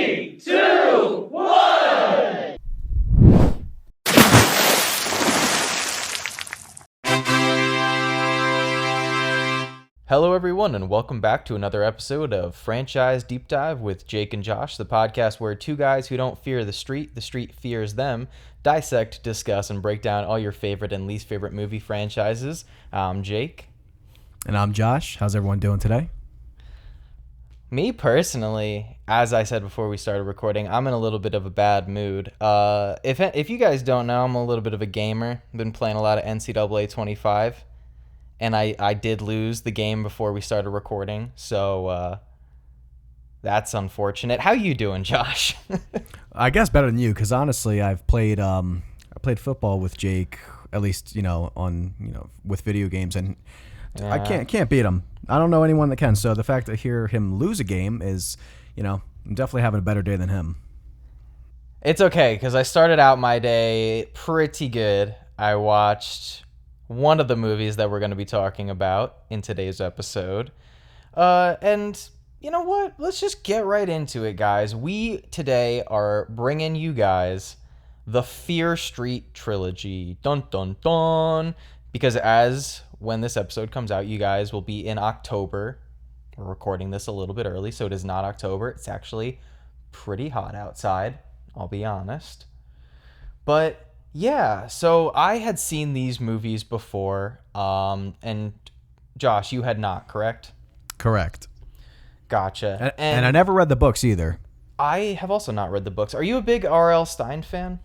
Three, two, one. Hello, everyone, and welcome back to another episode of Franchise Deep Dive with Jake and Josh, the podcast where two guys who don't fear the street fears them, dissect, discuss, and break down all your favorite and least favorite movie franchises. I'm Jake. And I'm Josh. How's everyone doing today? Me personally, as I said before we started recording, I'm in a little bit of a bad mood. If you guys don't know, I'm a little bit of a gamer. Been playing a lot of NCAA 25. And I did lose the game before we started recording, so that's unfortunate. How you doing, Josh? I guess better than you, because honestly, I played football with Jake, at least with video games, and yeah. I can't beat him. I don't know anyone that can. So the fact to hear him lose a game is, I'm definitely having a better day than him. It's okay, because I started out my day pretty good. I watched one of the movies that we're going to be talking about in today's episode. And you know what? Let's just get right into it, guys. We today are bringing you guys the Fear Street Trilogy. Dun, dun, dun. Because when this episode comes out, you guys will be in October. We're recording this a little bit early, so it is not October. It's actually pretty hot outside, I'll be honest. But yeah, so I had seen these movies before, and Josh, you had not, correct? Correct. Gotcha. And I never read the books either. I have also not read the books. Are you a big R.L. Stine fan?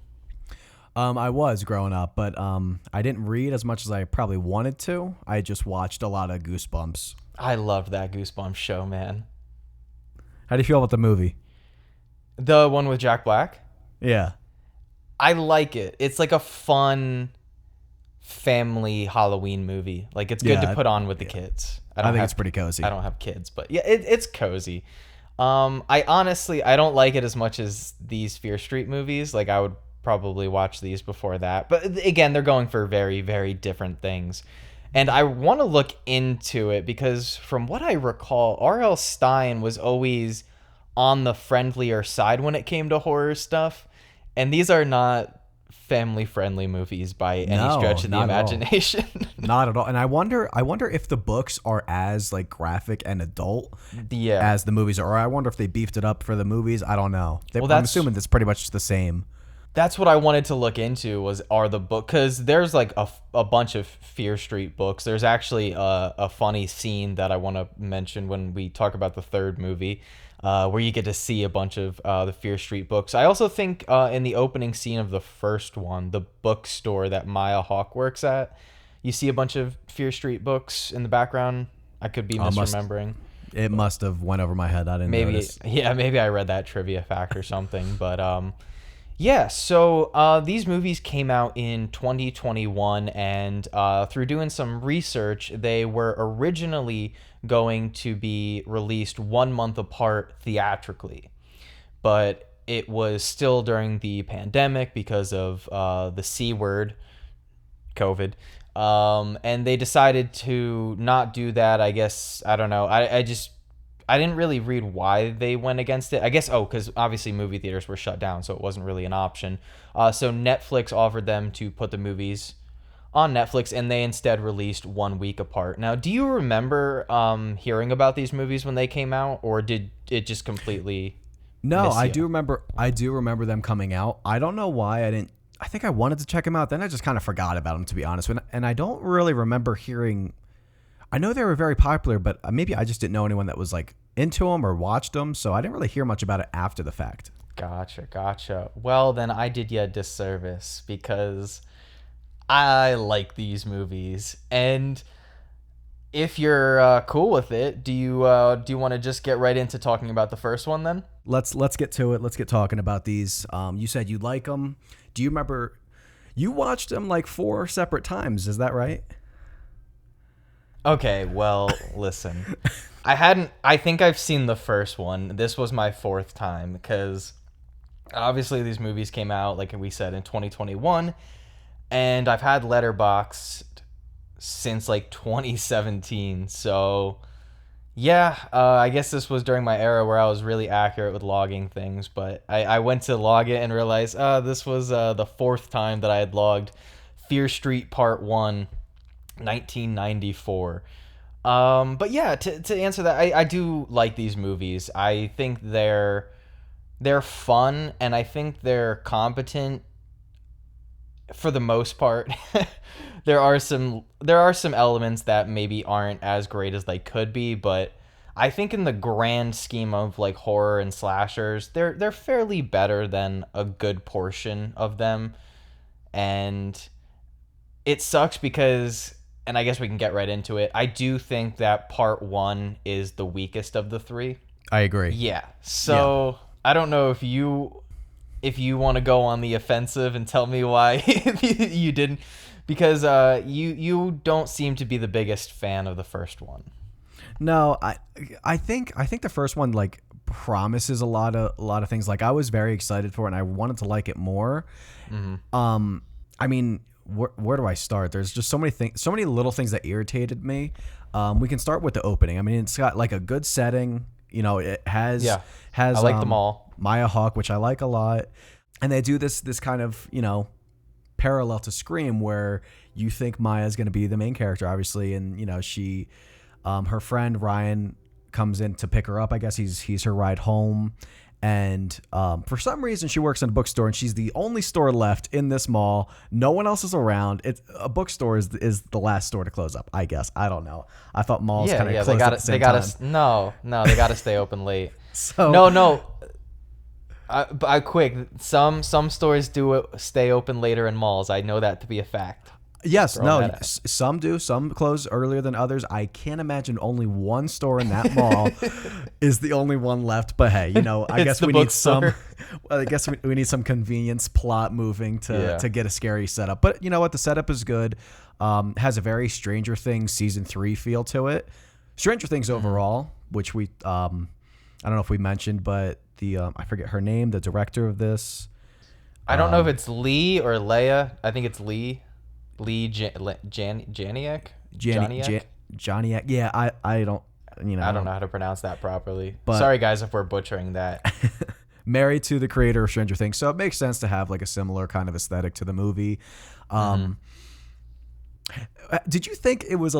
I was growing up, but I didn't read as much as I probably wanted to. I just watched a lot of Goosebumps. I loved that Goosebumps show, man. How do you feel about the movie? The one with Jack Black? Yeah. I like it. It's like a fun family Halloween movie. Like, it's good to put on with the kids. I think it's pretty cozy. I don't have kids, but yeah, it's cozy. I don't like it as much as these Fear Street movies. Like, I would probably watch these before that. But again, they're going for very, very different things. And I want to look into it because from what I recall, R.L. Stine was always on the friendlier side when it came to horror stuff. And these are not family-friendly movies by any stretch of the imagination. Not at all. And I wonder if the books are as like graphic and adult as the movies are. Or I wonder if they beefed it up for the movies. I don't know. I'm assuming it's pretty much the same. That's what I wanted to look into are the book, because there's like a bunch of Fear Street books. There's actually a funny scene that I want to mention when we talk about the third movie. Where you get to see a bunch of the Fear Street books. I also think in the opening scene of the first one, the bookstore that Maya Hawke works at, you see a bunch of Fear Street books in the background. I could be misremembering. It must have went over my head. I didn't notice. Yeah, maybe I read that trivia fact or something. But yeah, so these movies came out in 2021, and through doing some research, they were originally going to be released 1 month apart theatrically, but it was still during the pandemic because of the C word, COVID, and they decided to not do that. I guess, I don't know, I didn't really read why they went against it. I guess, because obviously movie theaters were shut down, so it wasn't really an option. So Netflix offered them to put the movies on Netflix, and they instead released 1 week apart. Now, do you remember hearing about these movies when they came out, or did it just completely No, miss you? I do remember them coming out. I don't know why I didn't. I think I wanted to check them out, then I just kind of forgot about them, to be honest. And I don't really remember hearing. I know they were very popular, but maybe I just didn't know anyone that was like into them or watched them, so I didn't really hear much about it after the fact. Gotcha. Well, then I did you a disservice, because I like these movies, and if you're cool with it, do you want to just get right into talking about the first one then? Let's get to it. Let's get talking about these. You said you like them. Do you remember you watched them like 4 separate times? Is that right? Okay, well, listen. I think I've seen the first one. This was my 4th time, because obviously these movies came out, like we said, in 2021, and I've had Letterboxd since like 2017, so Yeah, I guess this was during my era where I was really accurate with logging things, but I went to log it and realized this was the fourth time that I had logged Fear Street Part 1, 1994. But yeah, to answer that, I do like these movies. I think they're fun, and I think they're competent for the most part. There are some elements that maybe aren't as great as they could be, but I think in the grand scheme of like horror and slashers, they're fairly better than a good portion of them. And it sucks because, and I guess we can get right into it. I do think that part 1 is the weakest of the 3. I agree. Yeah. So, I don't know if you want to go on the offensive and tell me why you didn't, because you don't seem to be the biggest fan of the first one. No, I think the first one like promises a lot of things. Like I was very excited for it and I wanted to like it more. I mean, where do I start? There's just so many things, so many little things that irritated me. We can start with the opening. I mean, it's got like a good setting. You know, it has I like them all. Maya Hawke, which I like a lot, and they do this kind of parallel to Scream, where you think Maya's going to be the main character, obviously, and she, her friend Ryan comes in to pick her up. I guess he's her ride home, and for some reason she works in a bookstore, and she's the only store left in this mall. No one else is around. It's a bookstore is the last store to close up. I guess I don't know. I thought malls kind of closed at the same time. No, they gotta stay open late. So no. I quick. Some stores do stay open later in malls. I know that to be a fact. Yes, some do. Some close earlier than others. I can't imagine only one store in that mall is the only one left. But hey, I guess we need some. Well, I guess we need some convenience plot moving to get a scary setup. But you know what? The setup is good. Has a very Stranger Things season 3 feel to it. Stranger Things overall, which we I don't know if we mentioned, but the I forget her name, the director of this. I don't know if it's Lee or Leia. I think it's Lee. Janiak? Janiak. Yeah, I don't. I don't know how to pronounce that properly. But sorry, guys, if we're butchering that. Married to the creator of Stranger Things, so it makes sense to have like a similar kind of aesthetic to the movie. Did you think it was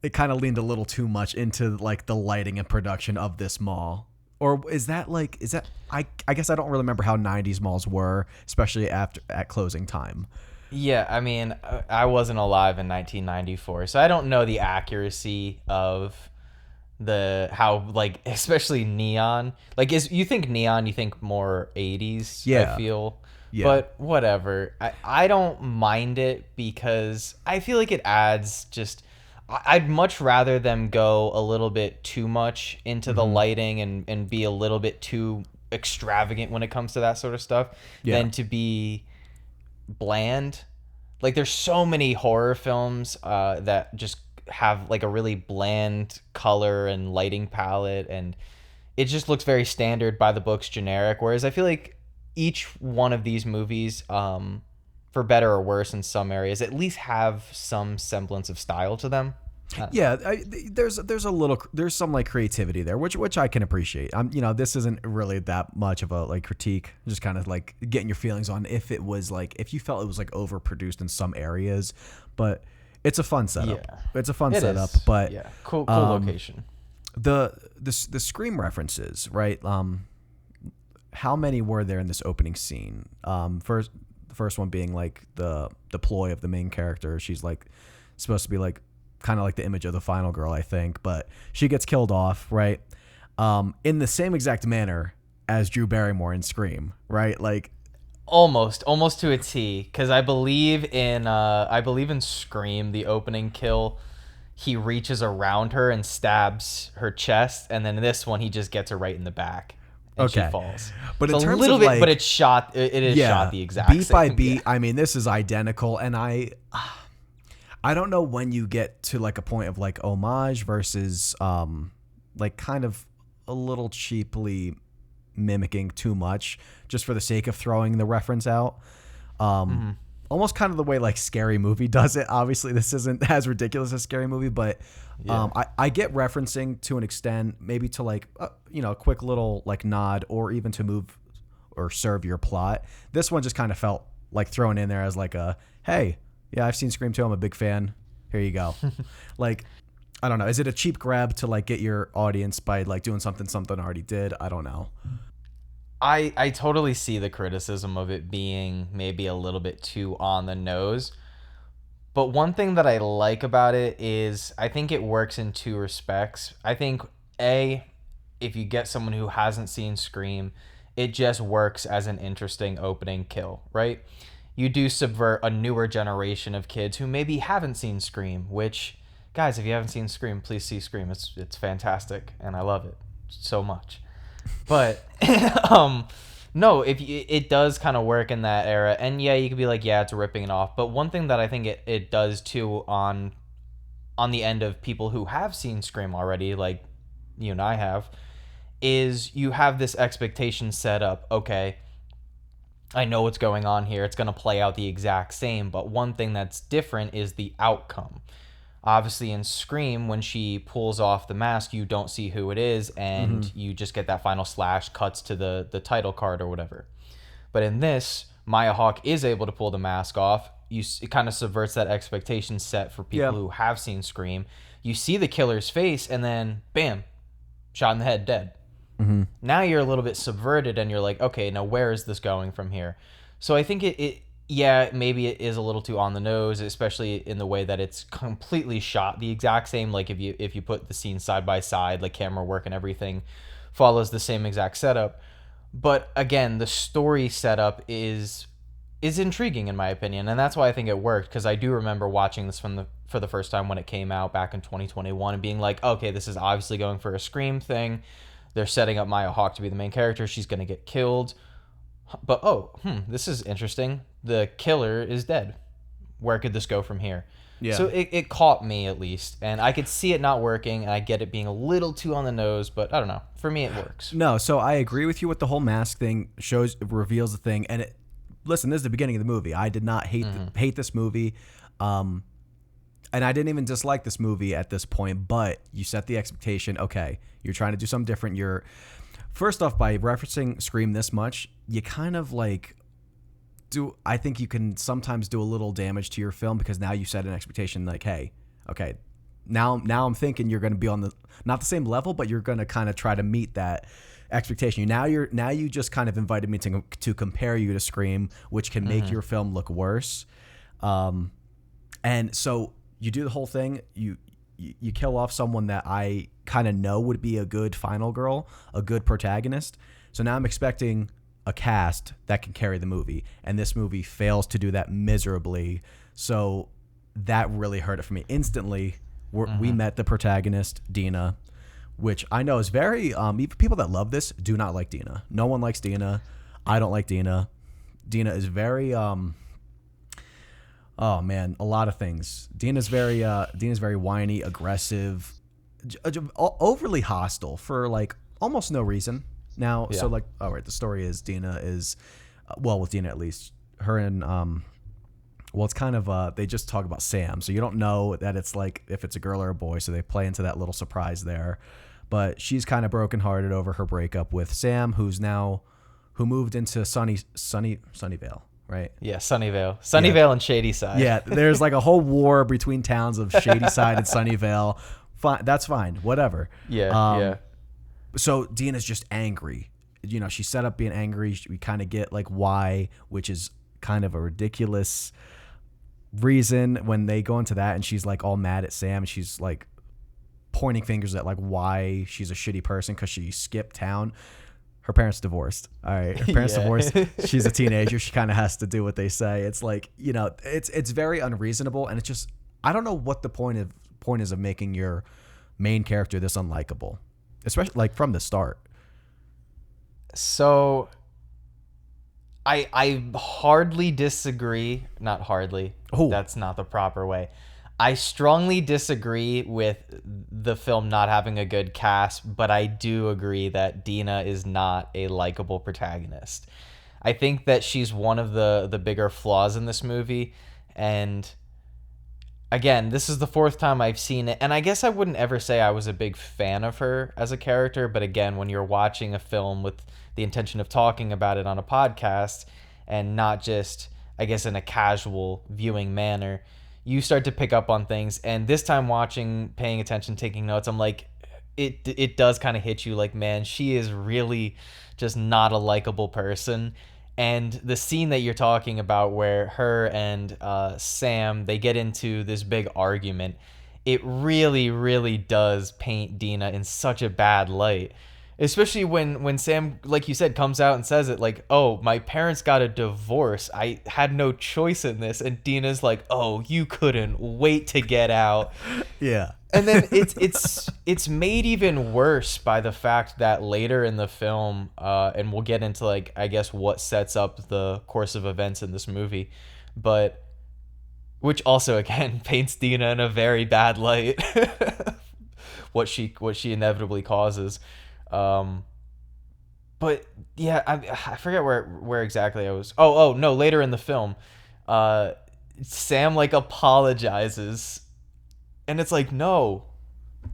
it kind of leaned a little too much into like the lighting and production of this mall? Or is that I guess I don't really remember how 90s malls were, especially at closing time. Yeah, I mean, I wasn't alive in 1994, so I don't know the accuracy of how like, especially neon. Like, you think neon, you think more 80s. Yeah, I feel. Yeah. But whatever. I don't mind it because I feel like it adds just. I'd much rather them go a little bit too much into the lighting and be a little bit too extravagant when it comes to that sort of stuff than to be bland. Like, there's so many horror films that just have like a really bland color and lighting palette, and it just looks very standard, by the books, generic. Whereas I feel like each one of these movies, for better or worse in some areas, at least have some semblance of style to them. Yeah, there's some like creativity there, which I can appreciate. This isn't really that much of a like critique, just kind of like getting your feelings on if you felt it was like overproduced in some areas, but it's a fun setup. Yeah, it's a fun setup, but cool location. The Scream references, right? How many were there in this opening scene? The first one being like the ploy of the main character. She's like supposed to be like kind of like the image of the final girl, I think, but she gets killed off, right? In the same exact manner as Drew Barrymore in Scream, right? Like almost to a T, because I believe in Scream, the opening kill, he reaches around her and stabs her chest, and then in this one he just gets her right in the back. And she falls. But so in terms a little of bit, like, but it's shot. It is shot the exact beat same. by beat. I mean, this is identical, and I don't know when you get to like a point of like homage versus like kind of a little cheaply mimicking too much just for the sake of throwing the reference out. almost kind of the way like Scary Movie does it. Obviously, this isn't as ridiculous as Scary Movie, but I get referencing to an extent, maybe to like a quick little like nod, or even to move or serve your plot. This one just kind of felt like thrown in there as like a, hey, yeah, I've seen Scream 2. I'm a big fan. Here you go. Like, I don't know. Is it a cheap grab to like get your audience by like doing something already did? I don't know. I totally see the criticism of it being maybe a little bit too on the nose. But one thing that I like about it is I think it works in two respects. I think, A, if you get someone who hasn't seen Scream, it just works as an interesting opening kill, right? You do subvert a newer generation of kids who maybe haven't seen Scream, which, guys, if you haven't seen Scream, please see Scream. It's fantastic, and I love it so much. But no, it does kind of work in that era, and yeah, you could be like, yeah, it's ripping it off. But one thing that I think it does too on the end of people who have seen Scream already, like you and I have, is you have this expectation set up. Okay, I know what's going on here. It's going to play out the exact same, but one thing that's different is the outcome. Obviously, in Scream, when she pulls off the mask, you don't see who it is, and you just get that final slash, cuts to the title card or whatever. But in this, Maya Hawke is able to pull the mask off. It kind of subverts that expectation set for people who have seen Scream. You see the killer's face, and then, bam, shot in the head, dead. Now you're a little bit subverted, and you're like, okay, now where is this going from here? So I think maybe it is a little too on the nose, especially in the way that it's completely shot the exact same. Like if you put the scenes side by side, like camera work and everything follows the same exact setup. But again, the story setup is intriguing in my opinion, and that's why I think it worked, because I do remember watching this for the first time when it came out back in 2021 and being like, okay, this is obviously going for a Scream thing. They're setting up Maya Hawke to be the main character. She's going to get killed. But, this is interesting. The killer is dead. Where could this go from here? Yeah. So it caught me, at least. And I could see it not working, and I get it being a little too on the nose, but I don't know. For me, it works. No, so I agree with you with the whole mask thing. Reveals the thing. And listen, this is the beginning of the movie. I did not hate this movie. And I didn't even dislike this movie at this point, but you set the expectation, okay, you're trying to do something different. First off, by referencing Scream this much, you kind of like I think you can sometimes do a little damage to your film, because now you set an expectation like, hey, okay, now I'm thinking you're going to be on not the same level, but you're going to kind of try to meet that expectation. Now you just kind of invited me to compare you to Scream, which can make your film look worse. And so you do the whole thing. You kill off someone that I kind of know would be a good final girl, a good protagonist. So now I'm expecting a cast that can carry the movie, and this movie fails to do that miserably. So that really hurt it for me. Instantly, we met the protagonist, Dina, which I know is very even people that love this do not like Dina. No one likes Dina. I don't like Dina. Dina is very oh man, a lot of things. Dina's very whiny, aggressive, overly hostile for like almost no reason. Now, so like, all right, the story is Dina is, with Dina at least, her and it's kind of they just talk about Sam, so you don't know that it's like if it's a girl or a boy, so they play into that little surprise there. But she's kind of brokenhearted over her breakup with Sam, who moved into Sunnyvale. Right. Yeah, Sunnyvale and Shadyside. Yeah, there's like a whole war between towns of Shadyside and Sunnyvale. Fine, that's fine. Whatever. Yeah. So Dina's just angry. She's set up being angry. We kind of get like why, which is kind of a ridiculous reason when they go into that, and she's like all mad at Sam, and she's like pointing fingers at like why she's a shitty person because she skipped town. Her parents divorced. All right. Her parents divorced. She's a teenager. She kind of has to do what they say. It's like, it's very unreasonable. And it's just, I don't know what the point is of making your main character this unlikable, especially like from the start. So I hardly disagree. Not hardly. Oh. That's not the proper way. I strongly disagree with the film not having a good cast, but I do agree that Dina is not a likable protagonist. I think that she's one of the bigger flaws in this movie. And again, this is the fourth time I've seen it, and I guess I wouldn't ever say I was a big fan of her as a character, but again, when you're watching a film with the intention of talking about it on a podcast and not just, I guess, in a casual viewing manner, you start to pick up on things. And this time watching, paying attention, taking notes, I'm like, it does kind of hit you like, man, she is really just not a likable person. And the scene that you're talking about where her and Sam, they get into this big argument, it really, really does paint Dina in such a bad light. Especially when Sam, like you said, comes out and says it like, oh, my parents got a divorce. I had no choice in this. And Dina's like, oh, you couldn't wait to get out. Yeah. And then it's made even worse by the fact that later in the film, and we'll get into like, I guess, what sets up the course of events in this movie, but which also again paints Dina in a very bad light. what she inevitably causes. But yeah, I forget where exactly I was. Oh no, later in the film, Sam like apologizes. And it's like, no,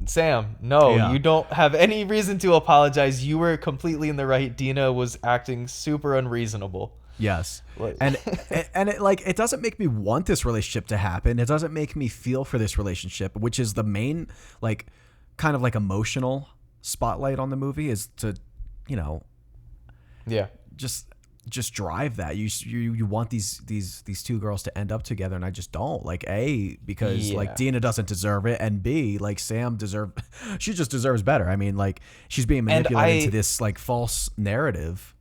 Sam, no, Yeah. you don't have any reason to apologize. You were completely in the right. Dina was acting super unreasonable. Yes. Like- And it like it doesn't make me want this relationship to happen. It doesn't make me feel for this relationship, which is the main like kind of like emotional spotlight on the movie, is to, you know, Yeah. just drive that. You want these two girls to end up together, and I just don't. Like, A, because Yeah. like Dina doesn't deserve it, and B, like Sam she just deserves better. I mean, like, she's being manipulated into this like false narrative.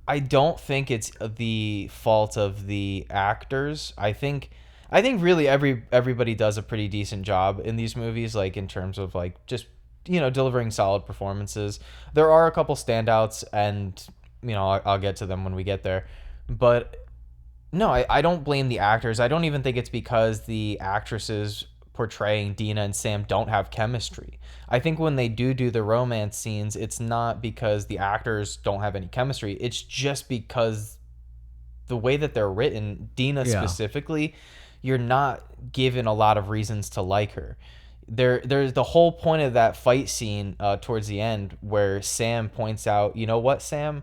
I don't think it's the fault of the actors. I think really everybody does a pretty decent job in these movies, like in terms of like just, you know, delivering solid performances. There are a couple standouts, and you know, I'll get to them when we get there. But no, I don't blame the actors. I don't even think it's because the actresses portraying Dina and Sam don't have chemistry. I think when they do the romance scenes, it's not because the actors don't have any chemistry. It's just because the way that they're written, Dina specifically, you're not given a lot of reasons to like her. There's the whole point of that fight scene towards the end where Sam points out, you know what, Sam?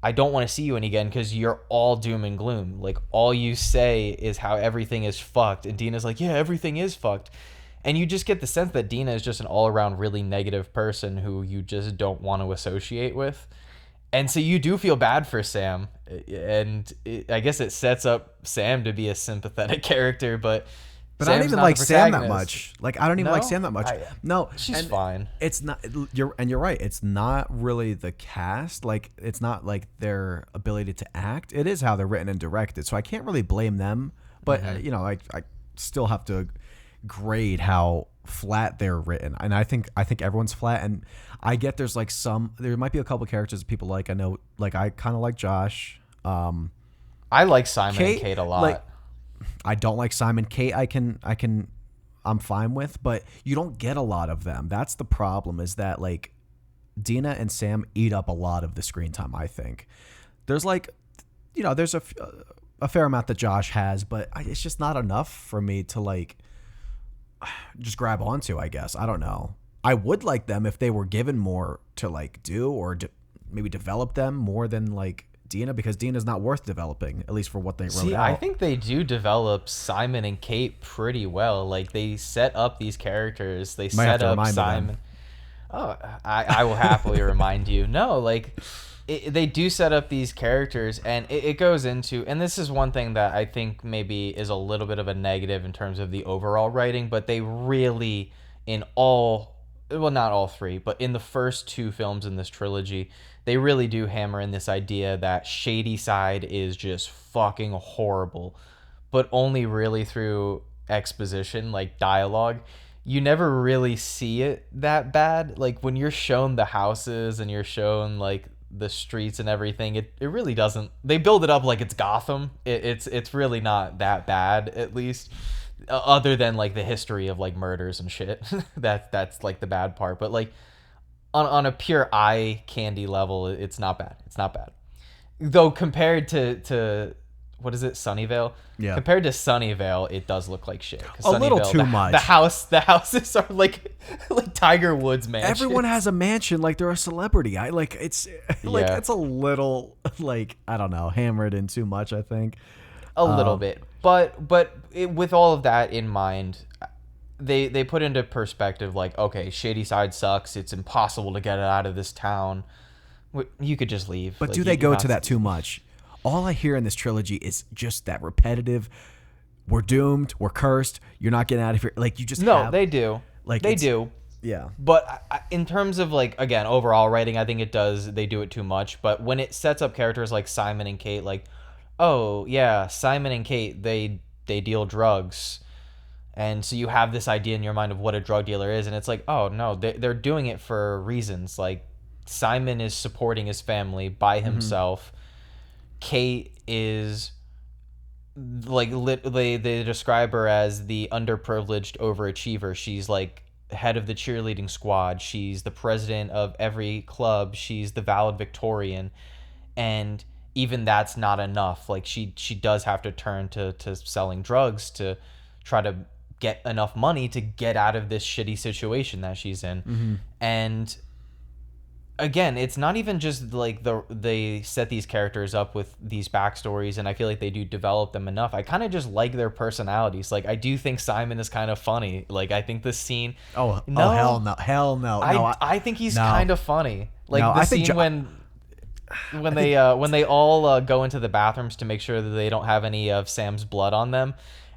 I don't want to see you again because you're all doom and gloom. Like, all you say is how everything is fucked. And Dina's like, yeah, everything is fucked. And you just get the sense that Dina is just an all-around really negative person who you just don't want to associate with. And so you do feel bad for Sam. And I guess it sets up Sam to be a sympathetic character, but I don't even like Sam that much. Like, I don't even like Sam that much. No, she's fine. It's not. You're right. It's not really the cast. Like, it's not like their ability to act. It is how they're written and directed. So I can't really blame them. But you know, I still have to grade how flat they're written. And I think everyone's flat. And I get there might be a couple characters that people like. I know, like, I kind of like Josh. I like Simon and Kate a lot. Like, I don't like Simon. Kate, I'm fine with, but you don't get a lot of them. That's the problem, is that like Dina and Sam eat up a lot of the screen time. I think there's like, you know, there's a fair amount that Josh has, but it's just not enough for me to like just grab onto, I guess. I don't know. I would like them if they were given more to like do, or maybe develop them more than like Dina, because Dina's not worth developing, at least for what they wrote out. I think they do develop Simon and Kate pretty well. Like, they set up these characters. They set up Simon. Oh, I will happily remind you. No, like, they do set up these characters, and it goes into, and this is one thing that I think maybe is a little bit of a negative in terms of the overall writing, but they really, in all, well, not all three, but in the first two films in this trilogy, they really do hammer in this idea that shady side is just fucking horrible, but only really through exposition, like dialogue. You never really see it that bad. Like, when you're shown the houses and you're shown like the streets and everything, it really doesn't. They build it up like it's Gotham. It's really not that bad, at least, other than like the history of like murders and shit. That's like the bad part. But like, on a pure eye candy level, it's not bad. It's not bad. Though compared to what is it, Sunnyvale? Yeah. Compared to Sunnyvale, it does look like shit. 'Cause A little Sunnyvale, too much. The houses are like Tiger Woods mansions. Everyone has a mansion like they're a celebrity. It's like Yeah. it's a little like I don't know, hammered in too much, I think. A little bit, but with all of that in mind, they put into perspective like, okay, Shady Side sucks. It's impossible to get it out of this town. You could just leave. But Like, do they go to that too much? All I hear in this trilogy is just that repetitive. We're doomed. We're cursed. You're not getting out of here. Like you just They do. Like, They it's- do. Yeah. But in terms of like, again, overall writing, I think they do it too much. But when it sets up characters like Simon and Kate, like, oh yeah, Simon and Kate, they deal drugs. And so you have this idea in your mind of what a drug dealer is, and it's like, oh no, they're doing it for reasons. Like Simon is supporting his family by himself. Kate is like they describe her as the underprivileged overachiever. She's like head of the cheerleading squad. She's the president of every club. She's the valedictorian, and even that's not enough. Like she does have to turn to selling drugs to try to get enough money to get out of this shitty situation that she's in. And again, it's not even just like they set these characters up with these backstories, and I feel like they do develop them enough. I kind of just like their personalities. Like I do think Simon is kind of funny. Like I think the scene. Oh hell no. I think he's no. kind of funny. Like No, the I think scene when they all go into the bathrooms to make sure that they don't have any of Sam's blood on them.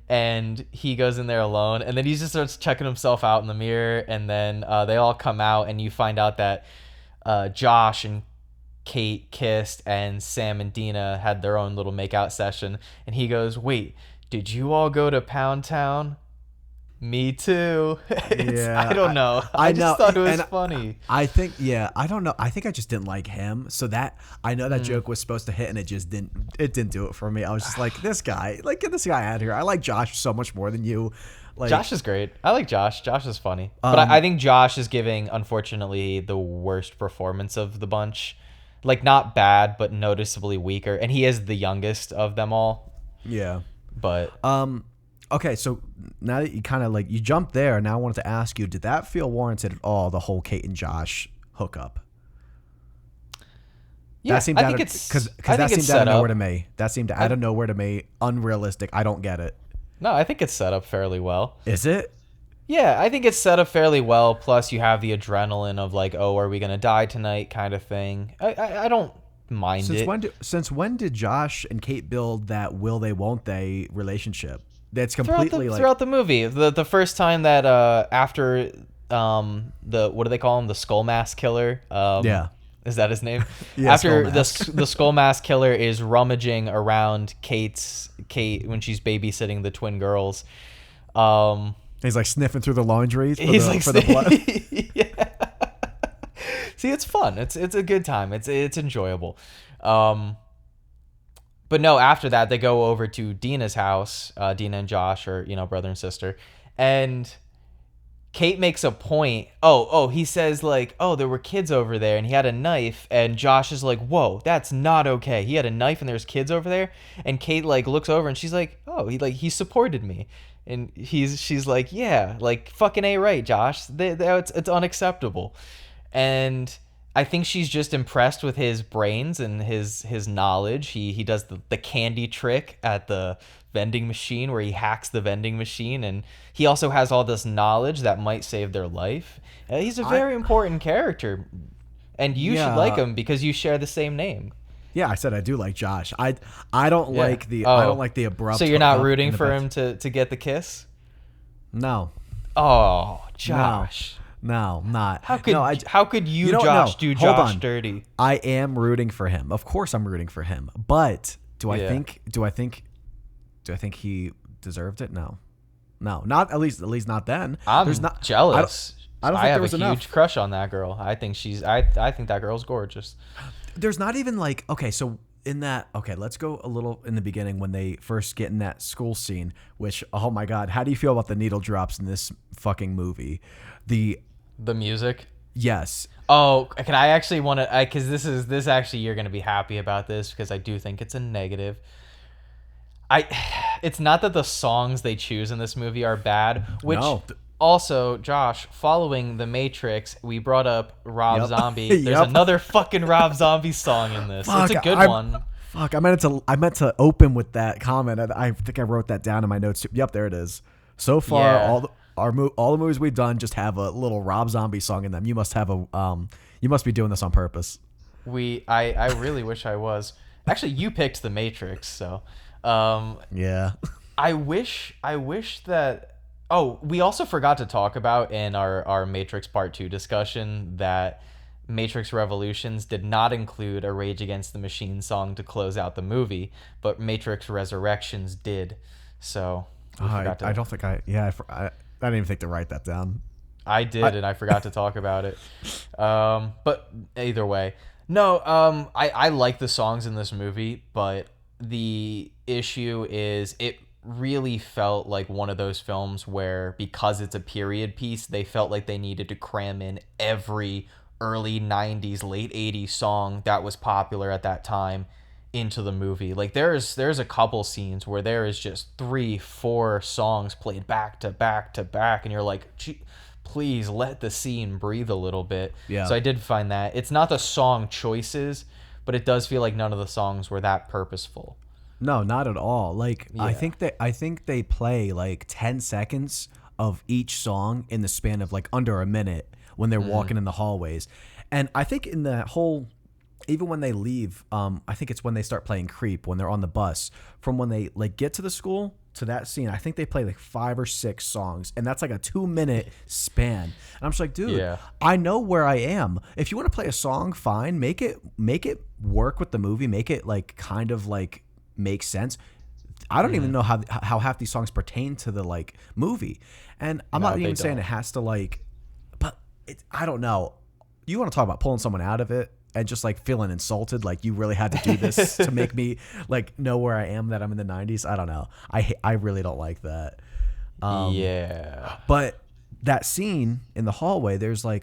And he goes in there alone, and then he just starts checking himself out in the mirror, and then they all come out, and you find out that Josh and Kate kissed, and Sam and Dina had their own little makeout session, and he goes, "Wait, did you all go to Pound Town?" Me too. I don't know. I just thought it was funny. I think, I don't know. I think I just didn't like him. So that, I know that joke was supposed to hit and it just didn't do it for me. I was just like, this guy, like get this guy out of here. I like Josh so much more than you. Like Josh is great. I like Josh. Josh is funny. But I think Josh is giving, unfortunately, the worst performance of the bunch. Like not bad, but noticeably weaker. And he is the youngest of them all. Yeah. But okay, so now that you kind of like you jumped there, now I wanted to ask you, did that feel warranted at all? The whole Kate and Josh hookup. yeah, That seemed I think because I that think it's seemed out set of nowhere up. to me. That seemed out of nowhere to me. Unrealistic. I don't get it. No, I think it's set up fairly well. Is it? Yeah, I think it's set up fairly well. Plus, you have the adrenaline of like, oh, are we gonna die tonight, kind of thing. I don't mind it. Since when did Josh and Kate build that will they won't they relationship? That's completely throughout the movie. The first time that after the what do they call him, the Skull Mask Killer? Yeah. Is that his name? Yeah, After Skull the Skull Mask Killer is rummaging around Kate when she's babysitting the twin girls. He's like sniffing through the laundry for the blood. Yeah. See, it's fun. It's a good time. It's enjoyable. But no, after that they go over to Dina's house. Dina and Josh are, brother and sister, and Kate makes a point. He says like, oh, there were kids over there and he had a knife, and Josh is like, whoa, that's not okay. He had a knife and there's kids over there, and Kate like looks over and she's like, oh, he supported me, and she's like, yeah, like fucking A right, Josh. It's unacceptable, and I think she's just impressed with his brains and his knowledge. He does the candy trick at the vending machine where he hacks the vending machine, and he also has all this knowledge that might save their life. He's a very important character, and you should like him because you share the same name. Yeah, I said I do like Josh. I don't like the abrupt. So you're not hookup rooting in the for back. him to get the kiss? No. Oh, Josh. No, not. How could you, know, Josh, no, do hold Josh on. dirty? I am rooting for him. Of course I'm rooting for him. But do I think he deserved it? No. No, not at least not then. I'm There's not jealous. I don't think have there was a enough. huge crush on that girl. I think I think that girl's gorgeous. There's not even like, okay, so in that, okay, let's go a little in the beginning when they first get in that school scene, which, oh my God, how do you feel about the needle drops in this fucking movie? The music. Yes. Oh, can I actually want to? Because this actually you're gonna be happy about this because I do think it's a negative. I, it's not that the songs they choose in this movie are bad, which No. also, Josh, following The Matrix, we brought up Rob Yep. Zombie. There's Yep. another fucking Rob Zombie song in this. Fuck, It's a good one. Fuck, I meant to open with that comment. I think I wrote that down in my notes. Yep, there it is. So far, Yeah. all the movies we've done just have a little Rob Zombie song in them. You must be doing this on purpose. I really wish I was. Actually, you picked The Matrix, so Yeah. I wish that. Oh, we also forgot to talk about in our Matrix Part 2 discussion that Matrix Revolutions did not include a Rage Against the Machine song to close out the movie, but Matrix Resurrections did. So we forgot to. I don't think I didn't even think to write that down. I did, and I forgot to talk about it. But either way, no. I like the songs in this movie, but the issue is it really felt like one of those films where, because it's a period piece, they felt like they needed to cram in every early 90s, late 80s song that was popular at that time into the movie. Like there's a couple scenes where there is just 3-4 songs played back to back to back, and you're like, gee, please let the scene breathe a little bit. Yeah. So I did find that it's not the song choices, but it does feel like none of the songs were that purposeful. No, not at all. Like Yeah. I think they play like 10 seconds of each song in the span of like under a minute when they're walking in the hallways. And I think in the whole, even when they leave, I think it's when they start playing Creep, when they're on the bus, from when they like get to the school to that scene, I think they play like 5 or 6 songs, and that's like a 2-minute span. And I'm just like, dude, Yeah. I know where I am. If you want to play a song, fine, make it work with the movie, make it like kind of like make sense. I don't even know how half these songs pertain to the like movie, and I'm No, not they even saying don't. it has to like, but I don't know. You want to talk about pulling someone out of it and just like feeling insulted, like you really had to do this to make me like know where I am, that I'm in the 90s. I don't know. I really don't like that. Yeah. But that scene in the hallway, there's like,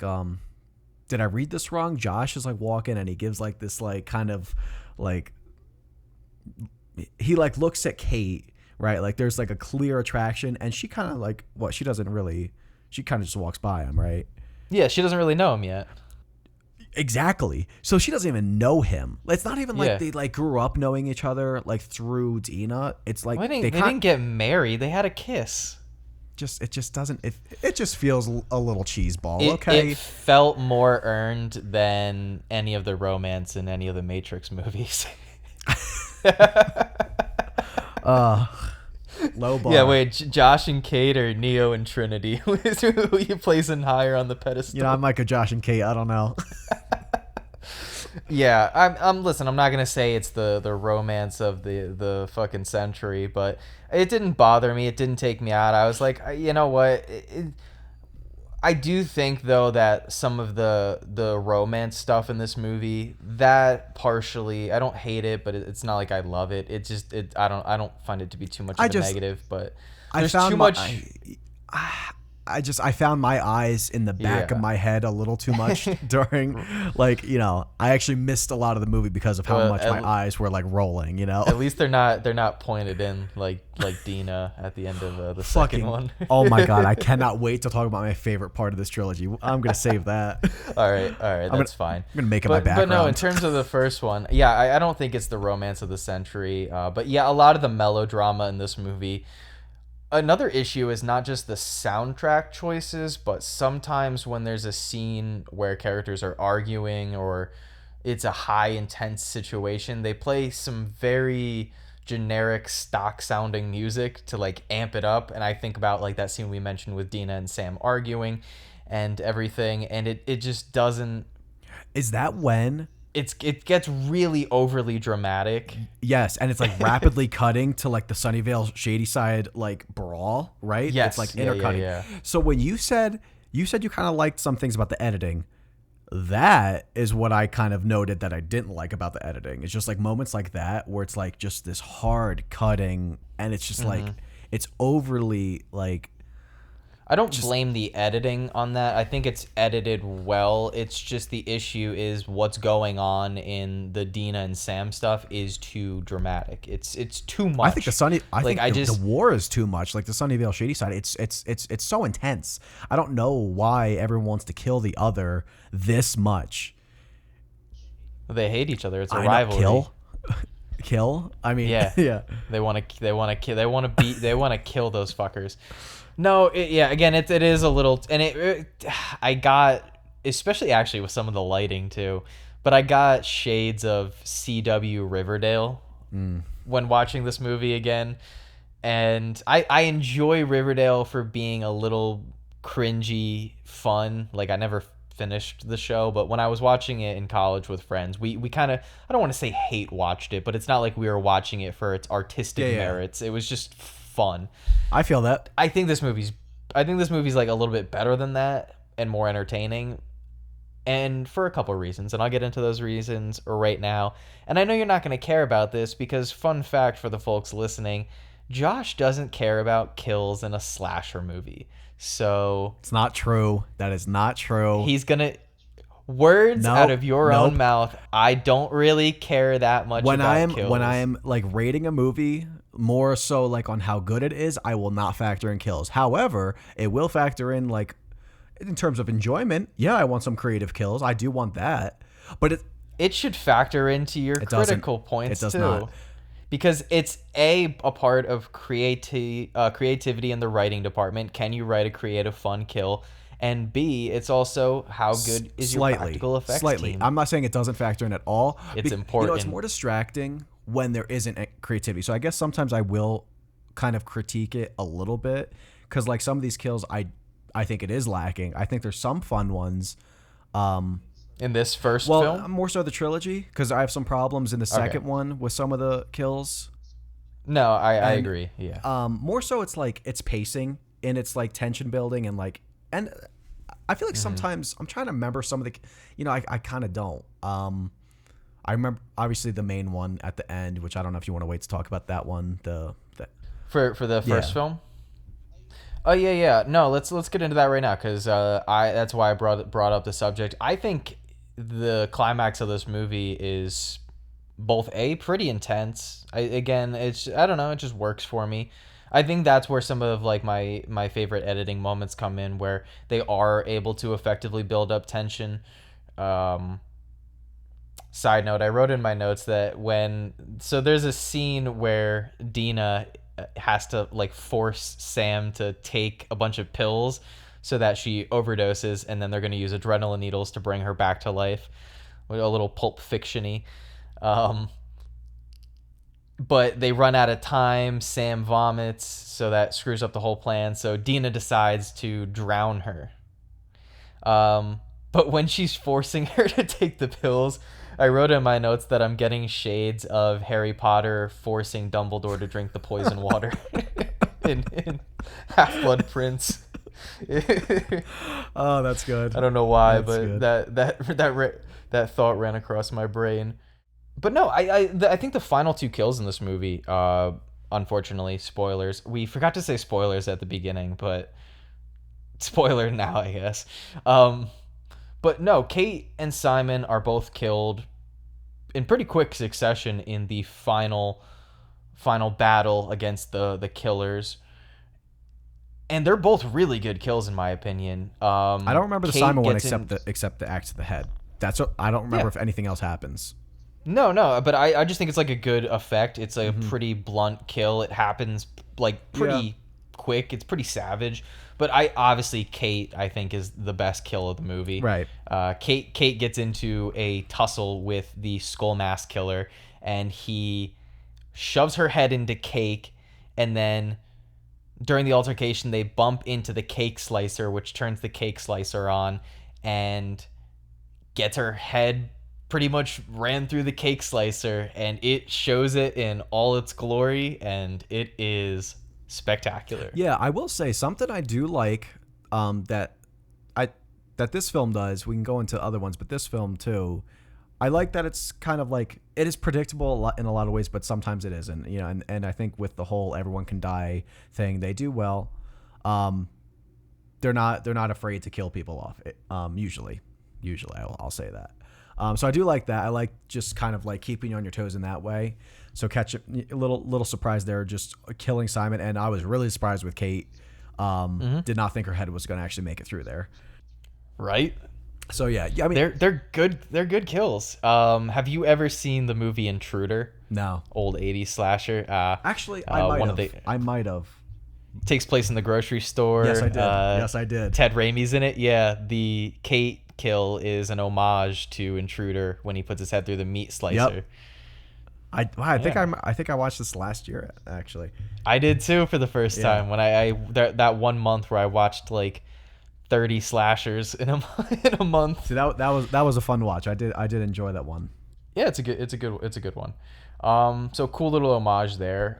did I read this wrong? Josh is like walking and he gives like this like kind of like, he like looks at Kate, right? Like there's like a clear attraction, and she kind of like, she kind of just walks by him, right? Yeah, she doesn't really know him yet. Exactly. So she doesn't even know him. It's not even like Yeah. they like grew up knowing each other like through Dina. It's like They didn't get married. They had a kiss. it just doesn't, it just feels a little cheeseball. It, Okay. it felt more earned than any of the romance in any of the Matrix movies. Low bar. Yeah, wait, Josh and Kate or Neo and Trinity? Who you placing higher on the pedestal? You know, I'm like a Josh and Kate. I don't know. Yeah, I'm listen, I'm not gonna say it's the romance of the fucking century, but it didn't bother me. It didn't take me out. I was like, you know what? I do think though that some of the romance stuff in this movie, that partially, I don't hate it, but it's not like I love it. It just I don't find it to be too much of a negative, but there's too much. I found my eyes in the back of my head a little too much during, like, you know, I actually missed a lot of the movie because of how much my eyes were like rolling, you know. At least they're not pointed in like Dina at the end of the second one. Oh my god, I cannot wait to talk about my favorite part of this trilogy. I'm gonna save that. All right, that's fine. I'm gonna make it my background. But no, in terms of the first one, yeah, I don't think it's the romance of the century. But yeah, a lot of the melodrama in this movie. Another issue is not just the soundtrack choices, but sometimes when there's a scene where characters are arguing or it's a high intense situation, they play some very generic stock sounding music to like amp it up. And I think about like that scene we mentioned with Dina and Sam arguing and everything, and it just doesn't. Is that when? It gets really overly dramatic. Yes, and it's like rapidly cutting to like the Sunnyvale Shady Side like brawl, right? Yes, it's like yeah, intercutting. yeah. So when you said you kind of liked some things about the editing, that is what I kind of noted that I didn't like about the editing. It's just like moments like that where it's like just this hard cutting, and it's just like it's overly like. I don't blame the editing on that. I think it's edited well. It's just the issue is what's going on in the Dina and Sam stuff is too dramatic. It's too much. I think the war is too much. Like the Sunnyvale Shady side, it's so intense. I don't know why everyone wants to kill the other this much. They hate each other. It's a rivalry. Kill. I mean, yeah. yeah. They want to kill those fuckers. No, again, it is a little, and I got, especially actually with some of the lighting too, but I got shades of CW Riverdale when watching this movie again, and I enjoy Riverdale for being a little cringy fun. Like I never finished the show, but when I was watching it in college with friends, we kind of, I don't want to say hate watched it, but it's not like we were watching it for its artistic merits. It was just fun. I feel that. I think this movie's like a little bit better than that and more entertaining, and for a couple of reasons, and I'll get into those reasons right now. And I know you're not going to care about this because, fun fact for the folks listening, Josh doesn't care about kills in a slasher movie. So it's not true. That is not true. He's gonna out of your own mouth. I don't really care that much about kills. When I am like rating a movie, more so like on how good it is, I will not factor in kills. However, it will factor in like in terms of enjoyment. Yeah, I want some creative kills. I do want that, but it should factor into your critical points too. It does not. Because it's a part of creativity in the writing department. Can you write a creative, fun kill? And B, it's also how good is your practical effects team. I'm not saying it doesn't factor in at all. It's important. It's more distracting when there isn't creativity. So I guess sometimes I will kind of critique it a little bit because like some of these kills, I think it is lacking. I think there's some fun ones. In this first film? More so the trilogy, because I have some problems in the second one with some of the kills. No, I agree. Yeah. More so it's like it's pacing and it's like tension building and I feel like sometimes I'm trying to remember some of the, I kind of don't. I remember obviously the main one at the end, which I don't know if you want to wait to talk about that one. For the first film. Oh yeah. No, let's get into that right now because that's why I brought up the subject. I think the climax of this movie is both pretty intense. I don't know, it just works for me. I think that's where some of like my favorite editing moments come in, where they are able to effectively build up tension. Side note, I wrote in my notes that there's a scene where Dina has to like force Sam to take a bunch of pills so that she overdoses, and then they're going to use adrenaline needles to bring her back to life. A little Pulp Fiction-y. But they run out of time. Sam vomits, so that screws up the whole plan. So Dina decides to drown her. But when she's forcing her to take the pills, I wrote in my notes that I'm getting shades of Harry Potter forcing Dumbledore to drink the poison water in Half-Blood Prince. Oh, that's good. I don't know why, but that thought ran across my brain. But no, I think the final two kills in this movie, unfortunately, spoilers. We forgot to say spoilers at the beginning, but spoiler now, I guess. But no, Kate and Simon are both killed in pretty quick succession in the final battle against the killers. And they're both really good kills in my opinion. I don't remember the Simon one except the axe to the head. That's what I don't remember if anything else happens. No, but I just think it's like a good effect. It's a pretty blunt kill. It happens like pretty quick. It's pretty savage. But Kate, I think, is the best kill of the movie. Right. Kate gets into a tussle with the skull mask killer, and he shoves her head into cake, and then during the altercation, they bump into the cake slicer, which turns the cake slicer on, and gets her head pretty much ran through the cake slicer, and it shows it in all its glory, and it is spectacular. Yeah, I will say something I do like that this film does. We can go into other ones, but this film too. I like that it's kind of like it is predictable in a lot of ways, but sometimes it isn't. And I think with the whole everyone can die thing, they do well. they're not afraid to kill people off. Usually I'll say that. So I do like that. I like just kind of like keeping you on your toes in that way. So catch a little surprise there, just killing Simon, and I was really surprised with Kate. Did not think her head was going to actually make it through there. Right. So yeah, I mean they're good. They're good kills. Have you ever seen the movie Intruder? No. Old 80s slasher. Actually, I might have. Takes place in the grocery store. Yes, I did. Yes, I did. Ted Raimi's in it. Yeah, the Kate kill is an homage to Intruder when he puts his head through the meat slicer. Yep. I think I watched this last year actually. I did too for the first time when I that 1 month where I watched like 30 slashers in a month. See, that was a fun watch. I did enjoy that one. Yeah, it's a good one. So cool little homage there.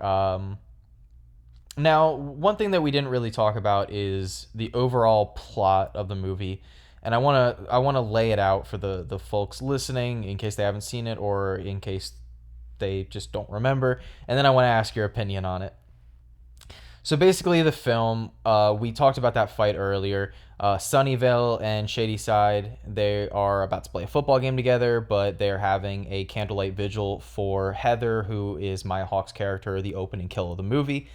Now, one thing that we didn't really talk about is the overall plot of the movie, and I wanna lay it out for the folks listening in case they haven't seen it or in case they just don't remember, and then I want to ask your opinion on it. So basically, the film, we talked about that fight earlier. Sunnyvale and Shadyside, they are about to play a football game together, but they're having a candlelight vigil for Heather, who is Maya Hawke's character, the opening kill of the movie.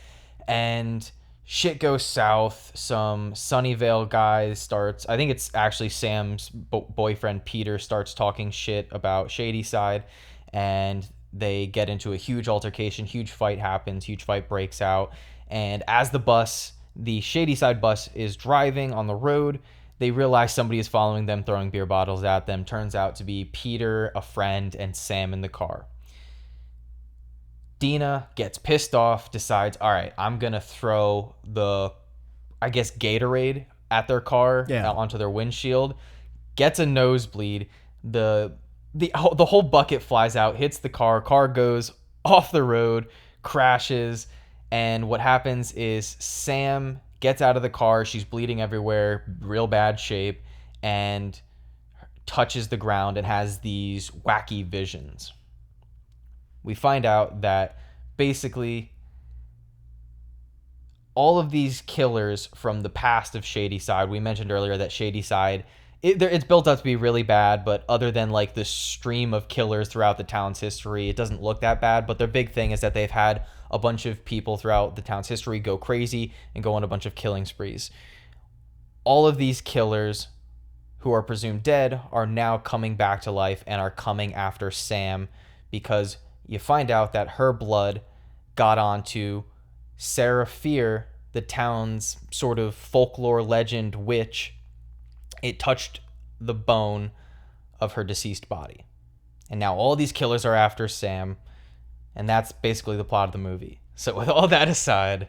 And shit goes south. Some Sunnyvale guy starts, I think it's actually Sam's boyfriend, Peter, starts talking shit about Shadyside, and they get into a huge altercation. Huge fight happens. Huge fight breaks out. And as the Shadyside bus is driving on the road, they realize somebody is following them, throwing beer bottles at them. Turns out to be Peter, a friend, and Sam in the car. Dina gets pissed off, decides, all right, I'm going to throw Gatorade at their car, onto their windshield, gets a nosebleed. The whole bucket flies out, hits the car goes off the road, crashes, and what happens is Sam gets out of the car, she's bleeding everywhere, real bad shape, and touches the ground and has these wacky visions. We find out that basically all of these killers from the past of Shadyside, we mentioned earlier that Shadyside, it's built up to be really bad, but other than like the stream of killers throughout the town's history, it doesn't look that bad. But their big thing is that they've had a bunch of people throughout the town's history go crazy and go on a bunch of killing sprees. All of these killers who are presumed dead are now coming back to life and are coming after Sam, because you find out that her blood got onto Sarah Fear, the town's sort of folklore legend witch. It touched the bone of her deceased body. And now all these killers are after Sam, and that's basically the plot of the movie. So with all that aside,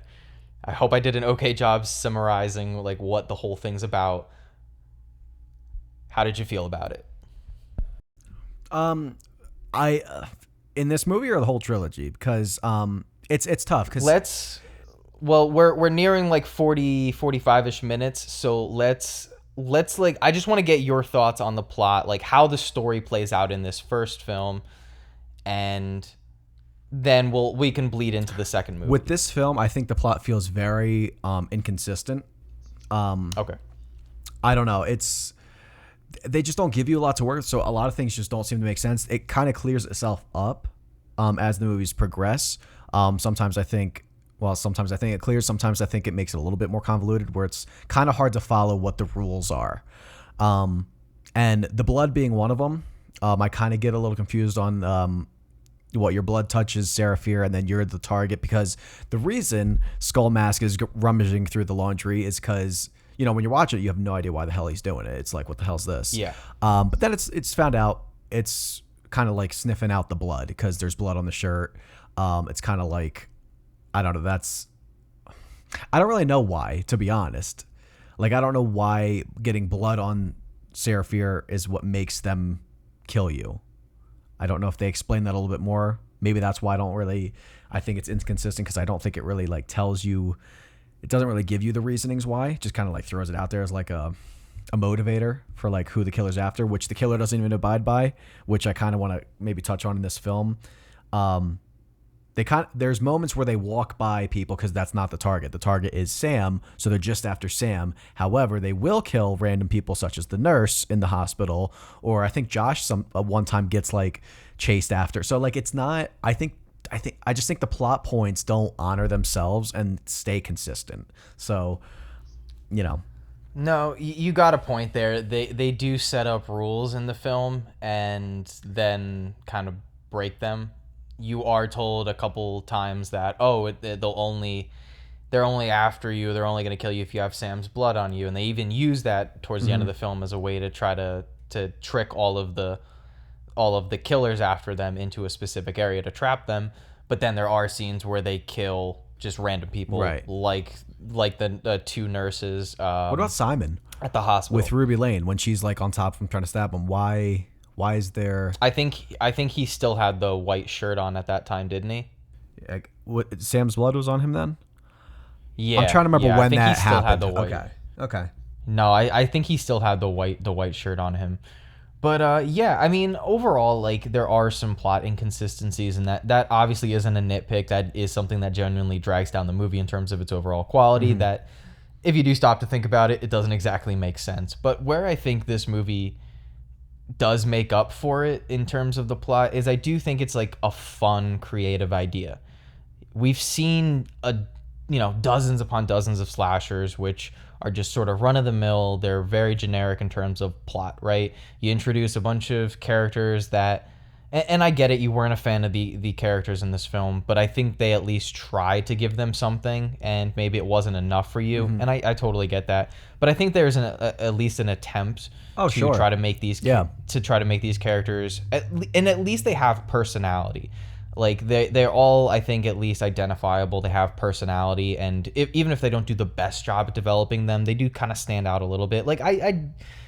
I hope I did an okay job summarizing like what the whole thing's about. How did you feel about it? In this movie or the whole trilogy, because it's tough because we're nearing like 45ish minutes, so let's like, I just want to get your thoughts on the plot, like how the story plays out in this first film, and then we can bleed into the second movie. With this film, I think the plot feels very inconsistent. Okay. I don't know. They just don't give you a lot to work with, so a lot of things just don't seem to make sense. It kind of clears itself up as the movies progress. Sometimes I think it clears. Sometimes I think it makes it a little bit more convoluted, where it's kind of hard to follow what the rules are. And the blood being one of them, I kind of get a little confused on what your blood touches Sarah Fear, and then you're the target, because the reason Skull Mask is rummaging through the laundry is because, you know, when you watch it, you have no idea why the hell he's doing it. It's like, what the hell's this? Yeah. But then it's found out it's kind of like sniffing out the blood because there's blood on the shirt. It's kind of like, I don't know. I don't really know why, to be honest. Like, I don't know why getting blood on Sarah Fear is what makes them kill you. I don't know if they explain that a little bit more. Maybe that's why I think it's inconsistent, because I don't think it really like tells you. It doesn't really give you the reasonings why. It just kind of like throws it out there as like a motivator for like who the killer's after, which the killer doesn't even abide by, which I kind of want to maybe touch on in this film. there's moments where they walk by people because that's not the target. The target is Sam, so they're just after Sam. However, they will kill random people such as the nurse in the hospital, or I think Josh one time gets like chased after. So like it's not. I just think the plot points don't honor themselves and stay consistent. So, you know. No, you got a point there. They do set up rules in the film and then kind of break them. You are told a couple times that they're only after you. They're only going to kill you if you have Sam's blood on you, and they even use that towards the end of the film as a way to try to trick all of the killers after them into a specific area to trap them. But then there are scenes where they kill just random people, right? Like the two nurses. What about Simon at the hospital with Ruby Lane when she's like on top of him trying to stab him? Why is there? I think he still had the white shirt on at that time, didn't he? Sam's blood was on him then? Yeah, I'm trying to remember when that happened. Had the white. Okay. No, I think he still had the white shirt on him. But yeah, I mean, overall, like there are some plot inconsistencies, and that obviously isn't a nitpick. That is something that genuinely drags down the movie in terms of its overall quality. That if you do stop to think about it, it doesn't exactly make sense. But where I think this movie does make up for it in terms of the plot is I do think it's like a fun, creative idea. We've seen dozens upon dozens of slashers, which are just sort of run-of-the-mill. They're very generic in terms of plot, right? You introduce a bunch of characters that... And I get it, you weren't a fan of the characters in this film, but I think they at least tried to give them something, and maybe it wasn't enough for you, and I totally get that. But I think there's at least an attempt to try to make these characters... and at least they have personality. Like they're all, I think, at least identifiable. They have personality, and even if they don't do the best job at developing them, they do kind of stand out a little bit. Like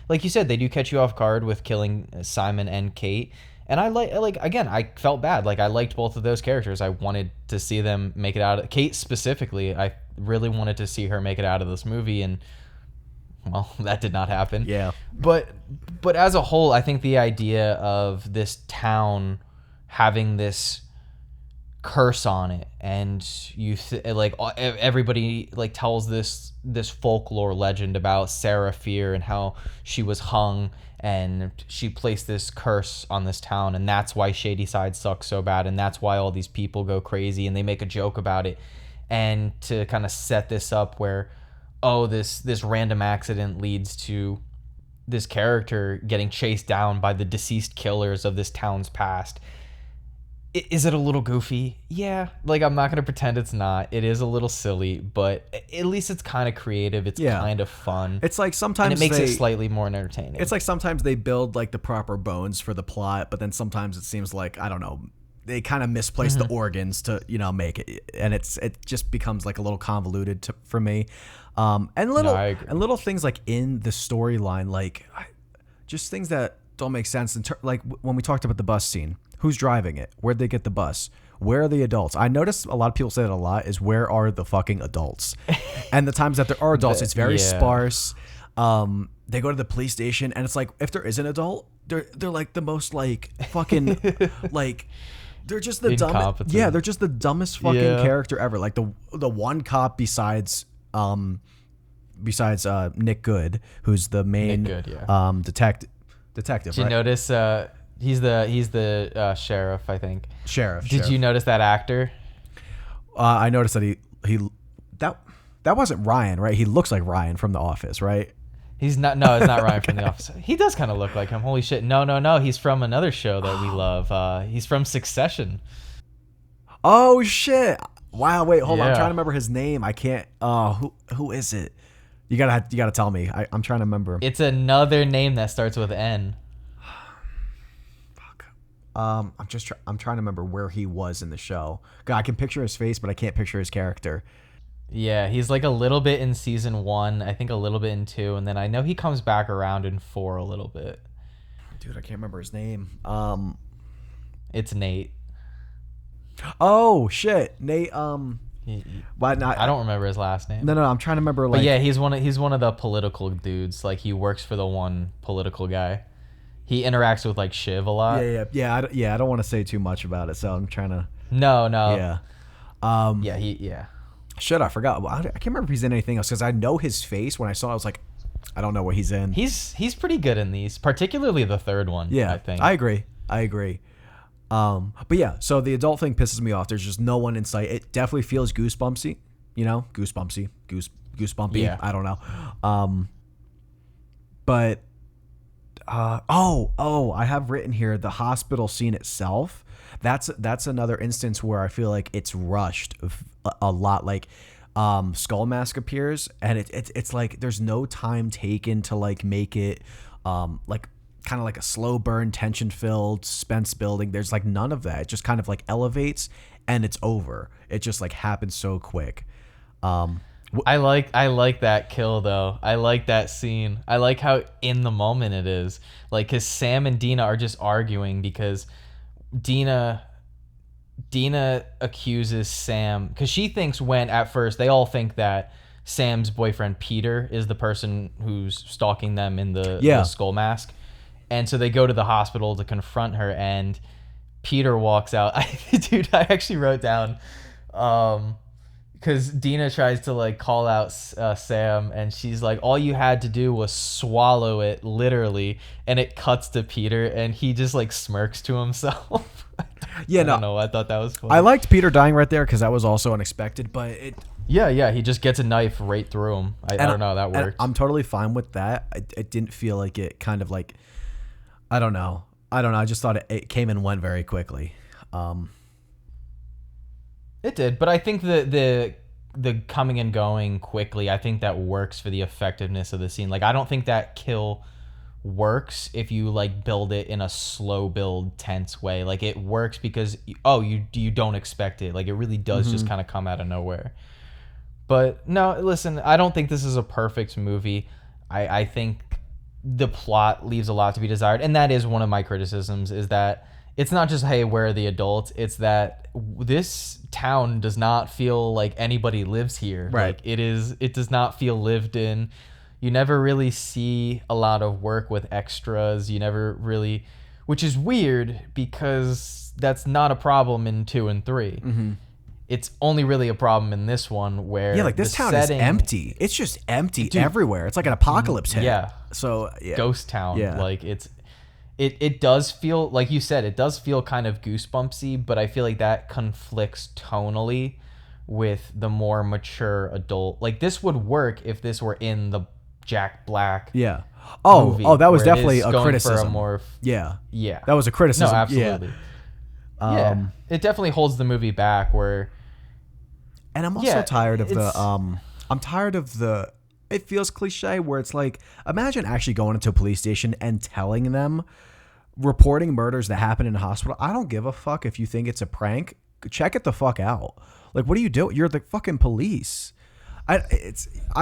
like you said, they do catch you off guard with killing Simon and Kate, and I felt bad. Like I liked both of those characters. I wanted to see them make it out. Kate specifically, I really wanted to see her make it out of this movie, and well, that did not happen. Yeah. But as a whole, I think the idea of this town having this curse on it, and everybody like tells this folklore legend about Sarah Fear and how she was hung and she placed this curse on this town, and that's why Shadyside sucks so bad, and that's why all these people go crazy, and they make a joke about it, and to kind of set this up where this random accident leads to this character getting chased down by the deceased killers of this town's past. Is it a little goofy? Yeah. Like, I'm not going to pretend it's not. It is a little silly, but at least it's kind of creative. It's kind of fun. It's like sometimes and it makes it slightly more entertaining. It's like sometimes they build like the proper bones for the plot, but then sometimes it seems like, I don't know, they kind of misplace the organs to, make it. And it just becomes like a little convoluted for me. And little things like in the storyline, like just things that don't make sense. Like when we talked about the bus scene. Who's driving it? Where'd they get the bus? Where are the adults? I noticed a lot of people say that a lot is where are the fucking adults? And the times that there are adults, it's very sparse. They go to the police station and it's like, if there is an adult, they're like the most like fucking like they're just the dumbest. Yeah, they're just the dumbest fucking character ever. Like the one cop besides Nick Good, who's the main detective. Did you notice he's the sheriff, I think. Sheriff. Did you notice that actor? I noticed that he that wasn't Ryan, right? He looks like Ryan from The Office, right? He's not. No, it's not Ryan from The Office. He does kind of look like him. Holy shit! No. He's from another show that we love. He's from Succession. Oh shit! Wow. Wait. Hold on. I'm trying to remember his name. I can't. Who is it? You gotta tell me. I'm trying to remember. It's another name that starts with N. I'm trying to remember where he was in the show. God, I can picture his face, but I can't picture his character. Yeah, he's like a little bit in season 1, I think a little bit in 2, and then I know he comes back around in 4 a little bit. Dude, I can't remember his name. It's Nate. Oh shit, Nate. But not, I don't remember his last name. No, I'm trying to remember. Like, but yeah, he's one of the political dudes. Like he works for the one political guy. He interacts with like Shiv a lot. I don't want to say too much about it, so I'm trying to. No. Yeah. Yeah. Shit, I forgot. Well, I can't remember if he's in anything else because I know his face. When I saw it, I was like, I don't know what he's in. He's pretty good in these, particularly the third one. Yeah, I think. I agree. But yeah, so the adult thing pisses me off. There's just no one in sight. It definitely feels goosebumpsy. Goosebumpy. Yeah. I don't know. But I have written here the hospital scene itself. That's another instance where I feel like it's rushed a lot. Like Skull Mask appears, and it's like there's no time taken to like make it like kind of like a slow burn, tension filled, suspense building. There's like none of that. It just kind of like elevates and it's over. It just like happens so quick. I like that kill though. I like that scene. I like how in the moment it is. Like, cause Sam and Dina are just arguing because Dina accuses Sam because she thinks at first they all think that Sam's boyfriend Peter is the person who's stalking them in the skull mask, and so they go to the hospital to confront her, and Peter walks out. I actually wrote down because Dina tries to like call out Sam, and she's like, all you had to do was swallow it, literally, and it cuts to Peter and he just like smirks to himself. I don't know. I thought that was funny. I liked Peter dying right there because that was also unexpected, but it. Yeah, he just gets a knife right through him. I don't know, that worked. I'm totally fine with that. It didn't feel like it kind of like, I don't know. I just thought it came and went very quickly. It did, but I think the coming and going quickly, I think that works for the effectiveness of the scene. Like, I don't think that kill works if you like build it in a slow build, tense way. Like, it works because you don't expect it. Like, it really does just kind of come out of nowhere. But no, listen, I don't think this is a perfect movie. I think the plot leaves a lot to be desired, and that is one of my criticisms, is that it's not just, hey, where are the adults? It's that this town does not feel like anybody lives here. Right. Like, it does not feel lived in. You never really see a lot of work with extras. You never really, which is weird because that's not a problem in 2 and 3. Mm-hmm. It's only really a problem in this one where like this town is empty. It's just empty everywhere. It's like an apocalypse hit. Yeah. So ghost town. Yeah. Like it does feel, like you said, it does feel kind of goosebumpsy, but I feel like that conflicts tonally with the more mature adult. Like, this would work if this were in the Jack Black movie, that was definitely a criticism. Yeah. That was a criticism. No, absolutely. Yeah. It definitely holds the movie back where. And I'm also tired of I'm tired of the. It feels cliche where it's like, imagine actually going into a police station and telling them, reporting murders that happen in a hospital. I don't give a fuck if you think it's a prank. Check it the fuck out. Like, what do you do? You're the fucking police. I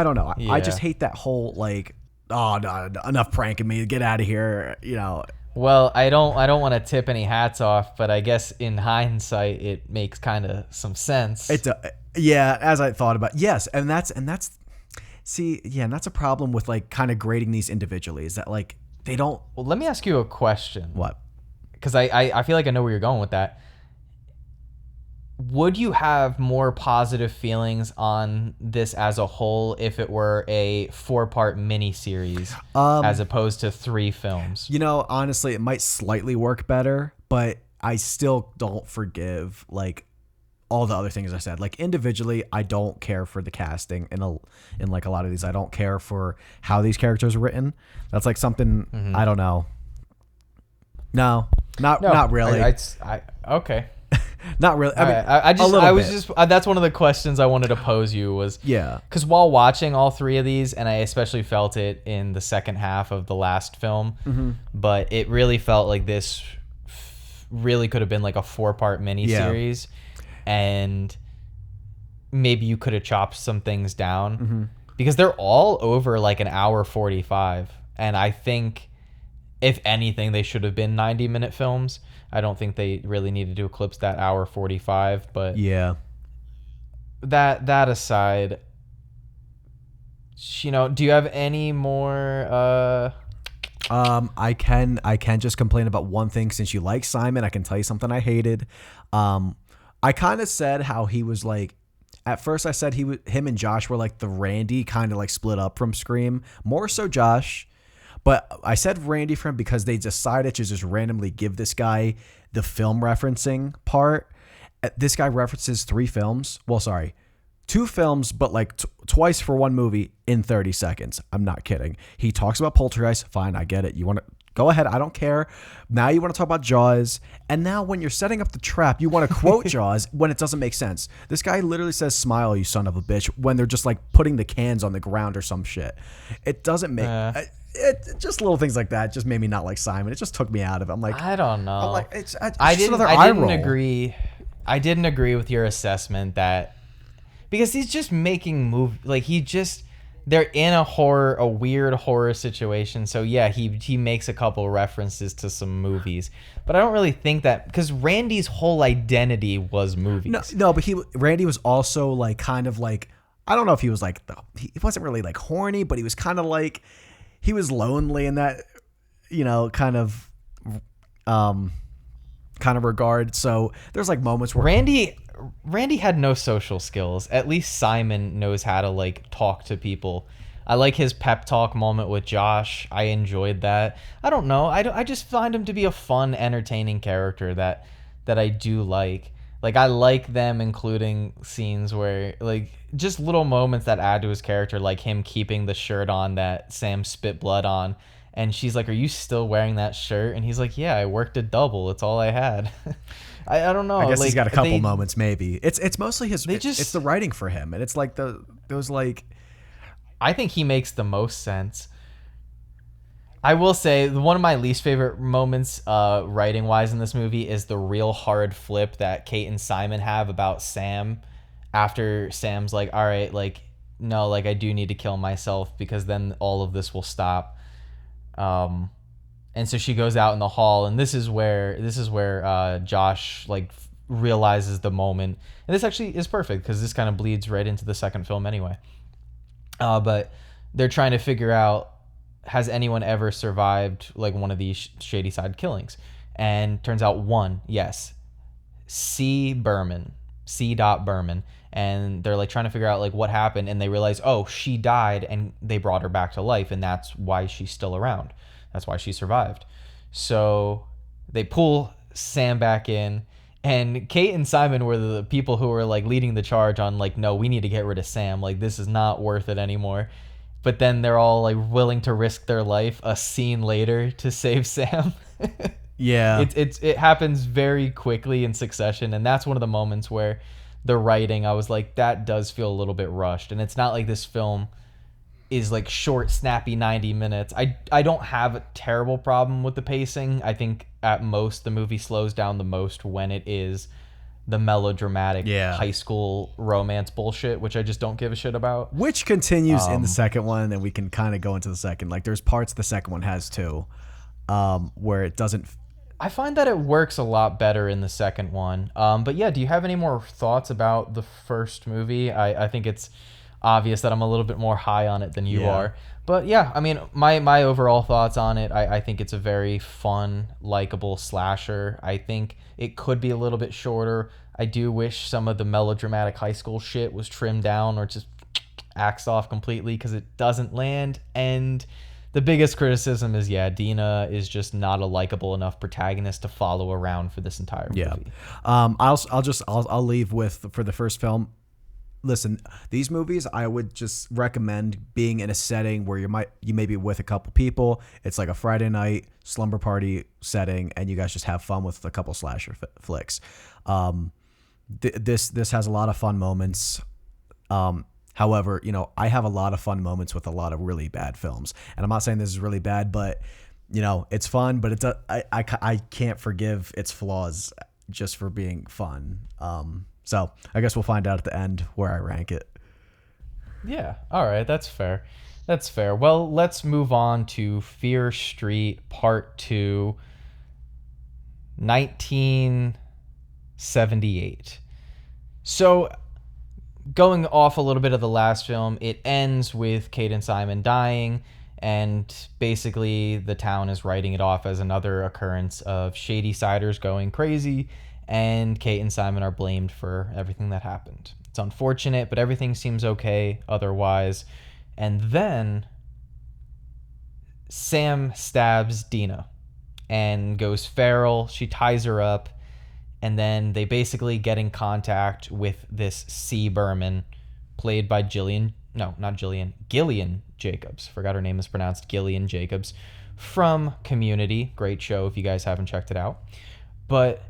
don't know. Yeah. I just hate that whole like, oh, no, enough pranking me. Get out of here. You know. Well, I don't want to tip any hats off, but I guess in hindsight, it makes kind of some sense. As I thought about, yes, and that's a problem with like kind of grading these individually, is that like they don't. Well, let me ask you a question. What? Because I feel like I know where you're going with that. Would you have more positive feelings on this as a whole if it were a 4-part miniseries as opposed to 3 films? You know, honestly, it might slightly work better, but I still don't forgive like all the other things I said. Like, individually, I don't care for the casting in like a lot of these. I don't care for how these characters are written. That's like something I don't know. No, not really. Okay. Not really. I mean, that's one of the questions I wanted to pose you was, because while watching all 3 of these, and I especially felt it in the second half of the last film, but it really felt like this really could have been like a 4-part miniseries, and maybe you could have chopped some things down because they're all over like an hour 45, and I think if anything they should have been 90-minute films. I don't think they really needed to eclipse that hour 45, but that aside, you know, do you have any more I can just complain about one thing. Since you like Simon, I can tell you something I hated. I kind of said how he was like, at first I said him and Josh were like the Randy kind of like split up from Scream, more so Josh. But I said Randy for him because they decided to just randomly give this guy the film referencing part. This guy references 3 films. Well, sorry, 2 films, but like twice for one movie in 30 seconds. I'm not kidding. He talks about Poltergeist. Fine, I get it. You want to go ahead. I don't care. Now you want to talk about Jaws. And now when you're setting up the trap, you want to quote Jaws when it doesn't make sense. This guy literally says, "Smile, you son of a bitch," when they're just like putting the cans on the ground or some shit. It doesn't make... just little things like that just made me not like Simon. It just took me out of it. I'm like, I don't know. I'm like, it's I just didn't. another I eye didn't roll. agree. I didn't agree with your assessment that because he's just making they're in a weird horror situation. So yeah, he makes a couple references to some movies, but I don't really think that because Randy's whole identity was movies. No, but Randy was also like kind of like, I don't know if he was like he wasn't really like horny, but he was kind of like. He was lonely in that, kind of regard. So there's like moments where Randy had no social skills. At least Simon knows how to like talk to people. I like his pep talk moment with Josh. I enjoyed that. I don't know. I just find him to be a fun, entertaining character that I do like. Like, I like them including scenes where, like, just little moments that add to his character, like him keeping the shirt on that Sam spit blood on. And she's like, "Are you still wearing that shirt?" And he's like, "Yeah, I worked a double. It's all I had." I don't know. I guess like, he's got a couple moments, maybe. It's mostly it's the writing for him. And it's like those like... I think he makes the most sense. I will say one of my least favorite moments writing wise in this movie is the real hard flip that Kate and Simon have about Sam after Sam's like, "All right, like, no, like I do need to kill myself because then all of this will stop." And so she goes out in the hall, and this is where Josh like realizes the moment. And this actually is perfect because this kind of bleeds right into the second film anyway. But they're trying to figure out, has anyone ever survived like one of these Shady Side killings? And turns out one, yes. C. Berman. And they're like trying to figure out like what happened, and they realize, oh, she died and they brought her back to life, and that's why she's still around. That's why she survived. So they pull Sam back in, and Kate and Simon were the people who were like leading the charge on like, no, we need to get rid of Sam. Like, this is not worth it anymore. But then they're all like willing to risk their life a scene later to save Sam. Yeah. It happens very quickly in succession, and that's one of the moments where the writing, I was like, that does feel a little bit rushed. And it's not like this film is like short, snappy 90 minutes. I don't have a terrible problem with the pacing. I think at most the movie slows down the most when it is the melodramatic high school romance bullshit, which I just don't give a shit about. Which continues in the second one, and we can kind of go into the second. Like, there's parts the second one has too, where it doesn't... I find that it works a lot better in the second one. But yeah, do you have any more thoughts about the first movie? I think it's obvious that I'm a little bit more high on it than you are. But yeah, I mean, my overall thoughts on it, I think it's a very fun, likable slasher. I think it could be a little bit shorter. I do wish some of the melodramatic high school shit was trimmed down or just axed off completely because it doesn't land. And the biggest criticism is, Dina is just not a likable enough protagonist to follow around for this entire movie. Yeah. I'll leave with, for the first film, listen, these movies I would just recommend being in a setting where you may be with a couple people. It's like a Friday night slumber party setting, and you guys just have fun with a couple slasher flicks. This has a lot of fun moments. However, I have a lot of fun moments with a lot of really bad films, and I'm not saying this is really bad, but it's fun. But I can't forgive its flaws just for being fun. So I guess we'll find out at the end where I rank it. Yeah. All right. That's fair. Well, let's move on to Fear Street Part 2, 1978. So going off a little bit of the last film, it ends with Kate and Simon dying, And basically, the town is writing it off as another occurrence of shady ciders going crazy, and Kate and Simon are blamed for everything that happened. It's unfortunate, but everything seems okay otherwise. And then Sam stabs Dina and goes feral. She ties her up, and then they basically get in contact with this C. Berman, played by Gillian Jacobs. Forgot her name is pronounced Gillian Jacobs, from Community. Great show if you guys haven't checked it out. But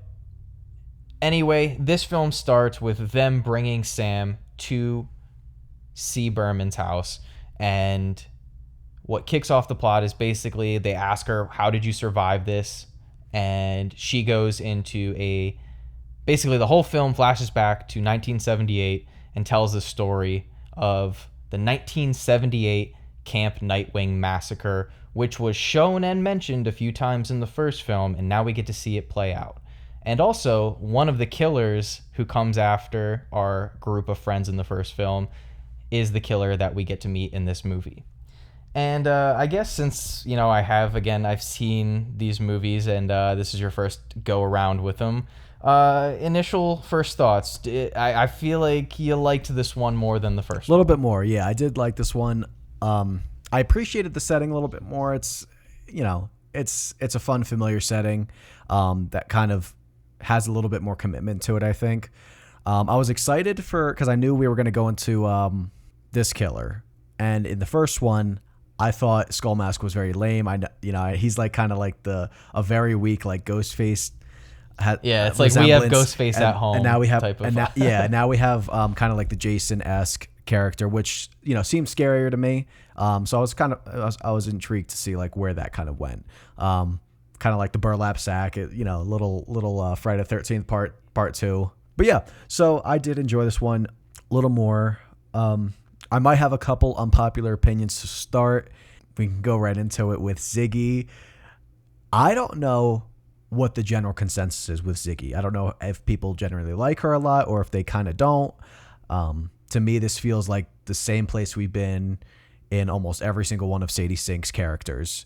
anyway, this film starts with them bringing Sam to C. Berman's house, and what kicks off the plot is basically they ask her, how did you survive this? And she goes into basically the whole film flashes back to 1978 and tells the story of the 1978 Camp Nightwing massacre, which was shown and mentioned a few times in the first film, and now we get to see it play out. And also, one of the killers who comes after our group of friends in the first film is the killer that we get to meet in this movie. And I guess since, I've seen these movies and this is your first go around with them, initial first thoughts. I feel like you liked this one more than the first one. A little bit more, yeah. I did like this one. I appreciated the setting a little bit more. It's a fun, familiar setting that kind of has a little bit more commitment to it, I think. I was excited because I knew we were going to go into this killer. And in the first one, I thought Skull Mask was very lame. He's like kind of like a very weak like Ghostface. It's like we have Ghostface at home, and now we have type of now we have kind of like the Jason-esque character, which seems scarier to me. So I was intrigued to see like where that kind of went. Kind of like the burlap sack, little Friday the 13th part 2. But yeah, so I did enjoy this one a little more. I might have a couple unpopular opinions to start. We can go right into it with Ziggy. I don't know what the general consensus is with Ziggy. I don't know if people generally like her a lot or if they kind of don't. To me, this feels like the same place we've been in almost every single one of Sadie Sink's characters.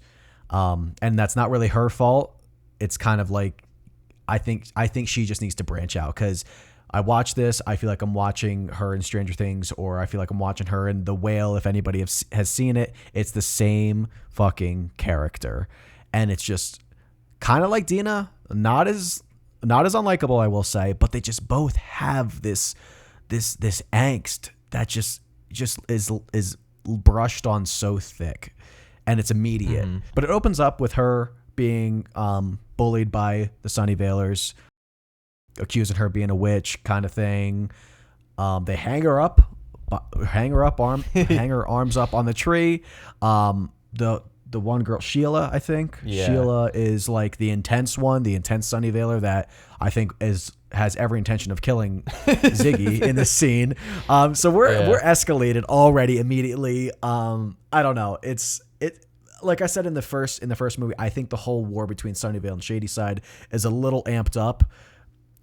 And that's not really her fault. It's kind of like, I think she just needs to branch out, because I watch this, I feel like I'm watching her in Stranger Things, or I feel like I'm watching her in The Whale. If anybody has seen it, it's the same fucking character. And it's just kind of like Dina, not as unlikable, I will say, but they just both have this angst that just is brushed on so thick, and it's immediate. Mm-hmm. But it opens up with her being bullied by the Sunnyvalers, accusing her being a witch kind of thing. They hang her arms up on the tree. The one girl, Sheila, I think. Yeah. Sheila is like the intense Sunnyvaler that I think has every intention of killing Ziggy in this scene. So we're escalated already immediately. I don't know. It like I said in the first movie, I think the whole war between Sunnyvale and Shadyside is a little amped up,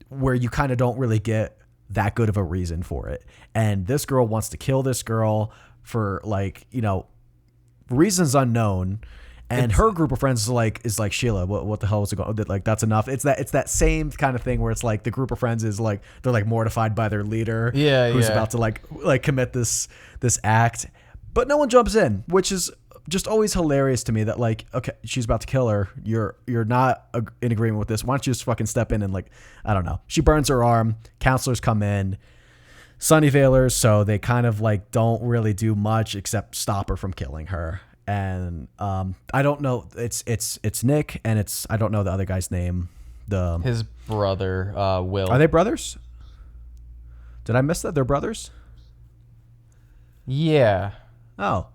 where you kind of don't really get that good of a reason for it. And this girl wants to kill this girl for reasons unknown. And her group of friends is like Sheila, what the hell was it going? Like, that's enough. It's that same kind of thing where it's like the group of friends is like, they're like mortified by their leader, who's about to like commit this act, but no one jumps in, which is just always hilarious to me. That like, okay, she's about to kill her, you're not in agreement with this, why don't you just fucking step in and like, I don't know. She burns her arm, counselors come in, Sunnyvalers, so they kind of like don't really do much except stop her from killing her. And I don't know, it's Nick, and I don't know the other guy's name. His brother, Will. Are they brothers? Did I miss that? They're brothers? Yeah. Oh.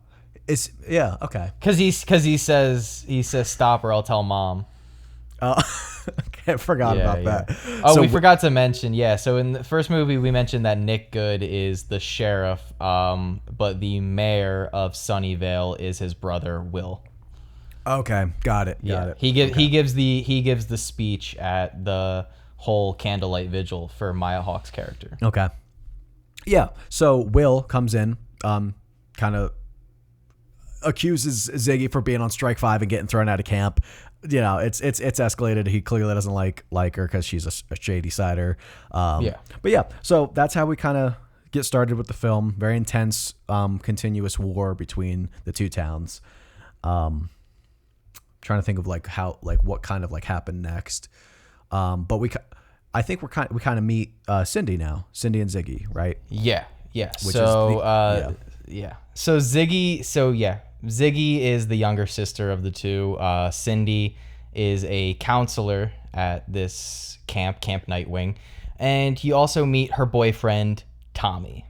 Okay. Because he says stop or I'll tell mom. Oh, okay, I forgot about that. Oh, so we forgot to mention, so in the first movie we mentioned that Nick Good is the sheriff, but the mayor of Sunnyvale is his brother Will. Okay, got it. He gives the speech at the whole candlelight vigil for Maya Hawke's character. Okay. Yeah, so Will comes in, kind of accuses Ziggy for being on strike 5 and getting thrown out of camp. You know, it's escalated. He clearly doesn't like her because she's a shady sider. But yeah, so that's how we kind of get started with the film. Very intense, continuous war between the two towns. Trying to think of what kind of happened next. But I think we kind of meet Cindy now, Cindy and Ziggy, right? Yeah. So Ziggy is the younger sister of the two. Cindy is a counselor at this Camp Nightwing. And you also meet her boyfriend, Tommy.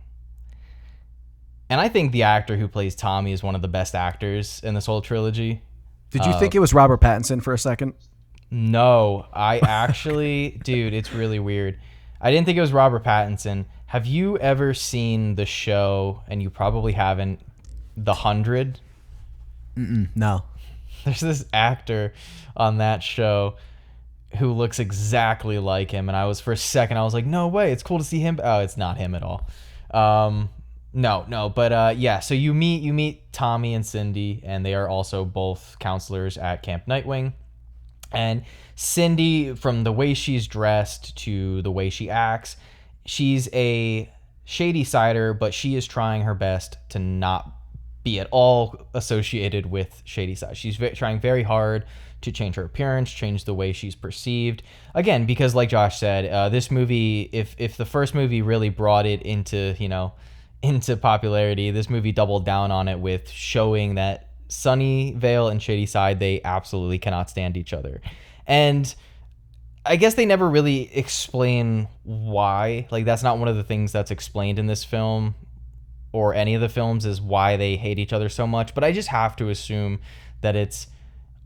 And I think the actor who plays Tommy is one of the best actors in this whole trilogy. Did you think it was Robert Pattinson for a second? No, I actually, dude, it's really weird. I didn't think it was Robert Pattinson. Have you ever seen the show, and you probably haven't, The 100? No. There's this actor on that show who looks exactly like him, and for a second I was like, no way, it's cool to see him. Oh, it's not him at all. So you meet Tommy and Cindy, and they are also both counselors at Camp Nightwing. And Cindy, from the way she's dressed to the way she acts, she's a shady sider, but she is trying her best to not be at all associated with shady side. She's trying very hard to change her appearance, change the way she's perceived. Again, because like Josh said, this movie, if the first movie really brought it into popularity, this movie doubled down on it with showing that Sunnyvale and Shadyside, they absolutely cannot stand each other. And I guess they never really explain why. Like, that's not one of the things that's explained in this film or any of the films, is why they hate each other so much. But I just have to assume that it's,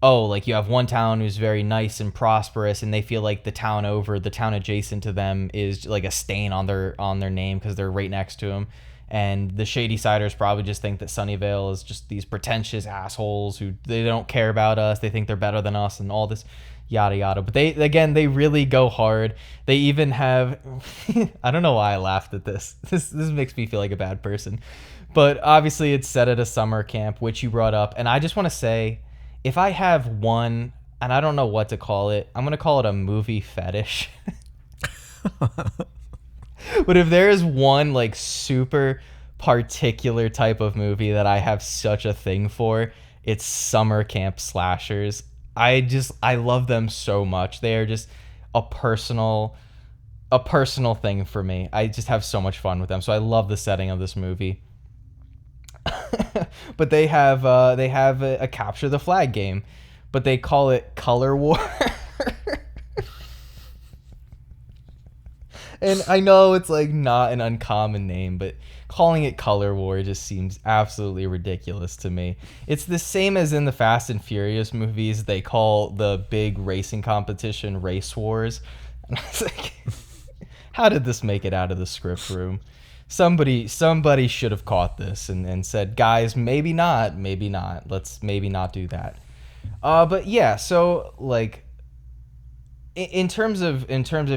you have one town who's very nice and prosperous, and they feel like the town adjacent to them is like a stain on their name because they're right next to them. And the shady siders probably just think that Sunnyvale is just these pretentious assholes who they don't care about us. They think they're better than us and all this yada yada. But they really go hard. They even have I don't know why I laughed at this. This makes me feel like a bad person. But obviously it's set at a summer camp, which you brought up. And I just want to say, if I have one, and I don't know what to call it, I'm going to call it a movie fetish. But if there is one super particular type of movie that I have such a thing for, it's summer camp slashers. I love them so much. They are just a personal thing for me. I just have so much fun with them. So I love the setting of this movie. But they have a capture the flag game, but they call it Color War. And I know it's not an uncommon name, but calling it Color War just seems absolutely ridiculous to me. It's the same as in the Fast and Furious movies. They call the big racing competition Race Wars. And I was like, how did this make it out of the script room? Somebody should have caught this and said, guys, maybe not. Let's maybe not do that. But yeah, so in terms of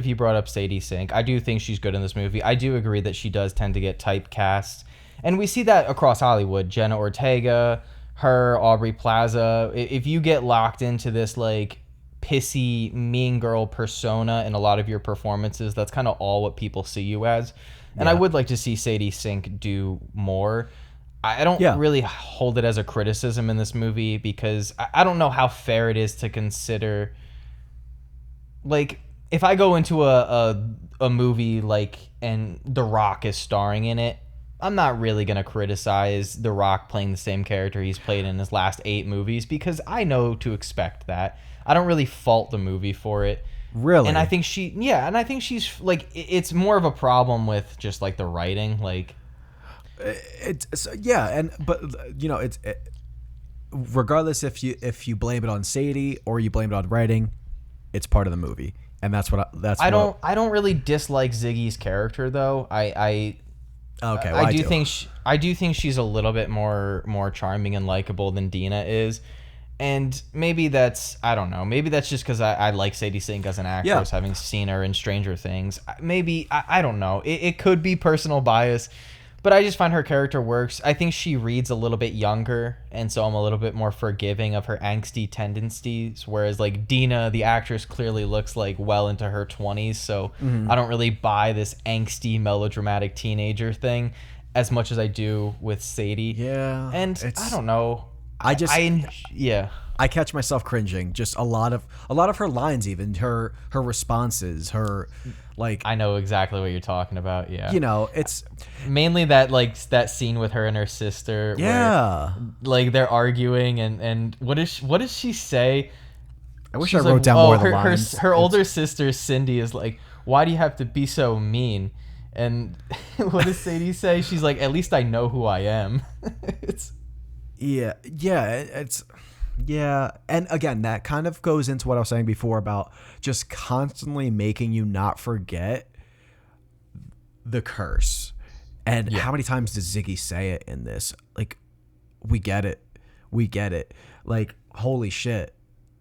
you brought up Sadie Sink, I do think she's good in this movie. I do agree that she does tend to get typecast, and we see that across Hollywood. Jenna Ortega, her, Aubrey Plaza. If you get locked into this pissy mean girl persona in a lot of your performances, that's kind of all what people see you as. And I would like to see Sadie Sink do more. I don't really hold it as a criticism in this movie, because I don't know how fair it is to consider. If I go into a movie and The Rock is starring in it, I'm not really going to criticize The Rock playing the same character he's played in his last 8 movies, because I know to expect that. I don't really fault the movie for it. Really? And I think she's it's more of a problem with just the writing. Regardless if you blame it on Sadie or you blame it on writing, it's part of the movie, and I don't really dislike Ziggy's character though. I do think she's a little bit more charming and likable than Dina is, and maybe that's, I don't know, maybe that's just because I like Sadie Sink as an actress, having seen her in Stranger Things. Maybe I don't know. It could be personal bias, but I just find her character works. I think she reads a little bit younger, and so I'm a little bit more forgiving of her angsty tendencies. Whereas like Dina, the actress, clearly looks like well into her 20s, so I don't really buy this angsty melodramatic teenager thing as much as I do with Sadie. Yeah, and I don't know. Yeah. I catch myself cringing. Just a lot of her lines, even her responses, her like. I know exactly what you're talking about. Yeah. You know, it's mainly that scene with her and her sister. Yeah. Where, like they're arguing and what does she say? I wish I wrote down more of the her, lines. Her older sister Cindy is like, "Why do you have to be so mean?" And what does Sadie say? She's like, "At least I know who I am." It's Yeah, and again, that kind of goes into what I was saying before about just constantly making you not forget the curse. And how many times does Ziggy say it in this? Like, we get it. Like, holy shit.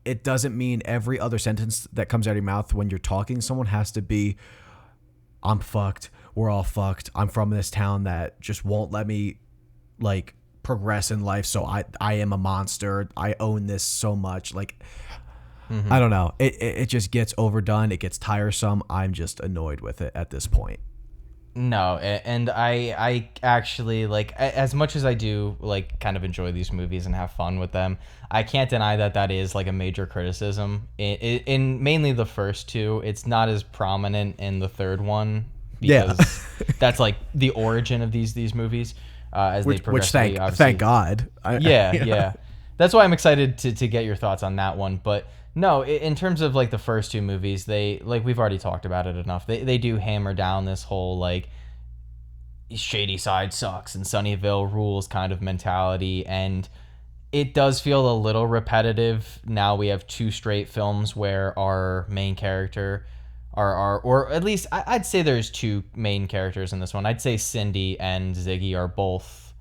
It doesn't mean every other sentence that comes out of your mouth when you're talking to someone has to be, I'm fucked, we're all fucked, I'm from this town that just won't let me, like, progress in life, so I am a monster, I own this so much. Like, I don't know, it just gets overdone, it gets tiresome. I'm just annoyed with it at this point. No, and I actually, like, as much as I do, like, kind of enjoy these movies and have fun with them, I can't deny that is, like, a major criticism. In mainly the first two, it's not as prominent in the third one, because that's, like, the origin of these movies. As they progressively, thank God. Yeah. That's why I'm excited to get your thoughts on that one. But no, in terms of like the first two movies, they, like, we've already talked about it enough. They do hammer down this whole like Shady Side sucks and Sunnyvale rules kind of mentality, and it does feel a little repetitive. Now we have two straight films where our main character or at least I'd say there's two main characters in this one. I'd say Cindy and Ziggy are both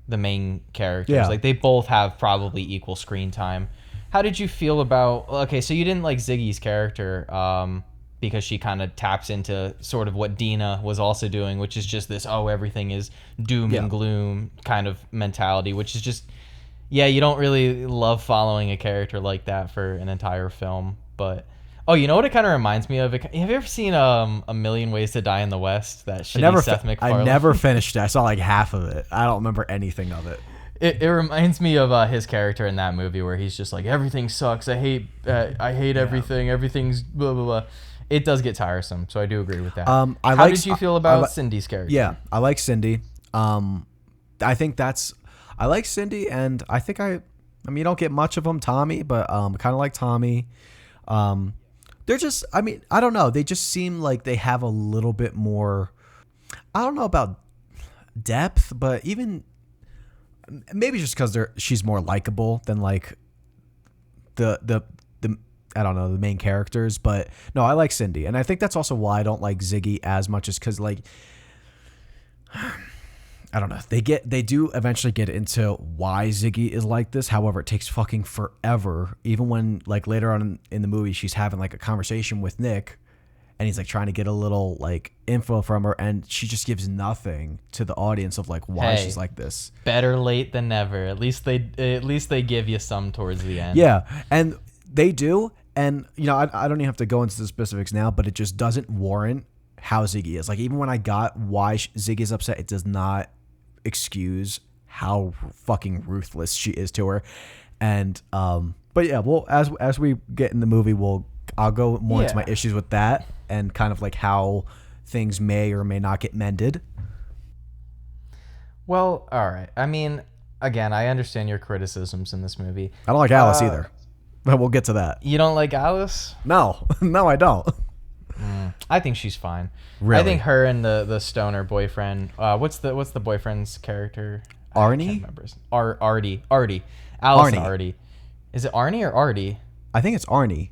the main characters. Yeah. Like, they both have probably equal screen time. How did you feel about... Okay, so you didn't like Ziggy's character because she kind of taps into sort of what Dina was also doing, which is just this, everything is doom and gloom kind of mentality, which is just... Yeah, you don't really love following a character like that for an entire film, but... Oh, you know what it kind of reminds me of? Have you ever seen A Million Ways to Die in the West? That shitty Seth MacFarlane. I never finished it. I saw like half of it. I don't remember anything of it. It reminds me of his character in that movie where he's just like, everything sucks. I hate everything. Everything's blah, blah, blah. It does get tiresome, so I do agree with that. How did you feel about Cindy's character? Yeah, I like Cindy. I like Cindy, and I think I mean, you don't get much of them, Tommy, but kind of like Tommy. They're just, I mean, I don't know. They just seem like they have a little bit more, I don't know about depth, but even maybe just because she's more likable than like the I don't know, the main characters. But no, I like Cindy, and I think that's also why I don't like Ziggy as much, as because like, I don't know. They do eventually get into why Ziggy is like this. However, it takes fucking forever. Even when like later on in the movie, she's having like a conversation with Nick, and he's like trying to get a little like info from her, and she just gives nothing to the audience of like why she's like this. Better late than never. At least they give you some towards the end. Yeah, and they do. And you know, I don't even have to go into the specifics now, but it just doesn't warrant how Ziggy is. Like, even when I got why Ziggy's upset, it does not excuse how fucking ruthless she is to her. And but yeah, well, as we get in the movie, I'll go more into my issues with that and kind of like how things may or may not get mended. Well, all right. I mean, again, I understand your criticisms in this movie. I don't like Alice either, but we'll get to that. You don't like Alice? No, I don't. I think she's fine. Really? I think her and the stoner boyfriend. What's the boyfriend's character? Arnie? I can't remember. Artie. Alice Arnie. and Artie. Is it Arnie or Artie? I think it's Arnie.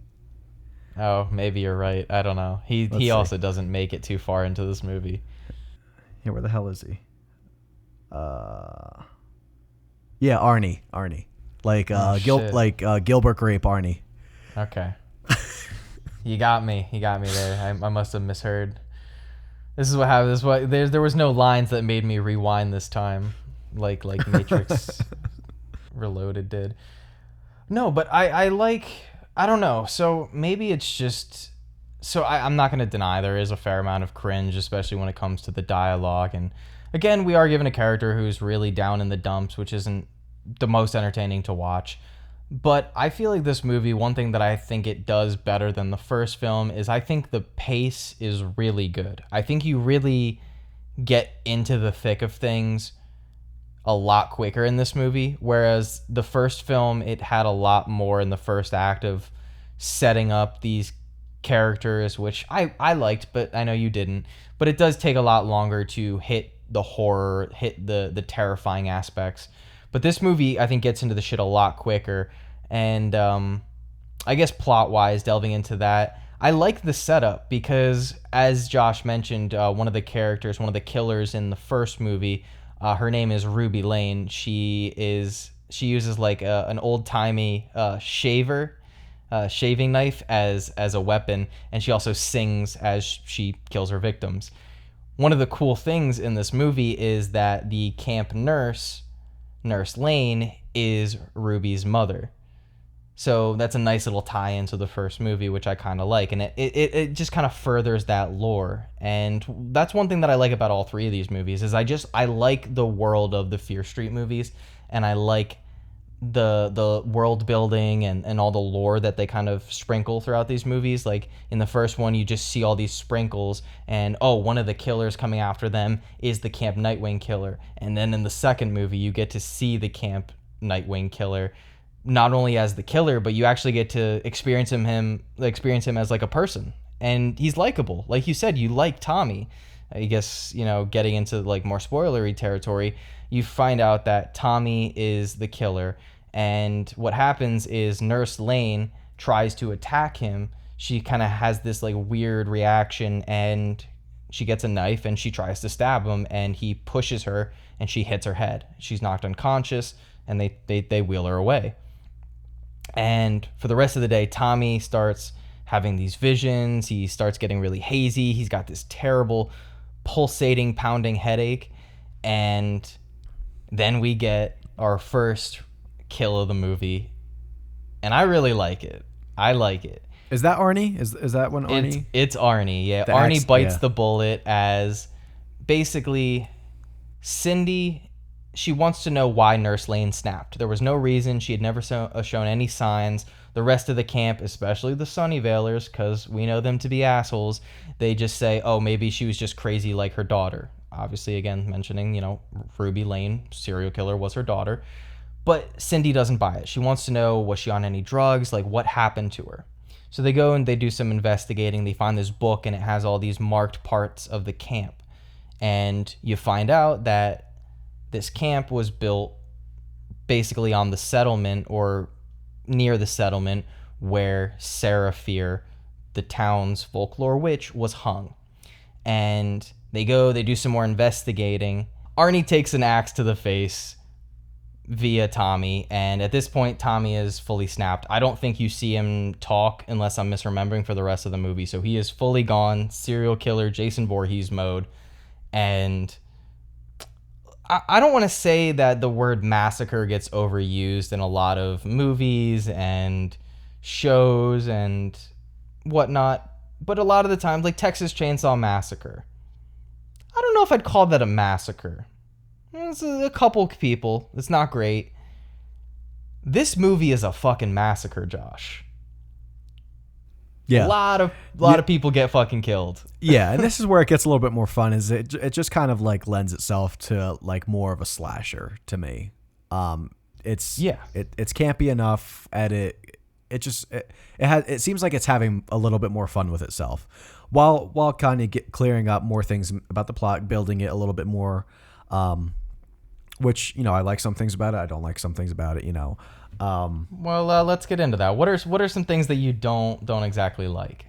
Oh, maybe you're right. I don't know. He also doesn't make it too far into this movie. Yeah, where the hell is he? Yeah, Arnie. Like Gilbert Grape Arnie. Okay. You got me there. I must have misheard. This is what happened. This is what there was no lines that made me rewind this time, like Matrix Reloaded did. No, but I like, I don't know. So maybe it's just, so I'm not going to deny there is a fair amount of cringe, especially when it comes to the dialogue. And again, we are given a character who's really down in the dumps, which isn't the most entertaining to watch. But I feel like this movie, one thing that I think it does better than the first film is I think the pace is really good. I think you really get into the thick of things a lot quicker in this movie, whereas the first film, it had a lot more in the first act of setting up these characters, which I liked, but I know you didn't. But it does take a lot longer to hit the horror, hit the terrifying aspects. But this movie, I think, gets into the shit a lot quicker. And I guess plot-wise, delving into that, I like the setup because, as Josh mentioned, one of the characters, one of the killers in the first movie, her name is Ruby Lane. She uses like an old-timey shaving knife as a weapon, and she also sings as she kills her victims. One of the cool things in this movie is that the camp nurse, Nurse Lane, is Ruby's mother. So that's a nice little tie-in to the first movie, which I kind of like. And it just kind of furthers that lore. And that's one thing that I like about all three of these movies is I like the world of the Fear Street movies. And I like the world building and all the lore that they kind of sprinkle throughout these movies. Like in the first one, you just see all these sprinkles and, oh, one of the killers coming after them is the Camp Nightwing killer. And then in the second movie, you get to see the Camp Nightwing killer not only as the killer, but you actually get to experience him as like a person. And he's likable. Like you said, you like Tommy. I guess, getting into like more spoilery territory, you find out that Tommy is the killer. And what happens is Nurse Lane tries to attack him. She kind of has this like weird reaction and she gets a knife and she tries to stab him and he pushes her and she hits her head. She's knocked unconscious and they wheel her away. And for the rest of the day, Tommy starts having these visions. He starts getting really hazy. He's got this terrible pulsating, pounding headache. And then we get our first kill of the movie. And I really like it. I like it. Is that Arnie? Is that one Arnie? It's Arnie, yeah. Arnie bites the bullet as basically Cindy... She wants to know why Nurse Lane snapped. There was no reason. She had never shown any signs. The rest of the camp, especially the Sunnyvalers, because we know them to be assholes, they just say, oh, maybe she was just crazy like her daughter. Obviously, again, mentioning, Ruby Lane, serial killer, was her daughter. But Cindy doesn't buy it. She wants to know, was she on any drugs? Like, what happened to her? So they go and they do some investigating. They find this book, and it has all these marked parts of the camp. And you find out that this camp was built basically on the settlement or near the settlement where Sarah Fear, the town's folklore witch, was hung. And they do some more investigating. Arnie takes an axe to the face via Tommy, and at this point, Tommy is fully snapped. I don't think you see him talk unless I'm misremembering for the rest of the movie. So he is fully gone, serial killer, Jason Voorhees mode, and... I don't want to say that the word massacre gets overused in a lot of movies and shows and whatnot, but a lot of the times, like Texas Chainsaw Massacre, I don't know if I'd call that a massacre. It's a couple people. It's not great. This movie is a fucking massacre, Josh. Yeah. A lot of people get fucking killed. Yeah, and this is where it gets a little bit more fun. Is it just kind of like lends itself to like more of a slasher to me. It's campy enough, and it seems like it's having a little bit more fun with itself, while kind of clearing up more things about the plot, building it a little bit more. Which I like some things about it. I don't like some things about it. Well, let's get into that. What are some things that you don't exactly like?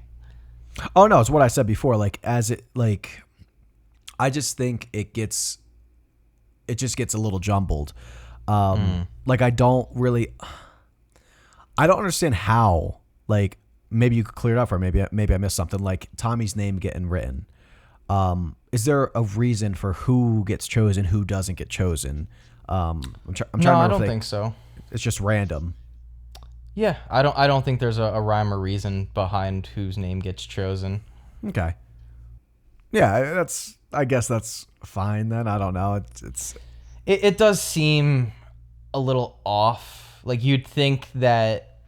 Oh no, it's what I said before. I just think it just gets a little jumbled. Like I don't understand how. Like maybe you could clear it up, or maybe I missed something. Like Tommy's name getting written. Is there a reason for who gets chosen, who doesn't get chosen? I'm trying to No, I remember don't if think so. it's just random. Yeah, I don't think there's a rhyme or reason behind whose name gets chosen. Okay. Yeah, I guess that's fine then. I don't know. It does seem a little off. Like, you'd think that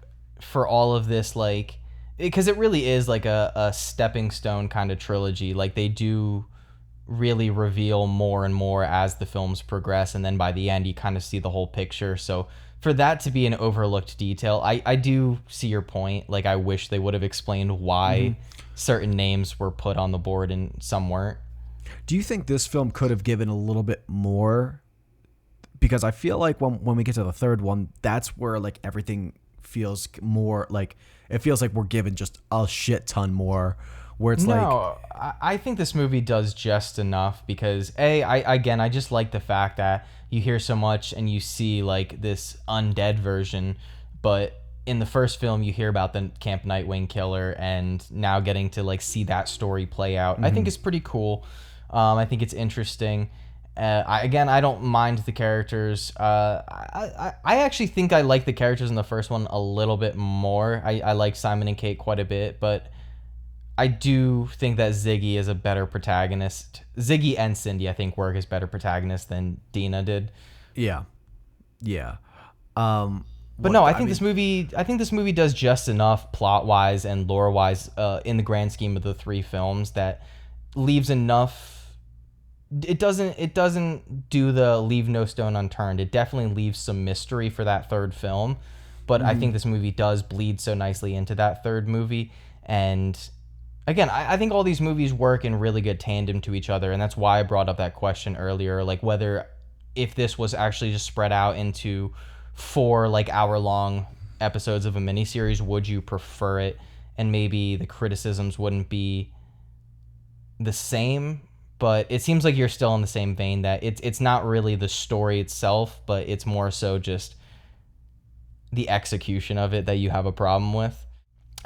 for all of this, like, because it really is like a stepping stone kind of trilogy. Like, they do really reveal more and more as the films progress, and then by the end you kind of see the whole picture. So for that to be an overlooked detail, I do see your point. Like, I wish they would have explained why certain names were put on the board and some weren't. Do you think this film could have given a little bit more? Because I feel like when we get to the third one, that's where like everything feels more like, it feels like we're given just a shit ton more, where it's No, I think this movie does just enough because I just like the fact that you hear so much and you see like this undead version, but in the first film you hear about the Camp Nightwing killer, and now getting to like see that story play out, I think it's pretty cool. I think it's interesting. I don't mind the characters. I actually think I like the characters in the first one a little bit more. I like Simon and Kate quite a bit, but I do think that Ziggy is a better protagonist. Ziggy and Cindy, I think, work as better protagonists than Dina did. yeah. But no, I think this movie does just enough plot wise and lore wise, in the grand scheme of the three films, that leaves enough. It doesn't do the leave no stone unturned. It definitely leaves some mystery for that third film, but I think this movie does bleed so nicely into that third movie. And again, I think all these movies work in really good tandem to each other, and that's why I brought up that question earlier, like whether if this was actually just spread out into 4 like hour-long episodes of a miniseries, would you prefer it? And maybe the criticisms wouldn't be the same, but it seems like you're still in the same vein, that it's not really the story itself, but it's more so just the execution of it that you have a problem with.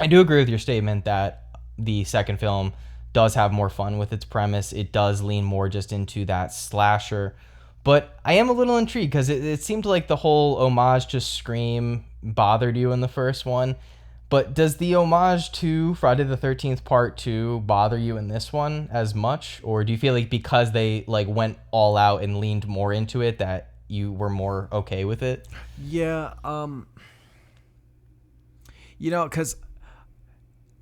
I do agree with your statement that the second film does have more fun with its premise. It does lean more just into that slasher. But I am a little intrigued because it seemed like the whole homage to Scream bothered you in the first one. But does the homage to Friday the 13th Part 2 bother you in this one as much? Or do you feel like because they like went all out and leaned more into it that you were more okay with it? Yeah, because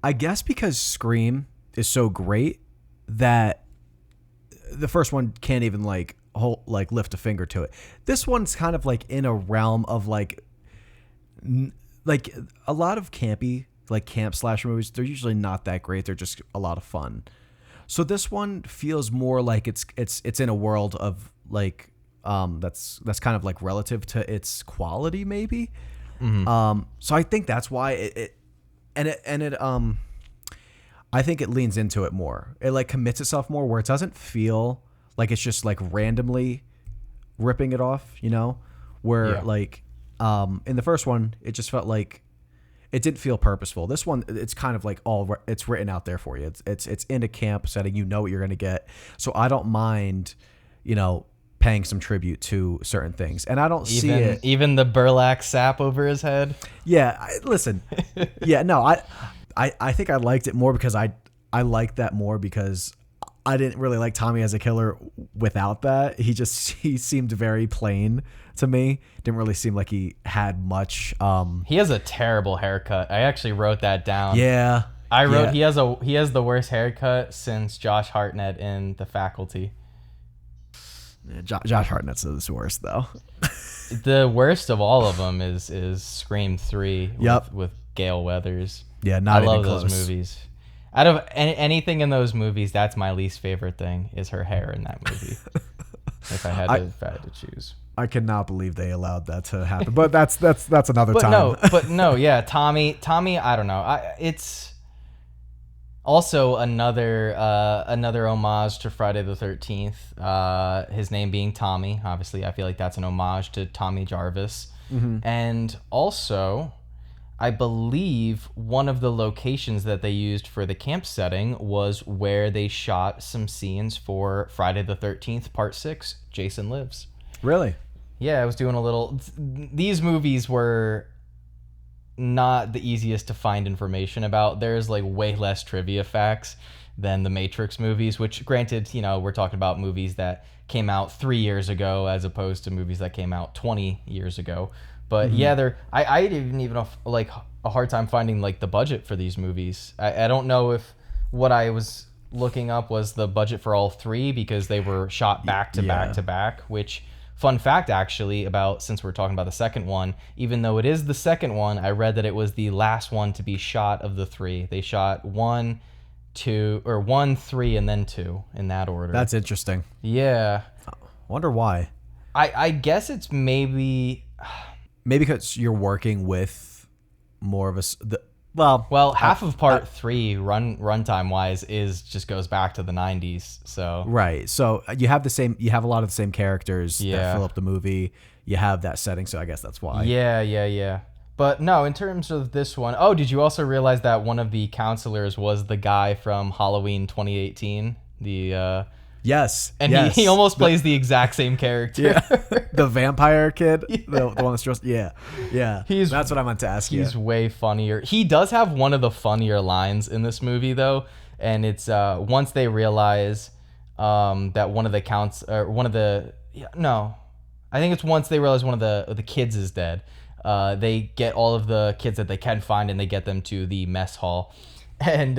I guess because Scream is so great that the first one can't even like lift a finger to it. This one's kind of like in a realm of like a lot of campy like camp slasher movies. They're usually not that great. They're just a lot of fun. So this one feels more like it's in a world of like that's kind of like relative to its quality maybe. So I think that's why I think it leans into it more. It like commits itself more, where it doesn't feel like it's just like randomly ripping it off, where like in the first one it just felt like it didn't feel purposeful. This one, it's kind of like it's written out there for you. It's in a camp setting, what you're going to get. So I don't mind, paying some tribute to certain things, and I don't see it. Even the burlap sap over his head. Yeah, listen. Yeah, no, I think I liked it more because I liked that more because I didn't really like Tommy as a killer without that. He seemed very plain to me. Didn't really seem like he had much. He has a terrible haircut. I actually wrote that down. Yeah. I wrote he has the worst haircut since Josh Hartnett in The Faculty. Yeah, Josh Hartnett's the worst though. The worst of all of them is Scream 3 with Gale Weathers. Yeah, not even I love close. those movies. Out of anything in those movies, that's my least favorite thing, is her hair in that movie. If I had to choose. I cannot believe they allowed that to happen. But that's another time. Yeah, Tommy, I don't know. It's also another homage to Friday the 13th. His name being Tommy. Obviously, I feel like that's an homage to Tommy Jarvis. And also, I believe one of the locations that they used for the camp setting was where they shot some scenes for Friday the 13th, Part 6, Jason Lives. Really? Yeah, I was doing a little... These movies were not the easiest to find information about. There's like way less trivia facts than the Matrix movies, which granted, you know, we're talking about movies that came out 3 years ago as opposed to movies that came out 20 years ago. But yeah, I didn't even have like a hard time finding like the budget for these movies. I don't know if what I was looking up was the budget for all three because they were shot back to back to back, which fun fact actually about, since we're talking about the second one, even though it is the second one, I read that it was the last one to be shot of the three. They shot 1, 2, or 1, 3, and then 2 in that order. That's interesting. Yeah. Wonder why. I guess it's maybe because you're working with more of a well, half of part 3 runtime wise just goes back to the 90s. So right. So you have a lot of the same characters that fill up the movie. You have that setting, so I guess that's why. Yeah. But no, in terms of this one, did you also realize that one of the counselors was the guy from Halloween 2018? Yes. And he almost plays the exact same character. Yeah. The vampire kid. The one that's just, yeah. That's what I meant to ask you. He's way funnier. He does have one of the funnier lines in this movie, though. And it's once they realize that one of the I think it's once they realize one of the kids is dead. They get all of the kids that they can find and they get them to the mess hall. And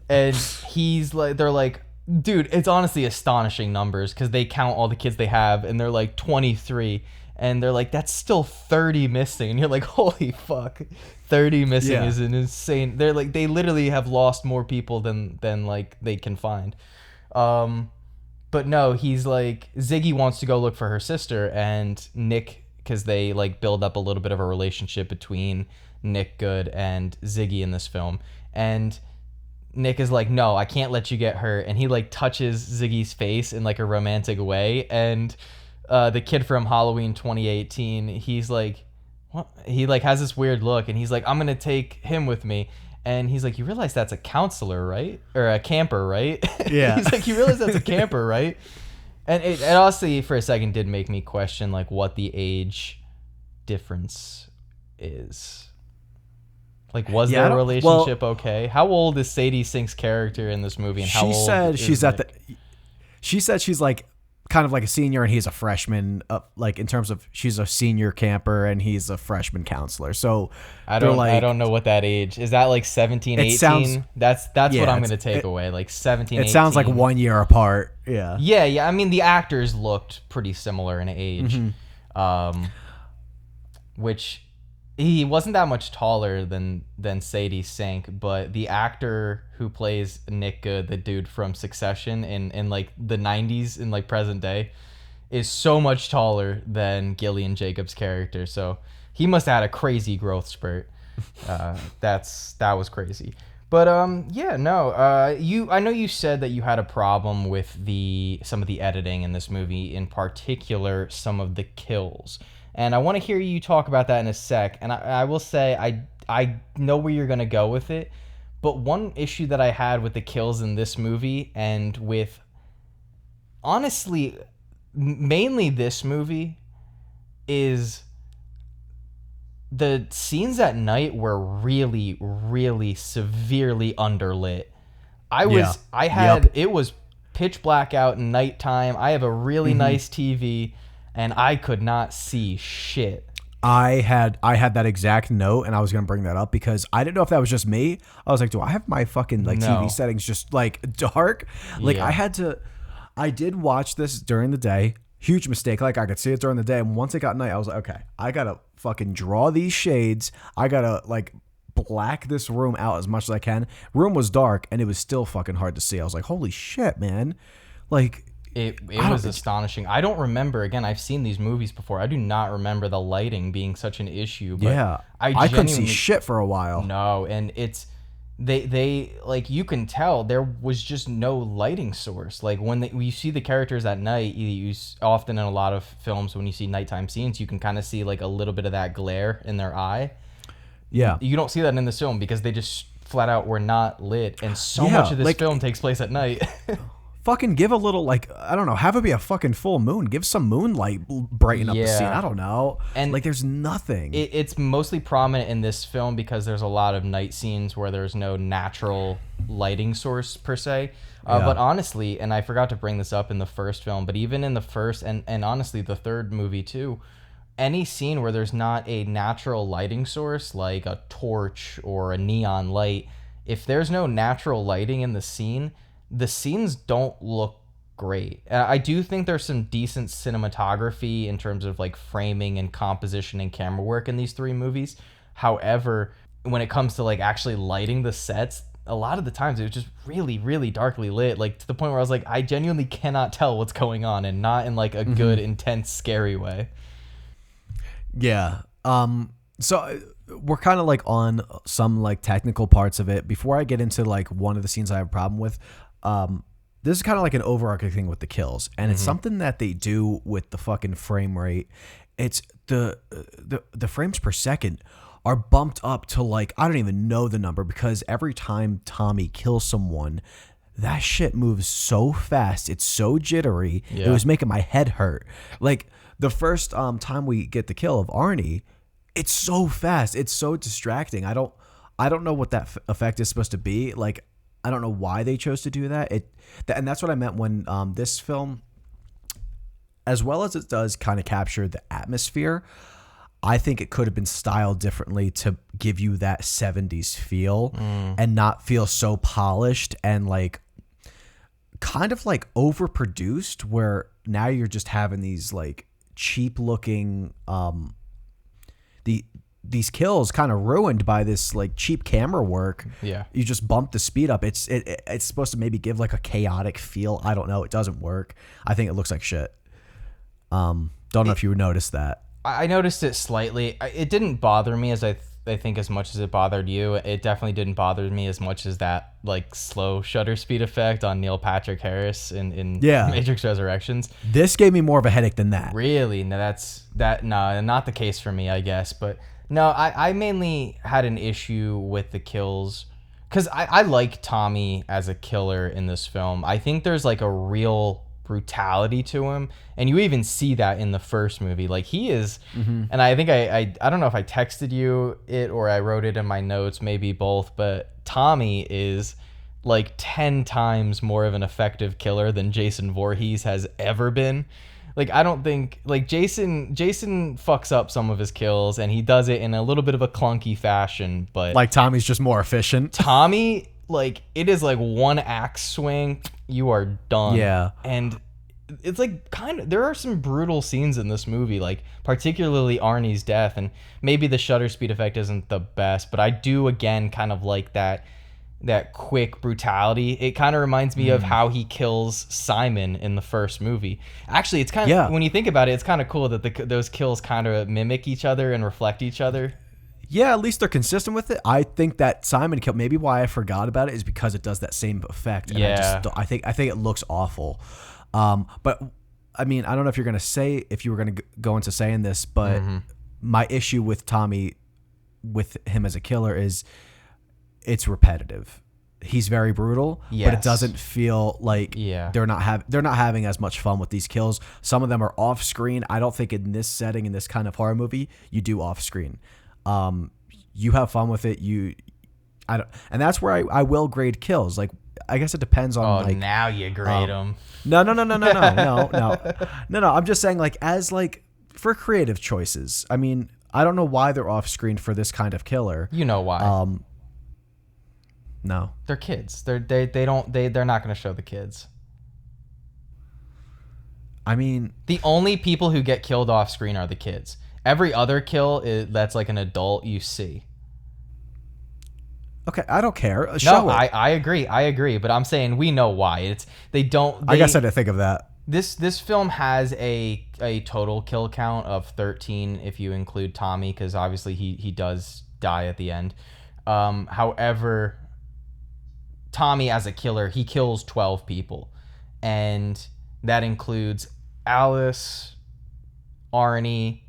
and he's like, they're like, dude, it's honestly astonishing numbers because they count all the kids they have and they're like 23 and they're like, that's still 30 missing. And you're like, holy fuck, 30 missing is an insane. They're like, they literally have lost more people than like they can find. But no, he's like, Ziggy wants to go look for her sister and Nick, because they like build up a little bit of a relationship between Nick Good and Ziggy in this film. And Nick is like, no, I can't let you get hurt. And he like touches Ziggy's face in like a romantic way. And the kid from Halloween 2018, he's like, what? He like has this weird look and he's like, I'm going to take him with me. And he's like, you realize that's a counselor, right? Or a camper, right? Yeah. He's like, you realize that's a camper, right? And it honestly, for a second, did make me question like what the age difference is. Like, was their relationship okay? How old is Sadie Sink's character in this movie? And how old is Nick? She said she's like kind of like a senior and he's a freshman. Like in terms of she's a senior camper and he's a freshman counselor. So I don't know what that age is. That like 17, 18? That's what I'm gonna take away. Like 17, 18. It sounds like 1 year apart. Yeah. Yeah. I mean, the actors looked pretty similar in age, which. He wasn't that much taller than Sadie Sink, but the actor who plays Nick Good, the dude from Succession in like the 90s in like present day, is so much taller than Gillian Jacobs' character. So he must have had a crazy growth spurt. That was crazy. But I know you said that you had a problem with some of the editing in this movie, in particular some of the kills. And I want to hear you talk about that in a sec. And I will say, I know where you're going to go with it. But one issue that I had with the kills in this movie, and with, honestly, mainly this movie, is the scenes at night were really, really severely underlit. It was pitch black out in nighttime. I have a really nice TV. And I could not see shit. I had that exact note, and I was gonna bring that up because I didn't know if that was just me. I was like, do I have my fucking TV settings just like dark? Like I did watch this during the day. Huge mistake. Like I could see it during the day, and once it got night, I was like, okay, I gotta fucking draw these shades. I gotta like black this room out as much as I can. Room was dark, and it was still fucking hard to see. I was like, holy shit, man! Like. It was astonishing. I don't remember. Again, I've seen these movies before. I do not remember the lighting being such an issue. But I couldn't see shit for a while. No, and it's they like you can tell there was just no lighting source. Like when you see the characters at night, you often in a lot of films when you see nighttime scenes, you can kind of see like a little bit of that glare in their eye. Yeah. You don't see that in this film because they just flat out were not lit, and so Yeah, much of this like- film takes place at night. Fucking give a little, like, I don't know, have it be a fucking full moon. Give some moonlight, brighten up the scene. Yeah. I don't know. And like, there's nothing. It's mostly prominent in this film because there's a lot of night scenes where there's no natural lighting source per se. Yeah. But honestly, and I forgot to bring this up in the first film, but even in the first and honestly the third movie too, any scene where there's not a natural lighting source like a torch or a neon light, if there's no natural lighting in the scenes don't look great. I do think there's some decent cinematography in terms of like framing and composition and camera work in these three movies. However, when it comes to like actually lighting the sets, a lot of the times it was just really, really darkly lit, like to the point where I was like, I genuinely cannot tell what's going on, and not in like a good, intense, scary way. Yeah. So we're kind of like on some like technical parts of it. Before I get into like one of the scenes I have a problem with, this is kind of like an overarching thing with the kills, and it's something that they do with the fucking frame rate. It's the frames per second are bumped up to like, I don't even know the number, because every time Tommy kills someone, that shit moves so fast. It's so jittery. Yeah. It was making my head hurt. Like the first time we get the kill of Arnie, it's so fast. It's so distracting. I don't know what that effect is supposed to be. Like, I don't know why they chose to do that. And that's what I meant when this film, as well as it does kind of capture the atmosphere, I think it could have been styled differently to give you that 70s feel and not feel so polished and like kind of like overproduced, where now you're just having these like cheap looking these kills kind of ruined by this like cheap camera work. Yeah. You just bump the speed up. It's supposed to maybe give like a chaotic feel. I don't know. It doesn't work. I think it looks like shit. Don't know if you noticed that. I noticed it slightly. It didn't bother me as I think as much as it bothered you. It definitely didn't bother me as much as that like slow shutter speed effect on Neil Patrick Harris in Matrix Resurrections. This gave me more of a headache than that. Really? No, not the case for me, I guess. But no, I mainly had an issue with the kills because I like Tommy as a killer in this film. I think there's like a real brutality to him, and you even see that in the first movie. Like he is, and I think I don't know if I texted you it or I wrote it in my notes, maybe both, but Tommy is like 10 times more of an effective killer than Jason Voorhees has ever been. Like I don't think like Jason fucks up some of his kills, and he does it in a little bit of a clunky fashion, but Like Tommy's just more efficient. Tommy, like it is like one axe swing, you are done. Yeah. And it's like there are some brutal scenes in this movie, like particularly Arnie's death, and maybe the shutter speed effect isn't the best, but I do again kind of like that quick brutality. It kind of reminds me of how he kills Simon in the first movie. Actually, it's kind of when you think about it, it's kind of cool that those kills kind of mimic each other and reflect each other. Yeah, at least they're consistent with it. I think that Simon kill, maybe why I forgot about it is because it does that same effect. And I think it looks awful. But I mean, I don't know if you were gonna go into saying this, but my issue with Tommy, with him as a killer, is it's repetitive. He's very brutal, but it doesn't feel like they're not having as much fun with these kills. Some of them are off screen. I don't think in this setting, in this kind of horror movie, you do off screen. You have fun with it. And that's where I will grade kills. Like, I guess it depends on like. Now you grade them. No. I'm just saying, like, as like for creative choices. I mean, I don't know why they're off screen for this kind of killer. You know why? No, they're kids. They're not going to show the kids. I mean, the only people who get killed off screen are the kids. Every other kill that's like an adult you see. Okay, I don't care. No, I agree, but I'm saying we know why. I guess I didn't think of that. This film has a total kill count of 13 if you include Tommy, because obviously he does die at the end. However, Tommy as a killer, he kills 12 people, and that includes Alice, Arnie,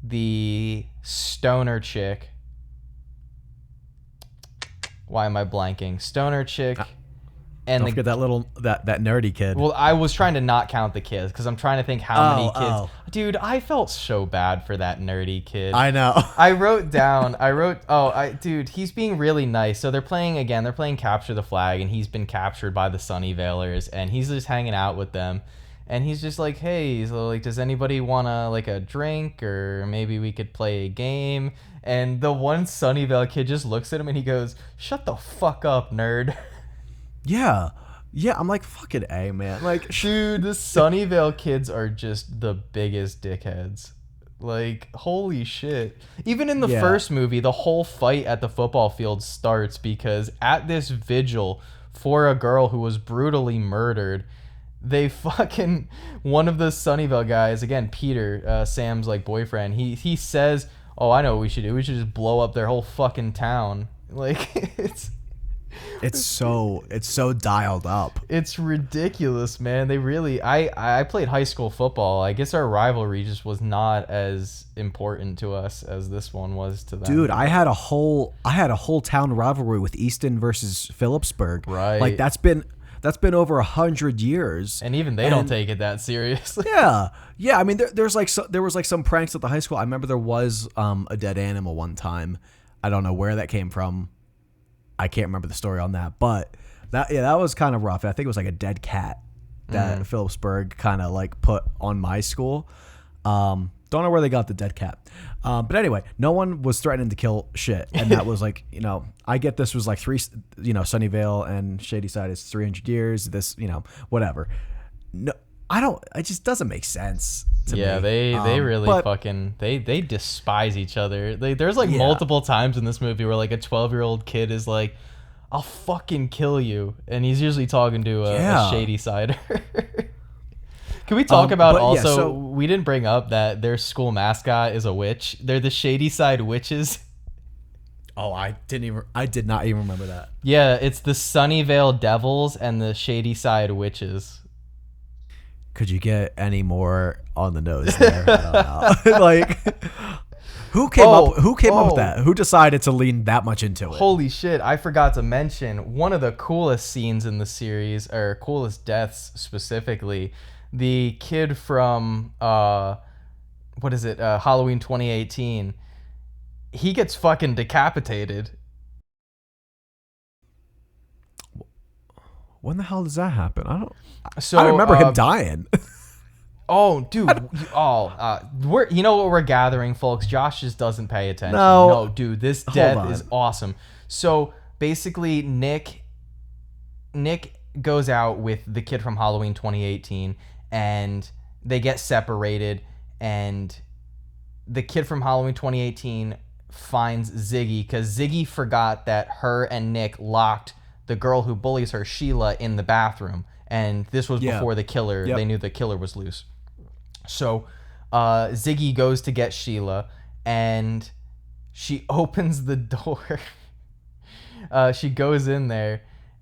the stoner chick, why am I blanking? Stoner chick. And Don't forget that little that nerdy kid. Well, I was trying to not count the kids because I'm trying to think how many kids. Oh. Dude, I felt so bad for that nerdy kid. I know. Dude, he's being really nice. So they're playing Capture the Flag, and he's been captured by the Sunnyvalers, and he's just hanging out with them. And he's just like, hey, so like, does anybody want a drink, or maybe we could play a game? And the one Sunnyvale kid just looks at him and he goes, shut the fuck up, nerd. Yeah. I'm like, fucking A, man. Like, dude, the Sunnyvale kids are just the biggest dickheads. Like, holy shit. Even in the first movie, the whole fight at the football field starts because at this vigil for a girl who was brutally murdered, one of the Sunnyvale guys, again, Peter, Sam's like boyfriend, he says, oh, I know what we should do. We should just blow up their whole fucking town. Like, It's so dialed up. It's ridiculous, man. They really I played high school football. I guess our rivalry just was not as important to us as this one was to them. Dude, I had a whole town rivalry with Easton versus Phillipsburg. Right. Like that's been over 100 years. And even they don't take it that seriously. Yeah. I mean, there was some pranks at the high school. I remember there was a dead animal one time. I don't know where that came from. I can't remember the story on that, but that was kind of rough. I think it was like a dead cat that Phillipsburg kind of like put on my school. Don't know where they got the dead cat. But anyway, no one was threatening to kill shit. And that was like, I get this was like Sunnyvale and Shadyside is 300 years. This, whatever. No, it just doesn't make sense to me. They really they despise each other. There's like multiple times in this movie where like a 12-year-old kid is like, I'll fucking kill you. And he's usually talking to a Shady-sider. Can we talk about also, we didn't bring up that their school mascot is a witch. They're the Shadyside Witches. Oh, I did not even remember that. Yeah, it's the Sunnyvale Devils and the Shadyside Witches. Could you get any more on the nose there? I don't know. Like, who came up with that? Who decided to lean that much into it? Holy shit, I forgot to mention one of the coolest scenes in the series, or coolest deaths specifically. The kid from Halloween 2018. He gets fucking decapitated. When the hell does that happen? I remember him dying. Oh, dude. You know what we're gathering, folks? Josh just doesn't pay attention. No, dude, this death is awesome. So basically, Nick goes out with the kid from Halloween 2018, and they get separated, and the kid from Halloween 2018 finds Ziggy because Ziggy forgot that her and Nick locked the girl who bullies her, Sheila, in the bathroom. And this was before the killer. They knew the killer was loose. So Ziggy goes to get Sheila, and she opens the door. She goes in there,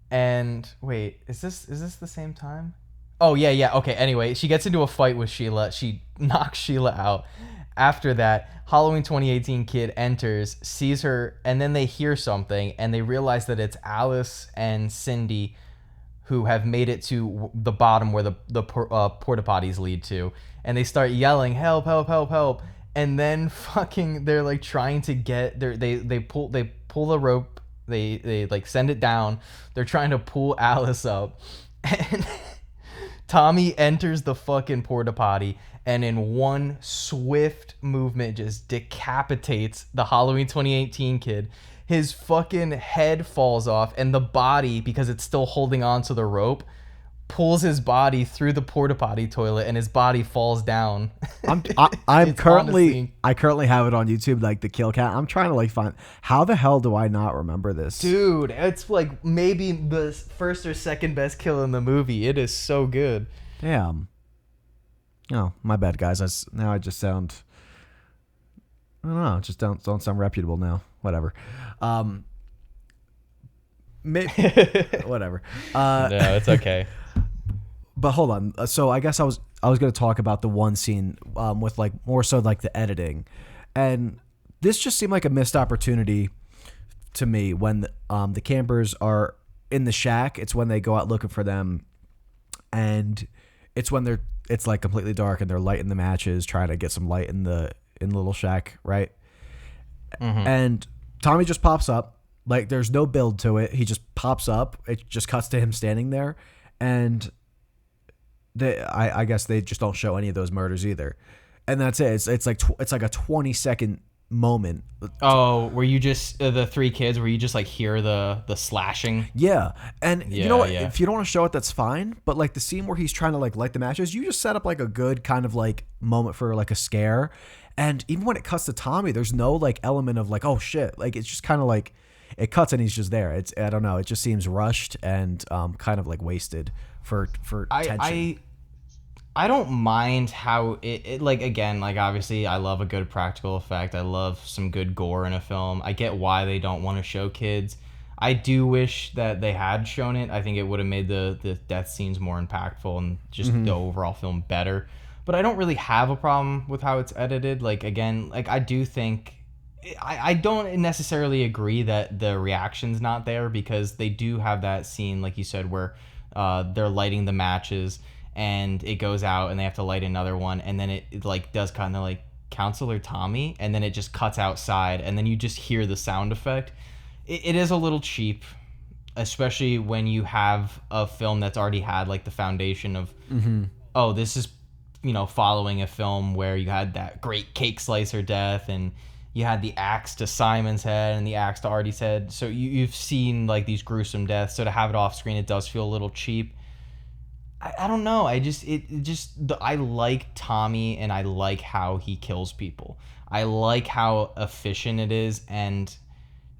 and wait, is this the same time? Oh, yeah. Okay, anyway, she gets into a fight with Sheila. She knocks Sheila out. After that, Halloween 2018 kid enters, sees her, and then they hear something, and they realize that it's Alice and Cindy who have made it to the bottom where the porta potties lead to, and they start yelling, "Help! Help! Help! Help!" And then fucking they're like trying to get they pull the rope, they like send it down. They're trying to pull Alice up, and Tommy enters the fucking porta potty, and in one swift movement just decapitates the Halloween 2018 kid. His fucking head falls off, and the body, because it's still holding on to the rope, pulls his body through the porta potty toilet, and his body falls down. I currently have it on YouTube, like the kill count. I'm trying to like find, how the hell do I not remember this? Dude, it's like maybe the first or second best kill in the movie. It is so good. Damn. Oh, my bad, guys. Now I just sound, I don't know, just don't sound reputable now. Whatever. Whatever. No, it's okay. But hold on. So I guess I was going to talk about the one scene with like more so like the editing, and this just seemed like a missed opportunity to me when the campers are in the shack. It's when they go out looking for them, and it's when it's like completely dark and they're lighting the matches, trying to get some light in the little shack, right? Mm-hmm. And Tommy just pops up. Like, there's no build to it. He just pops up. It just cuts to him standing there, and I guess they just don't show any of those murders either, and that's it. It's like a 20-second moment. Oh, were you just the three kids? Where you just like hear the slashing? Yeah, and you know what? Yeah. If you don't want to show it, that's fine. But like the scene where he's trying to like light the matches, you just set up like a good kind of like moment for like a scare. And even when it cuts to Tommy, there's no like element of like, oh shit. Like, it's just kind of like it cuts and he's just there. It's, I don't know. It just seems rushed and kind of like wasted for tension. I don't mind how it like, again, like, obviously I love a good practical effect. I love some good gore in a film. I get why they don't want to show kids. I do wish that they had shown it. I think it would have made the death scenes more impactful and just the overall film better. But I don't really have a problem with how it's edited. Like, again, like, I do think I don't necessarily agree that the reaction's not there, because they do have that scene, like you said, where they're lighting the matches and it goes out and they have to light another one, and then it like does kind of like Counselor Tommy, and then it just cuts outside, and then you just hear the sound effect. It is a little cheap, especially when you have a film that's already had like the foundation of oh, this is, you know, following a film where you had that great cake slicer death, and you had the axe to Simon's head and the axe to Artie's head. So you've seen like these gruesome deaths. So to have it off screen, it does feel a little cheap. I don't know. I like Tommy, and I like how he kills people. I like how efficient it is, and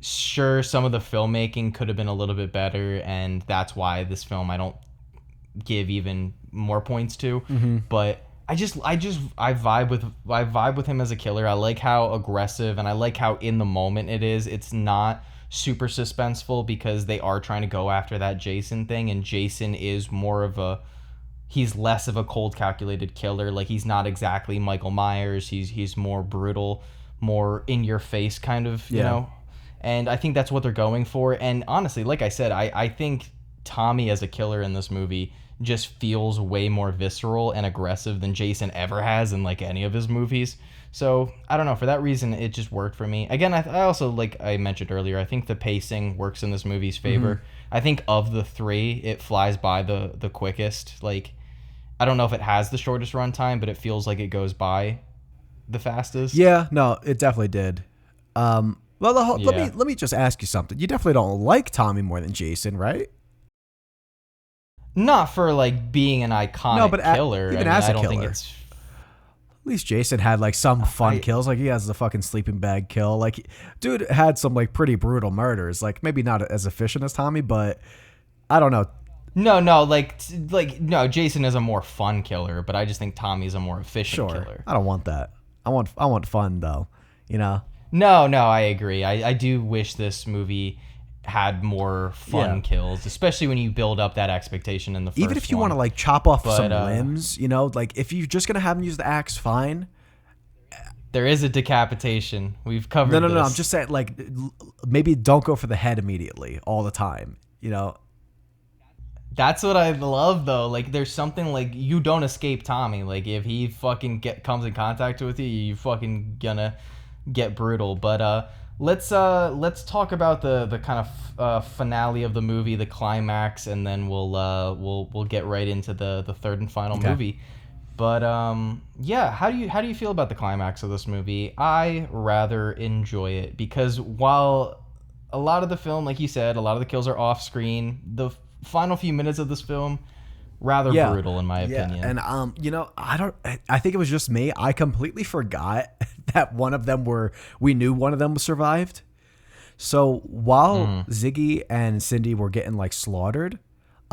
sure, some of the filmmaking could have been a little bit better, and that's why this film I don't give even more points to. But I vibe with him as a killer. I like how aggressive, and I like how in the moment it is. It's not super suspenseful, because they are trying to go after that Jason thing, and Jason is more of he's less of a cold calculated killer. Like, he's not exactly Michael Myers. He's more brutal, more in your face kind of, you know. And I think that's what they're going for. And honestly, like I said, I think Tommy as a killer in this movie just feels way more visceral and aggressive than Jason ever has in like any of his movies. So I don't know, for that reason it just worked for me. Again, I also, like I mentioned earlier, I think the pacing works in this movie's favor. I think of the three, it flies by the quickest. Like, I don't know if it has the shortest runtime, but it feels like it goes by the fastest. Yeah, no, it definitely did. Let me just ask you something. You definitely don't like Tommy more than Jason, right? Not for like being an iconic killer. Even as a I don't killer. think it's. At least Jason had like some fun kills. Like, he has the fucking sleeping bag kill. Like, dude had some like pretty brutal murders. Like, maybe not as efficient as Tommy, but I don't know. No, no, Jason is a more fun killer, but I just think Tommy's a more efficient killer. I don't want that. I want fun though, you know? No, I agree. I do wish this movie had more fun kills, especially when you build up that expectation in the first one. Even if you want to like chop off some limbs, you know, like if you're just going to have him use the axe, fine. There is a decapitation. We've covered this. No. I'm just saying, like, maybe don't go for the head immediately all the time, you know? That's what I love, though. Like, there's something like, you don't escape Tommy. Like, if he fucking comes in contact with you, you fucking gonna get brutal. But let's talk about the kind of finale of the movie, the climax, and then we'll get right into the third and final movie. But yeah, how do you feel about the climax of this movie? I rather enjoy it, because while a lot of the film, like you said, a lot of the kills are off screen, the final few minutes of this film rather brutal in my opinion. And you know, I think it was just me. I completely forgot that we knew one of them survived. So while Ziggy and Cindy were getting like slaughtered,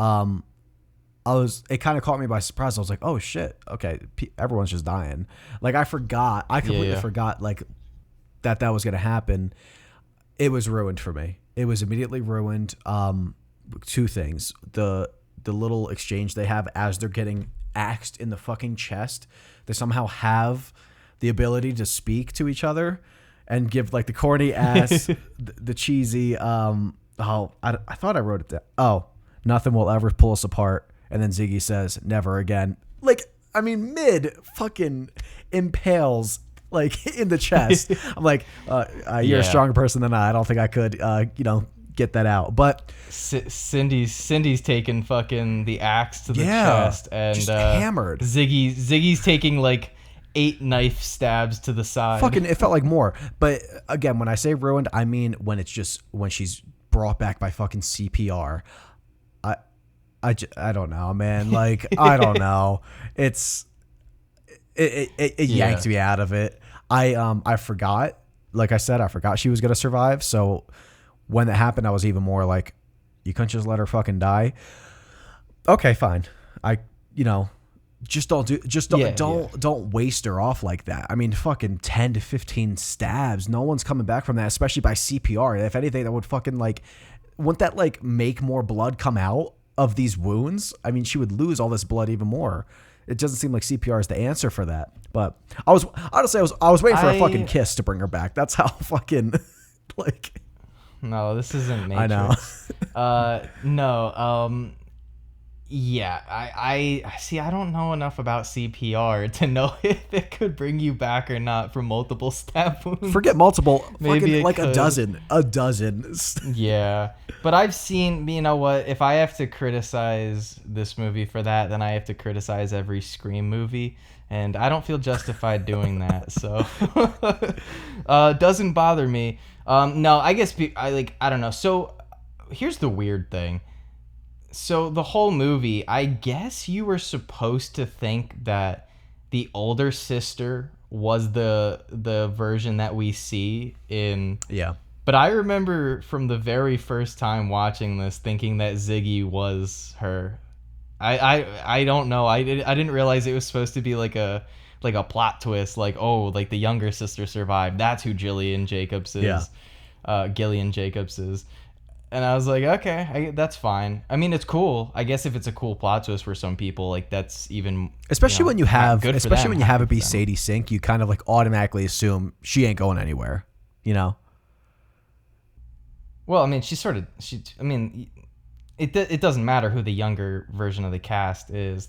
it kind of caught me by surprise. I was like, oh shit, okay, everyone's just dying. Like, I completely forgot like that was gonna happen. It was ruined for me. It was immediately ruined. Two things: the little exchange they have as they're getting axed in the fucking chest. They somehow have the ability to speak to each other, and give like the corny ass, the cheesy. I thought I wrote it down. Oh, nothing will ever pull us apart. And then Ziggy says, "Never again." Like, I mean, mid fucking impales like in the chest. I'm like, you're a stronger person than I. I don't think I could, get that out. But Cindy's taking fucking the axe to the chest, and just hammered. Ziggy's taking like 8 knife stabs to the side. Fucking, it felt like more. But again, when I say ruined, I mean when she's brought back by fucking CPR. I don't know, man. Like, I don't know. It yanked me out of it. I forgot. Like I said, I forgot she was gonna survive. So when that happened, I was even more like, you couldn't just let her fucking die. Okay, fine. Just don't waste her off like that. I mean, fucking 10 to 15 stabs. No one's coming back from that, especially by CPR. If anything, that would fucking wouldn't that like make more blood come out of these wounds? I mean, she would lose all this blood even more. It doesn't seem like CPR is the answer for that. But I was waiting for a fucking kiss to bring her back. That's how fucking like. No, this isn't Matrix. I know. No. Yeah. I see. I don't know enough about CPR to know if it could bring you back or not from multiple stab wounds. Forget multiple. Maybe fucking like could. a dozen. Yeah, but I've seen. You know what? If I have to criticize this movie for that, then I have to criticize every Scream movie. And I don't feel justified doing that, so doesn't bother me. No, I guess I don't know. So here's the weird thing. So the whole movie, I guess you were supposed to think that the older sister was the version that we see in. Yeah. But I remember from the very first time watching this thinking that Ziggy was her. I don't know. I didn't realize it was supposed to be like a plot twist, like, oh, like the younger sister survived. That's who Gillian Jacobs is. Yeah. Gillian Jacobs is. And I was like, okay, that's fine. I mean, it's cool. I guess if it's a cool plot twist for some people, like that's even especially when you have it be them. Sadie Sink, you kind of like automatically assume she ain't going anywhere, you know? Well, I mean, it doesn't matter who the younger version of the cast is,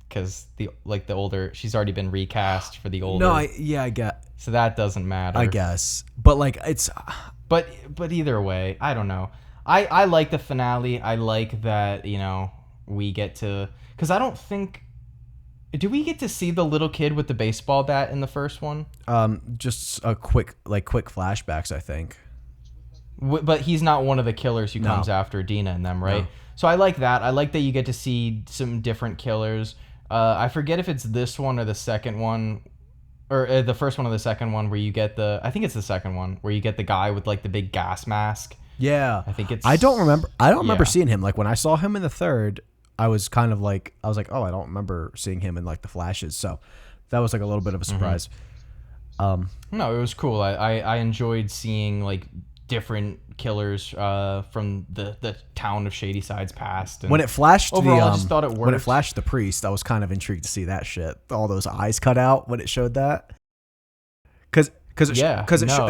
because the older, she's already been recast for the older. No, I get. So that doesn't matter. I guess, but like it's. But either way, I don't know. I like the finale. I like that we get to, because I don't think. Do we get to see the little kid with the baseball bat in the first one? Just a quick flashbacks, I think. But he's not one of the killers who comes after Dina and them, right? No. So I like that. I like that you get to see some different killers. I forget if it's this one or the second one, or the first one or the second one where you get I think it's the second one where you get the guy with like the big gas mask. Yeah. I think it's. I don't remember seeing him. Like when I saw him in the third, I was like, oh, I don't remember seeing him in like the flashes. So that was like a little bit of a surprise. Mm-hmm. No, it was cool. I enjoyed seeing like different killers from the town of Shady Sides past. And when it flashed overall, I just thought it worked. When it flashed the priest, I was kind of intrigued to see that shit. All those eyes cut out when it showed that. Because it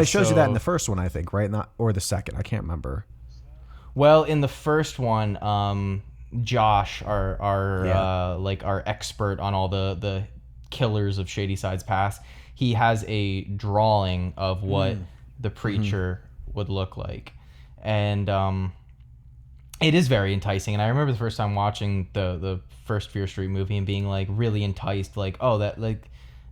shows you that in the first one, I think, right? Or the second. I can't remember. Well, in the first one, Josh, our expert on all the killers of Shady Sides past, he has a drawing of what the preacher would look like, and it is very enticing. And I remember the first time watching the first Fear Street movie and being like really enticed, like, oh,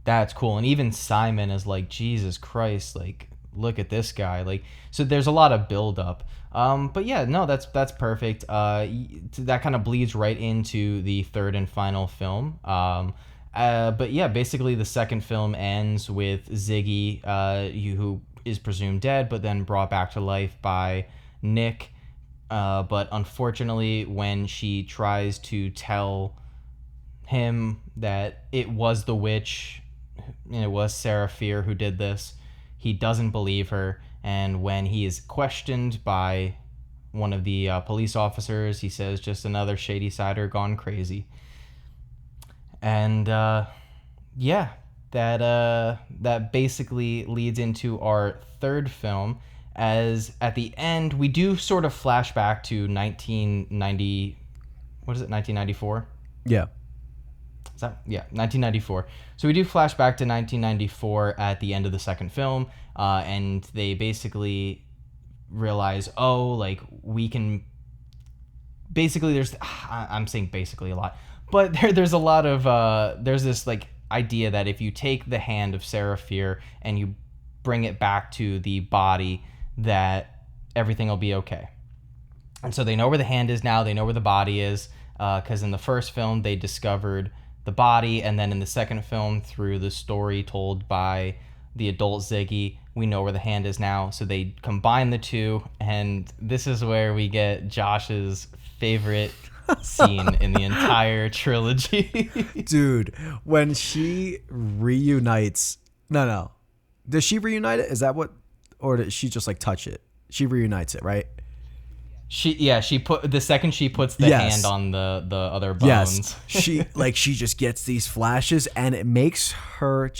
that's cool. And even Simon is like, Jesus Christ, like, look at this guy. Like, so there's a lot of build up. But yeah, no, that's perfect. That kind of bleeds right into the third and final film. But yeah, basically the second film ends with Ziggy, who is presumed dead, but then brought back to life by Nick. But unfortunately, when she tries to tell him that it was the witch, it was Sarah Fear who did this, he doesn't believe her. And when he is questioned by one of the police officers, he says, just another Shady Sider gone crazy. And yeah, that basically leads into our third film. As at the end, we do sort of flash back to 1990. What is it? 1994. Yeah. Is that, yeah, 1994. So we do flash back to 1994 at the end of the second film, and they basically realize, oh, like we can. Basically, I'm saying basically a lot, but there's a lot of there's this like idea that if you take the hand of Sarah Fier and you bring it back to the body, that everything will be okay. And so they know where the hand is now. They know where the body is, because in the first film they discovered the body, and then in the second film, through the story told by the adult Ziggy, we know where the hand is now. So they combine the two, and this is where we get Josh's favorite scene in the entire trilogy. Dude, when she reunites... No. Does she reunite it? Is that what... Or does she just, like, touch it? She reunites it, right? She put the second she puts the hand on the other bones. Yes. She just gets these flashes, and it makes her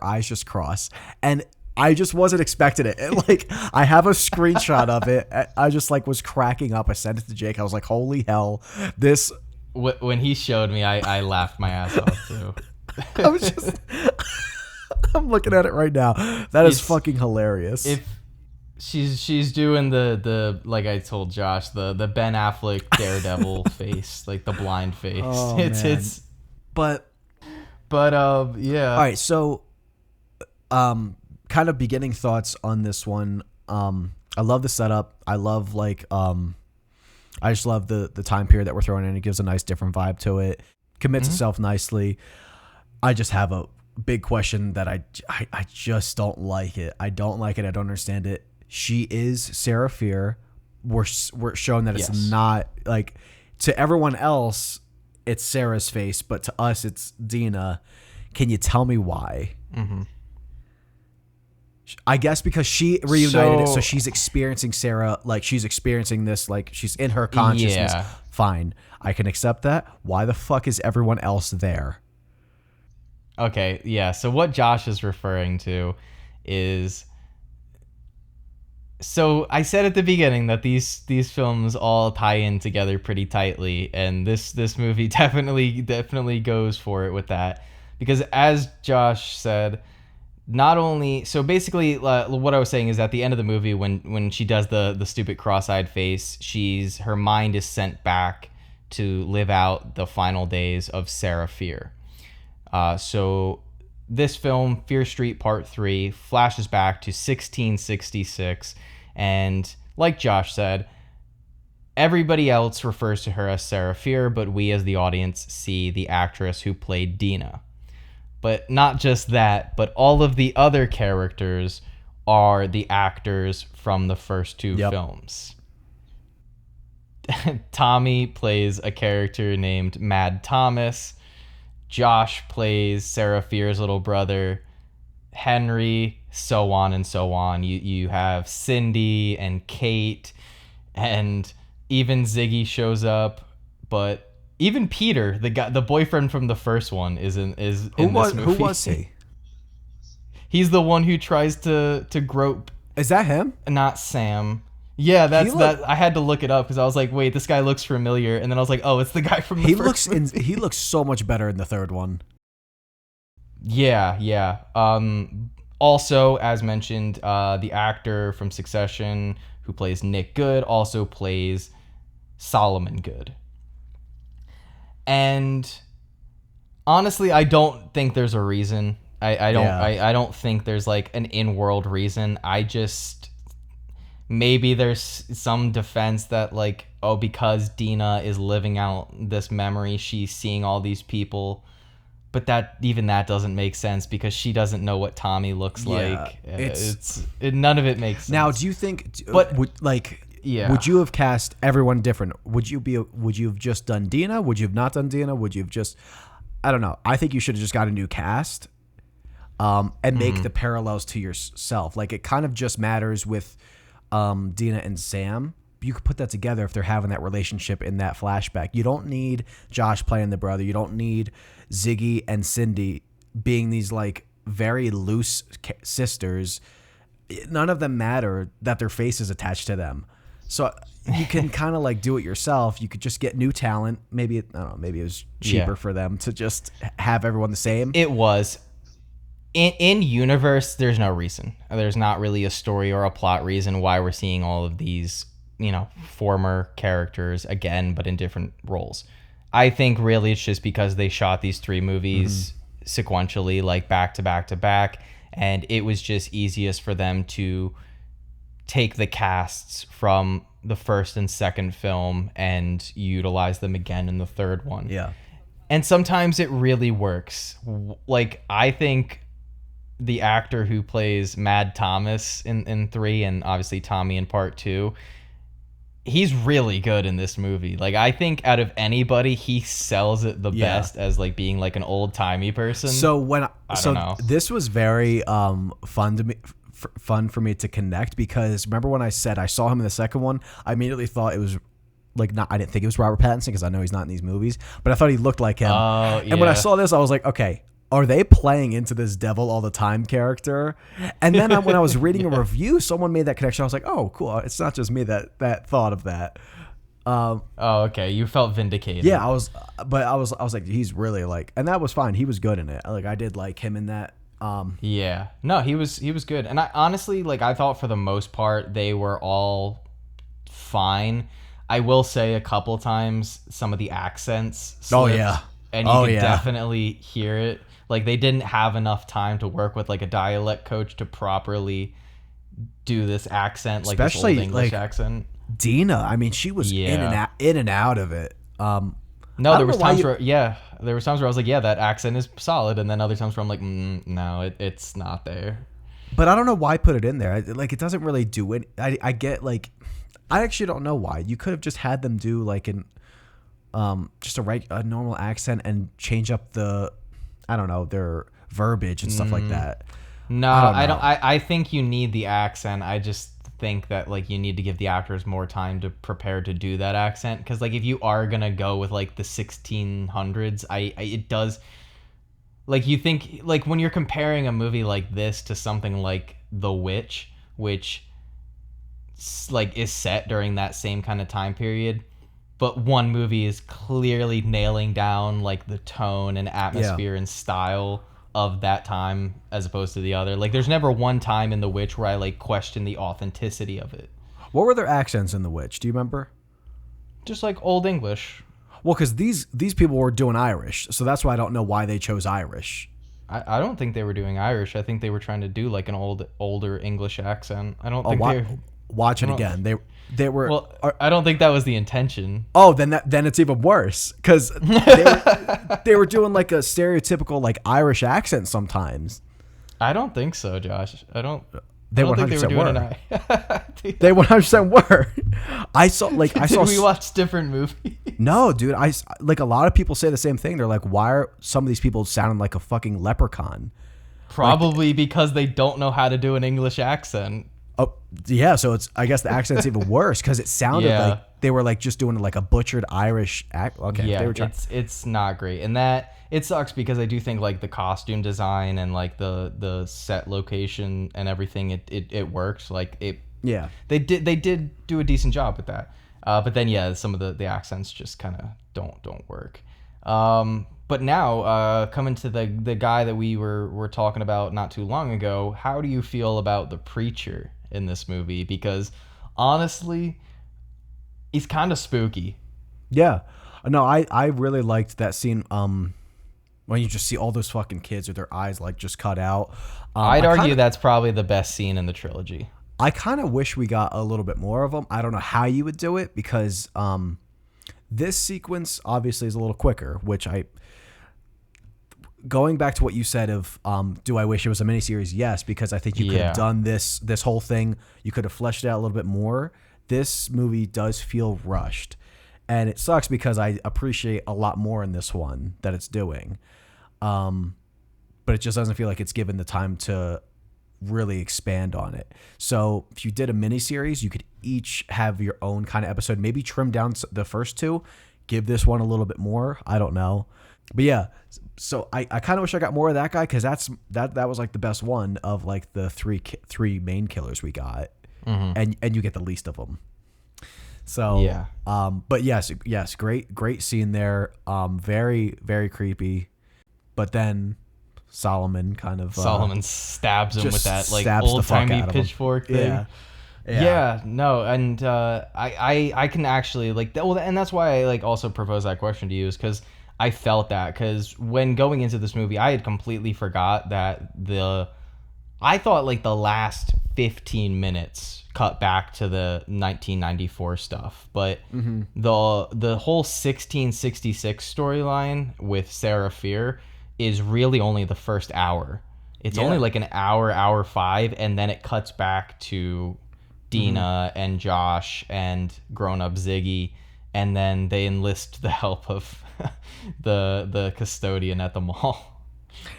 eyes just cross. And I just wasn't expecting it. Like, I have a screenshot of it. I just like was cracking up. I sent it to Jake. I was like, holy hell, this. When he showed me, I laughed my ass off too. I was just, I'm looking at it right now. That is fucking hilarious. If she's doing the like I told Josh, the Ben Affleck Daredevil face, like the blind face. Oh, it's but yeah. All right, so kind of beginning thoughts on this one. I love the setup. I love I just love the time period that we're throwing in. It gives a nice different vibe to it. Commits itself nicely. I just have a big question that I just don't like it. I don't like it. I don't understand it. She is Sarah Fier. We're shown that it's not, like, to everyone else it's Sarah's face, but to us it's Dina. Can you tell me why? Mm-hmm. I guess because she reunited it, so she's experiencing Sarah, like she's experiencing this, like she's in her consciousness. Yeah. Fine, I can accept that. Why the fuck is everyone else there? Okay, yeah. So what Josh is referring to is, so I said at the beginning that these films all tie in together pretty tightly, and this movie definitely goes for it with that, because as Josh said, not only, so basically what I was saying is at the end of the movie when she does the stupid cross-eyed face, her mind is sent back to live out the final days of Sarah Fier. So this film, Fear Street Part 3, flashes back to 1666, and like Josh said, everybody else refers to her as Sarah Fier, but we as the audience see the actress who played Dina. But not just that, but all of the other characters are the actors from the first two films. Tommy plays a character named Mad Thomas. Josh plays Sarah Fier's little brother. Henry, so on and so on. You have Cindy and Kate, and even Ziggy shows up, but even Peter, the boyfriend from the first one, is in this movie. Who was he? He's the one who tries to grope. Is that him? Not Sam. Yeah, that. I had to look it up because I was like, wait, this guy looks familiar, and then I was like, oh, it's the guy from the first movie. He looks so much better in the third one. Yeah. Also, as mentioned, the actor from Succession who plays Nick Good also plays Solomon Good. And honestly, I don't think there's a reason. I don't think there's like an in-world reason. I just, maybe there's some defense that like, oh, because Dina is living out this memory, she's seeing all these people. But that doesn't make sense because she doesn't know what Tommy looks like. None of it makes sense. Now, do you think? But would you have cast everyone different? Would you have just done Dina? Would you have not done Dina? Would you have just? I don't know. I think you should have just got a new cast, and make the parallels to yourself. Like it kind of just matters with Dina and Sam. You could put that together if they're having that relationship in that flashback. You don't need Josh playing the brother. You don't need Ziggy and Cindy being these like very loose sisters, none of them matter that their face is attached to them. So you can kind of like do it yourself. You could just get new talent. Maybe I don't know. Maybe it was cheaper for them to just have everyone the same. It was. In universe, there's no reason. There's not really a story or a plot reason why we're seeing all of these, former characters again, but in different roles. I think really it's just because they shot these 3 movies sequentially, like back to back to back, and it was just easiest for them to take the casts from the first and second film and utilize them again in the third one. Yeah. And sometimes it really works. Like, I think the actor who plays Mad Thomas in 3 and obviously Tommy in part 2, he's really good in this movie. Like, I think out of anybody, he sells it the best as like being like an old timey person. So I don't know. This was very fun to me. Fun for me to connect, because remember when I said I saw him in the second one, I immediately thought it was like I didn't think it was Robert Pattinson because I know he's not in these movies, but I thought he looked like him. And when I saw this, I was like, okay, are they playing into this devil all the time character? And then when I was reading a review, someone made that connection. I was like, oh, cool. It's not just me that thought of that. Okay. You felt vindicated. Yeah, I was like, he's really like, and that was fine. He was good in it. Like, I did like him in that. Yeah. No, he was good. And I honestly, like, I thought for the most part they were all fine. I will say a couple times some of the accents slipped, Oh yeah. And you could definitely hear it. Like, they didn't have enough time to work with like a dialect coach to properly do this accent, like especially this old English like accent. Dina, I mean, she was in and out of it. No, there was times where I was like, yeah, that accent is solid, and then other times where I'm like, no, it's not there. But I don't know why put it in there. Like, it doesn't really do it. I get like, I actually don't know why. You could have just had them do like an just a normal accent and change up their verbiage and stuff like that. No, I think you need the accent. I just think that like you need to give the actors more time to prepare to do that accent, because like if you are gonna go with like the 1600s, it does, like, you think like when you're comparing a movie like this to something like The Witch, which like is set during that same kind of time period, but one movie is clearly nailing down like the tone and atmosphere and style of that time as opposed to the other. Like, there's never one time in The Witch where I like question the authenticity of it. What were their accents in The Witch? Do you remember? Just like Old English. Well, because these people were doing Irish, so that's why I don't know why they chose Irish. I don't think they were doing Irish. I think they were trying to do like an older English accent. I don't think watch it again. They were. Well, I don't think that was the intention. Oh, then it's even worse, because they were doing like a stereotypical like Irish accent sometimes. I don't think so, Josh. They 100% were. They 100% were. I saw. Did we watch different movies? No, dude. Like a lot of people say the same thing. They're like, why are some of these people sounding like a fucking leprechaun? Probably because they don't know how to do an English accent. Oh yeah, so I guess the accent's even worse because it sounded like they were like just doing like a butchered Irish act. Okay, yeah, they were it's not great, and that it sucks because I do think like the costume design and like the set location and everything it works. Like they did do a decent job with that, but then some of the accents just kind of don't work. But now, coming to the guy that we were talking about not too long ago, how do you feel about the preacher in this movie? Because honestly, he's kind of spooky. Yeah. No, I really liked that scene when you just see all those fucking kids with their eyes like just cut out. I'd argue that's probably the best scene in the trilogy. I kind of wish we got a little bit more of them. I don't know how you would do it, because this sequence obviously is a little quicker, which going back to what you said of do I wish it was a miniseries? Yes, because I think you could have done this whole thing. You could have fleshed it out a little bit more. This movie does feel rushed, and it sucks because I appreciate a lot more in this one that it's doing, but it just doesn't feel like it's given the time to really expand on it. So if you did a miniseries, you could each have your own kind of episode. Maybe trim down the first two, give this one a little bit more. I don't know. But yeah, so I kind of wish I got more of that guy, because that was like the best one of like the three main killers we got, and you get the least of them. So Yeah. But yes, great scene there. Very very creepy. But then Solomon kind of Solomon stabs him with that like stabs the old fuck timey out of him. pitchfork thing. Yeah, no, and I can actually like that. Well, and that's why I like also propose that question to you, is because I felt that, because when going into this movie, I had completely forgot that I thought like the last 15 minutes cut back to the 1994 stuff, but the whole 1666 storyline with Sarah Fear is really only the first hour. It's only like an hour 5, and then it cuts back to Dina and Josh and grown-up Ziggy, and then they enlist the help of the custodian at the mall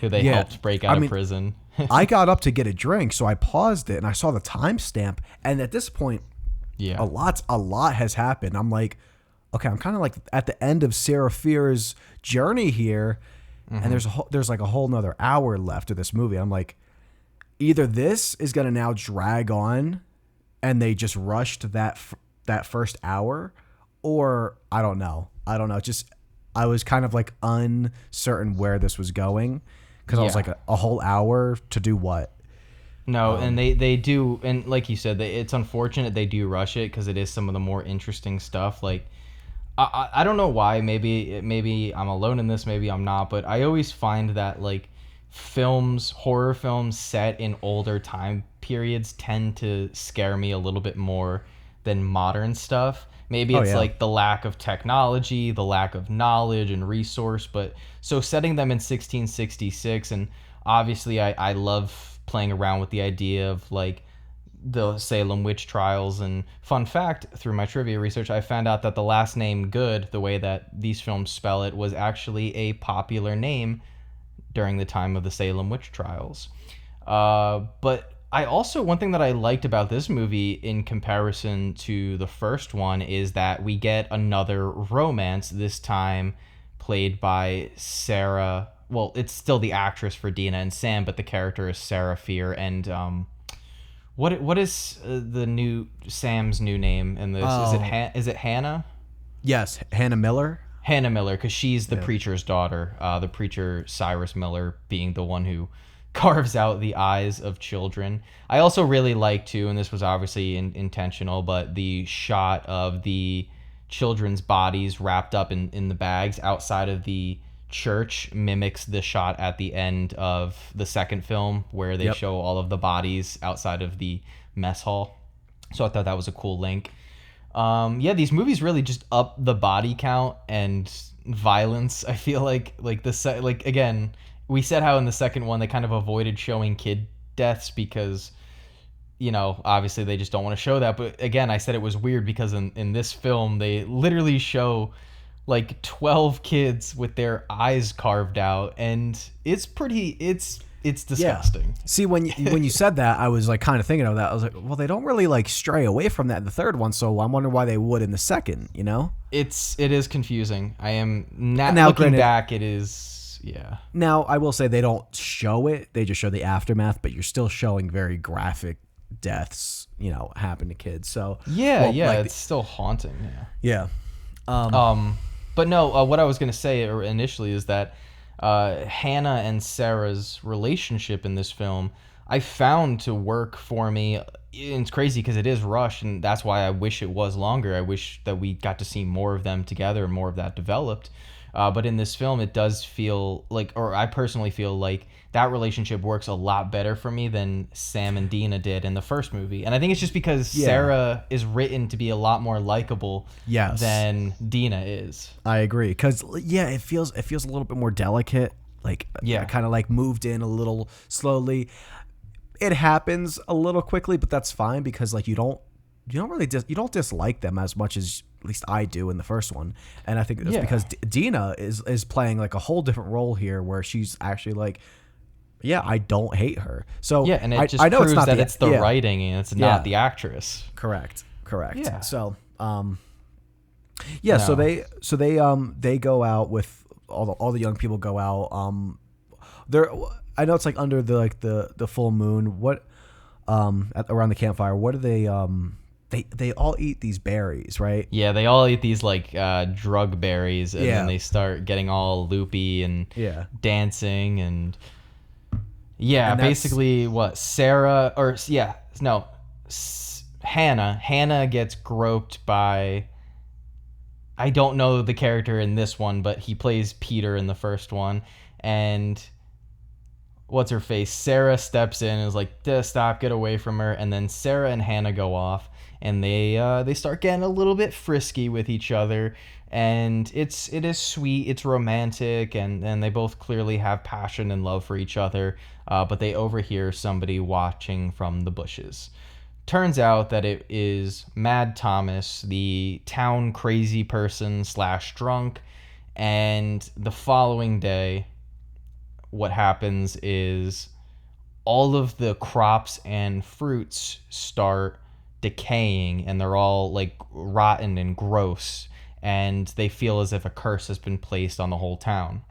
who they helped break out of prison. I got up to get a drink, so I paused it and I saw the timestamp, and at this point, a lot has happened. I'm like, okay, I'm kind of like at the end of Sarah Fear's journey here, and there's like a whole nother hour left of this movie. I'm like, either this is gonna now drag on, and they just rushed that first hour, or I don't know. Just I was kind of like uncertain where this was going, because I was like a whole hour to do what? No, and they do, and like you said, it's unfortunate they do rush it, because it is some of the more interesting stuff. Like, I don't know why. Maybe I'm alone in this. Maybe I'm not. But I always find that like horror films set in older time periods tend to scare me a little bit more than modern stuff. Maybe it's like the lack of technology, the lack of knowledge and resource. But so setting them in 1666, and obviously I love playing around with the idea of like the Salem witch trials. And fun fact, through my trivia research, I found out that the last name Good, the way that these films spell it, was actually a popular name during the time of the Salem witch trials. But I also, one thing that I liked about this movie in comparison to the first one is that we get another romance, this time played by Sarah. Well, it's still the actress for Dina and Sam, but the character is Sarah Fear. And what is the new Sam's new name in this? Is it Hannah? Yes, Hannah Miller. Hannah Miller, because she's the preacher's daughter. The preacher Cyrus Miller being the one who carves out the eyes of children. I also really like too, and this was obviously intentional, but the shot of the children's bodies wrapped up in the bags outside of the church mimics the shot at the end of the second film where they show all of the bodies outside of the mess hall. So I thought that was a cool link. These movies really just up the body count and violence. I feel like again, we said how in the second one they kind of avoided showing kid deaths because, you know, obviously they just don't want to show that. But again, I said it was weird because in this film they literally show like 12 kids with their eyes carved out, and it's disgusting. Yeah. See, when you said that, I was like kind of thinking of that. I was like, well, they don't really like stray away from that in the third one, so I'm wondering why they would in the second. You know, it is confusing. I am now looking back. It is. Yeah. Now, I will say they don't show it. They just show the aftermath, but you're still showing very graphic deaths, you know, happen to kids. So it's still haunting. Yeah. But no, what I was going to say initially is that Hannah and Sarah's relationship in this film, I found to work for me. And it's crazy because it is rushed, and that's why I wish it was longer. I wish that we got to see more of them together and more of that developed. But in this film, it does feel like, or I personally feel like that relationship works a lot better for me than Sam and Dina did in the first movie. And I think it's just because Sarah is written to be a lot more likable than Dina is. I agree. Because, it feels a little bit more delicate. Like, kind of like moved in a little slowly. It happens a little quickly, but that's fine because, like, you don't dislike them as much as at least I do in the first one. And I think it's because Dina is playing like a whole different role here where she's actually like, I don't hate her. So and it just I know proves it's not that it's the writing and it's not the actress. Correct. Yeah. So so they go out with all the young people go out. There, I know it's like under the full moon. What around the campfire? What do they they all eat these berries, right? Yeah, they all eat these like drug berries, and Yeah. then they start getting all loopy and Yeah. dancing and yeah, And that's- basically what Sarah or yeah, no, Hannah gets groped by I don't know the character in this one, but he plays Peter in the first one, and what's her face? Sarah steps in and is like, "Stop, get away from her." And then Sarah and Hannah go off, and they start getting a little bit frisky with each other, and it is sweet, it's romantic, and they both clearly have passion and love for each other, but they overhear somebody watching from the bushes. Turns out that it is Mad Thomas, the town crazy person / drunk, and the following day, what happens is all of the crops and fruits start decaying, and they're all like rotten and gross, and they feel as if a curse has been placed on the whole town.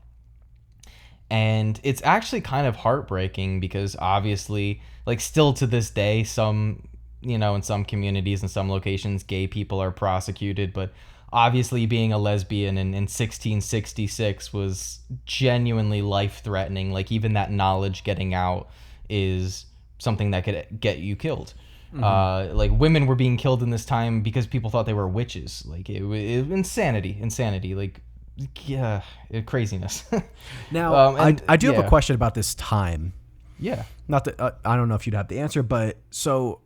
And it's actually kind of heartbreaking because obviously, like, still to this day, some, in some communities and some locations, gay people are prosecuted, but obviously being a lesbian in 1666 was genuinely life-threatening. Like, even that knowledge getting out is something that could get you killed. Like, women were being killed in this time because people thought they were witches. Like, it insanity. Like, yeah, craziness. Now, I do have yeah. a question about this time. Yeah. Not that I don't know if you'd have the answer, but so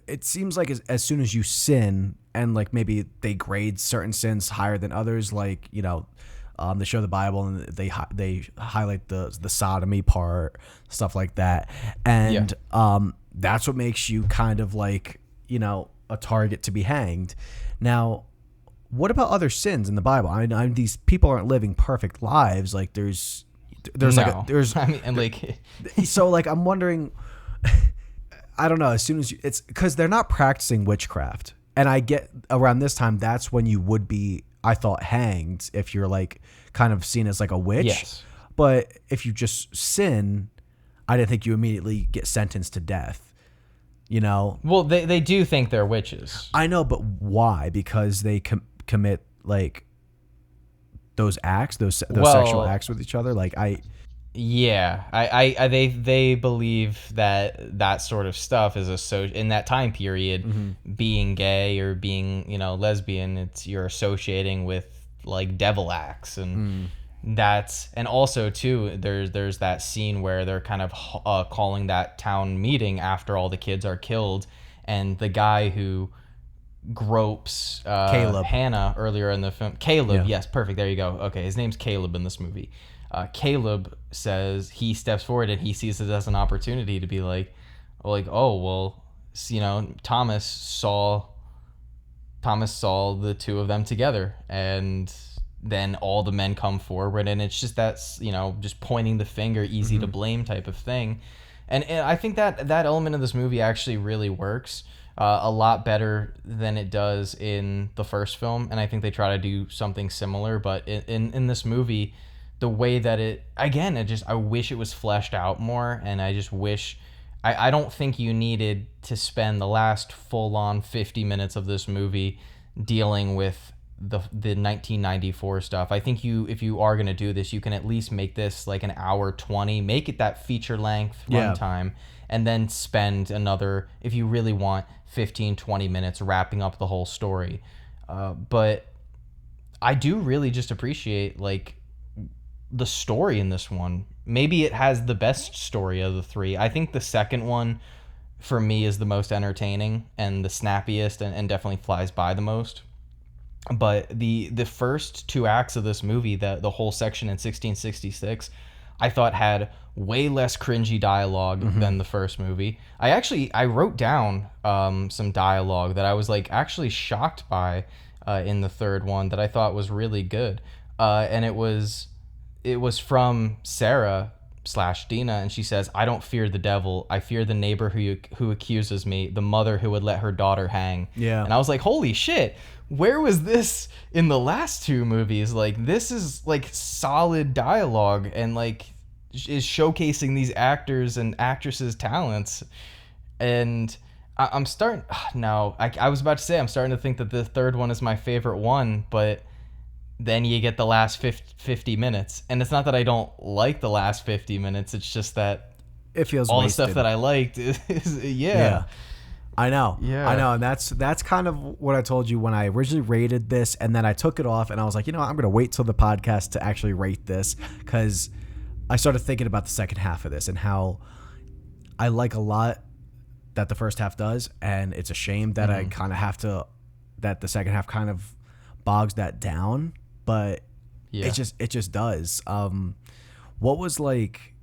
it seems like as soon as you sin, and like maybe they grade certain sins higher than others, like they show the Bible and they highlight the sodomy part, stuff like that, and that's what makes you kind of like a target to be hanged. Now, what about other sins in the Bible? I mean, these people aren't living perfect lives. Like there's I mean, and like so like I'm wondering. I don't know. As soon as it's because they're not practicing witchcraft, and I get around this time that's when you would be, I thought, hanged if you're like kind of seen as like a witch. Yes. But if you just sin, I didn't think you immediately get sentenced to death. Well, they do think they're witches. I know, but why? Because they commit like those acts, those sexual acts with each other. Like Yeah, they believe that sort of stuff is in that time period, being gay or being lesbian, you're associating with like devil acts, and and also too there's that scene where they're kind of calling that town meeting after all the kids are killed, and the guy who gropes Caleb. Hannah earlier in the film, Caleb, Yeah. yes, perfect, there you go. Okay, his name's Caleb in this movie. Caleb says he steps forward and he sees it as an opportunity to be like, oh well, Thomas saw the two of them together, and then all the men come forward, and it's just just pointing the finger, easy to blame type of thing, and I think that element of this movie actually really works a lot better than it does in the first film, and I think they try to do something similar, but in this movie, the way that I wish it was fleshed out more, and I just wish I don't think you needed to spend the last full-on 50 minutes of this movie dealing with the 1994 stuff. I think if you are going to do this, you can at least make this like an hour 20, make it that feature length runtime, and then spend another, if you really want, 15-20 minutes wrapping up the whole story. But I do really just appreciate like the story in this one. Maybe it has the best story of the three. I think the second one for me is the most entertaining and the snappiest, and definitely flies by the most. But the first two acts of this movie, the whole section in 1666, I thought had way less cringy dialogue than the first movie. I wrote down some dialogue that I was like actually shocked by in the third one that I thought was really good, and it was from Sarah slash Dina, and she says, "I don't fear the devil. I fear the neighbor who accuses me, the mother who would let her daughter hang." Yeah. And I was like, holy shit, where was this in the last two movies? Like, this is like solid dialogue and like is showcasing these actors and actresses' talents. And I'm starting. No, I was about to say I'm starting to think that the third one is my favorite one, but then you get the last 50 minutes. And it's not that I don't like the last 50 minutes. It's just that It feels all wasted. the stuff that I liked is Yeah. I know. Yeah. I know. And that's kind of what I told you when I originally rated this. And then I took it off and I was like, you know what? I'm going to wait till the podcast to actually rate this, because I started thinking about the second half of this and how I like a lot that the first half does. And it's a shame that I kind of have to, that the second half kind of bogs that down. But Yeah. it just does. What was like,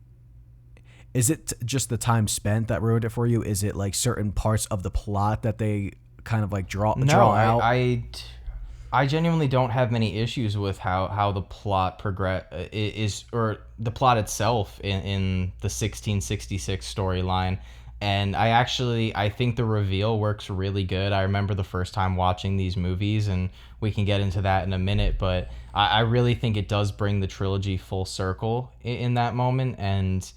is it just the time spent that ruined it for you? Is it like certain parts of the plot that they kind of like draw out? I genuinely don't have many issues with how the plot is, or the plot itself in the 1666 storyline. And I think the reveal works really good. I remember the first time watching these movies, and we can get into that in a minute, but I really think it does bring the trilogy full circle in that moment, and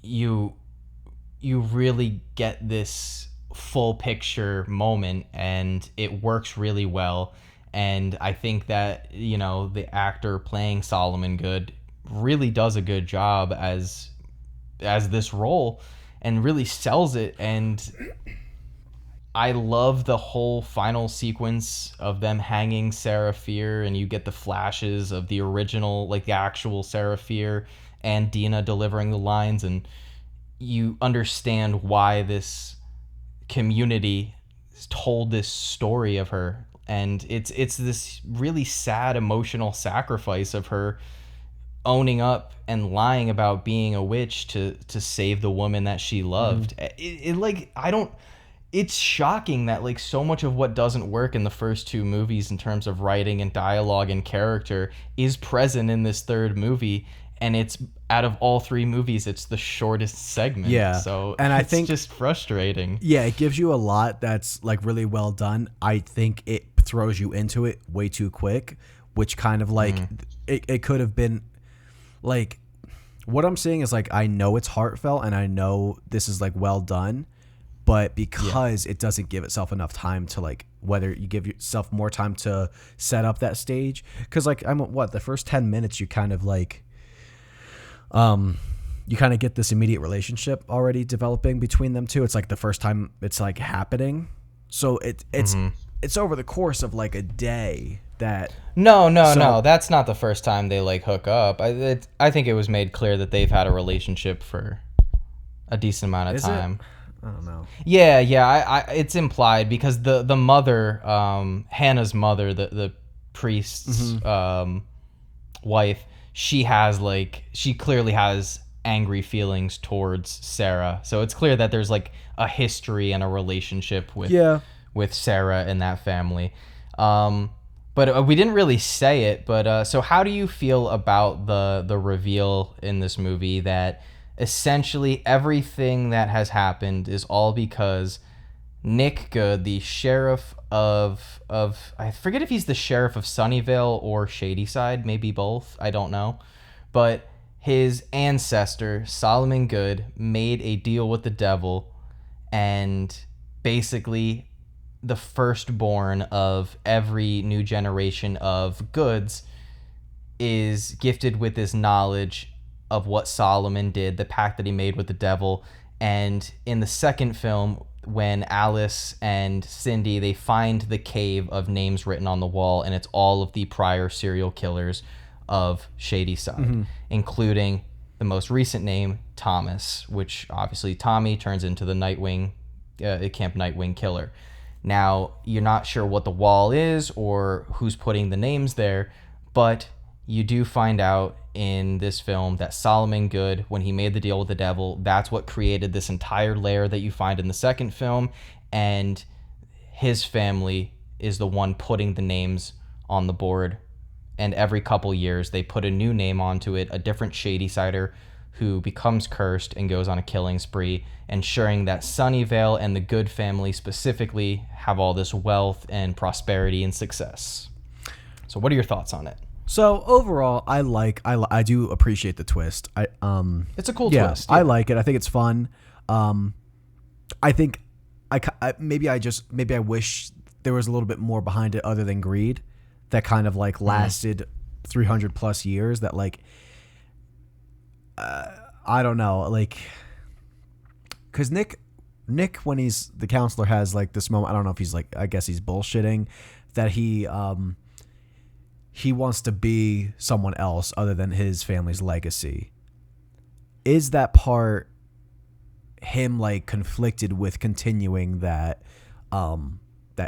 you really get this full picture moment, and it works really well. And I think that, the actor playing Solomon Good really does a good job as this role, and really sells it. And I love the whole final sequence of them hanging Sarah Fier, and you get the flashes of the original, like the actual Sarah Fier and Dina delivering the lines, and you understand why this community told this story of her. And it's this really sad emotional sacrifice of her owning up and lying about being a witch to save the woman that she loved. It's shocking that like so much of what doesn't work in the first two movies in terms of writing and dialogue and character is present in this third movie, and it's, out of all three movies, it's the shortest segment. Yeah. So and I it's think just frustrating. Yeah, it gives you a lot that's like really well done. I think it throws you into it way too quick, which kind of like it could have been like, what I'm saying is like, I know it's heartfelt and I know this is like well done, but because it doesn't give itself enough time to like, whether you give yourself more time to set up that stage, because like the first 10 minutes you kind of like you kind of get this immediate relationship already developing between them two. It's like the first time it's like happening, so it's over the course of like a day. That no, that's not the first time they like hook up. I think it was made clear that they've had a relationship for a decent amount of time. I don't know. Yeah, I it's implied because the mother, Hannah's mother, the priest's wife, she clearly has angry feelings towards Sarah. So it's clear that there's like a history and a relationship with Sarah and that family. But we didn't really say it. But so how do you feel about the reveal in this movie that essentially everything that has happened is all because Nick Good, the sheriff of I forget if he's the sheriff of Sunnyvale or Shadyside, maybe both, I don't know. But his ancestor, Solomon Good, made a deal with the devil, and basically the firstborn of every new generation of Goods is gifted with this knowledge of what Solomon did, the pact that he made with the devil. And in the second film, when Alice and Cindy, they find the cave of names written on the wall, and it's all of the prior serial killers of Shadyside, including the most recent name, Thomas, which obviously Tommy turns into the Camp Nightwing killer. Now, you're not sure what the wall is or who's putting the names there, but you do find out in this film that Solomon Good, when he made the deal with the devil, that's what created this entire layer that you find in the second film, and his family is the one putting the names on the board. And every couple years, they put a new name onto it, a different Shadysider who becomes cursed and goes on a killing spree, ensuring that Sunnyvale and the Good family specifically have all this wealth and prosperity and success. So what are your thoughts on it? So overall, I do appreciate the twist. It's a cool yeah, twist. I like it. I think it's fun. I think maybe I wish there was a little bit more behind it other than greed that kind of like lasted 300 plus years. That like I don't know, like because Nick when he's the counselor has like this moment. I don't know if he's like, I guess he's bullshitting that he wants to be someone else other than his family's legacy. Is that part him like conflicted with continuing that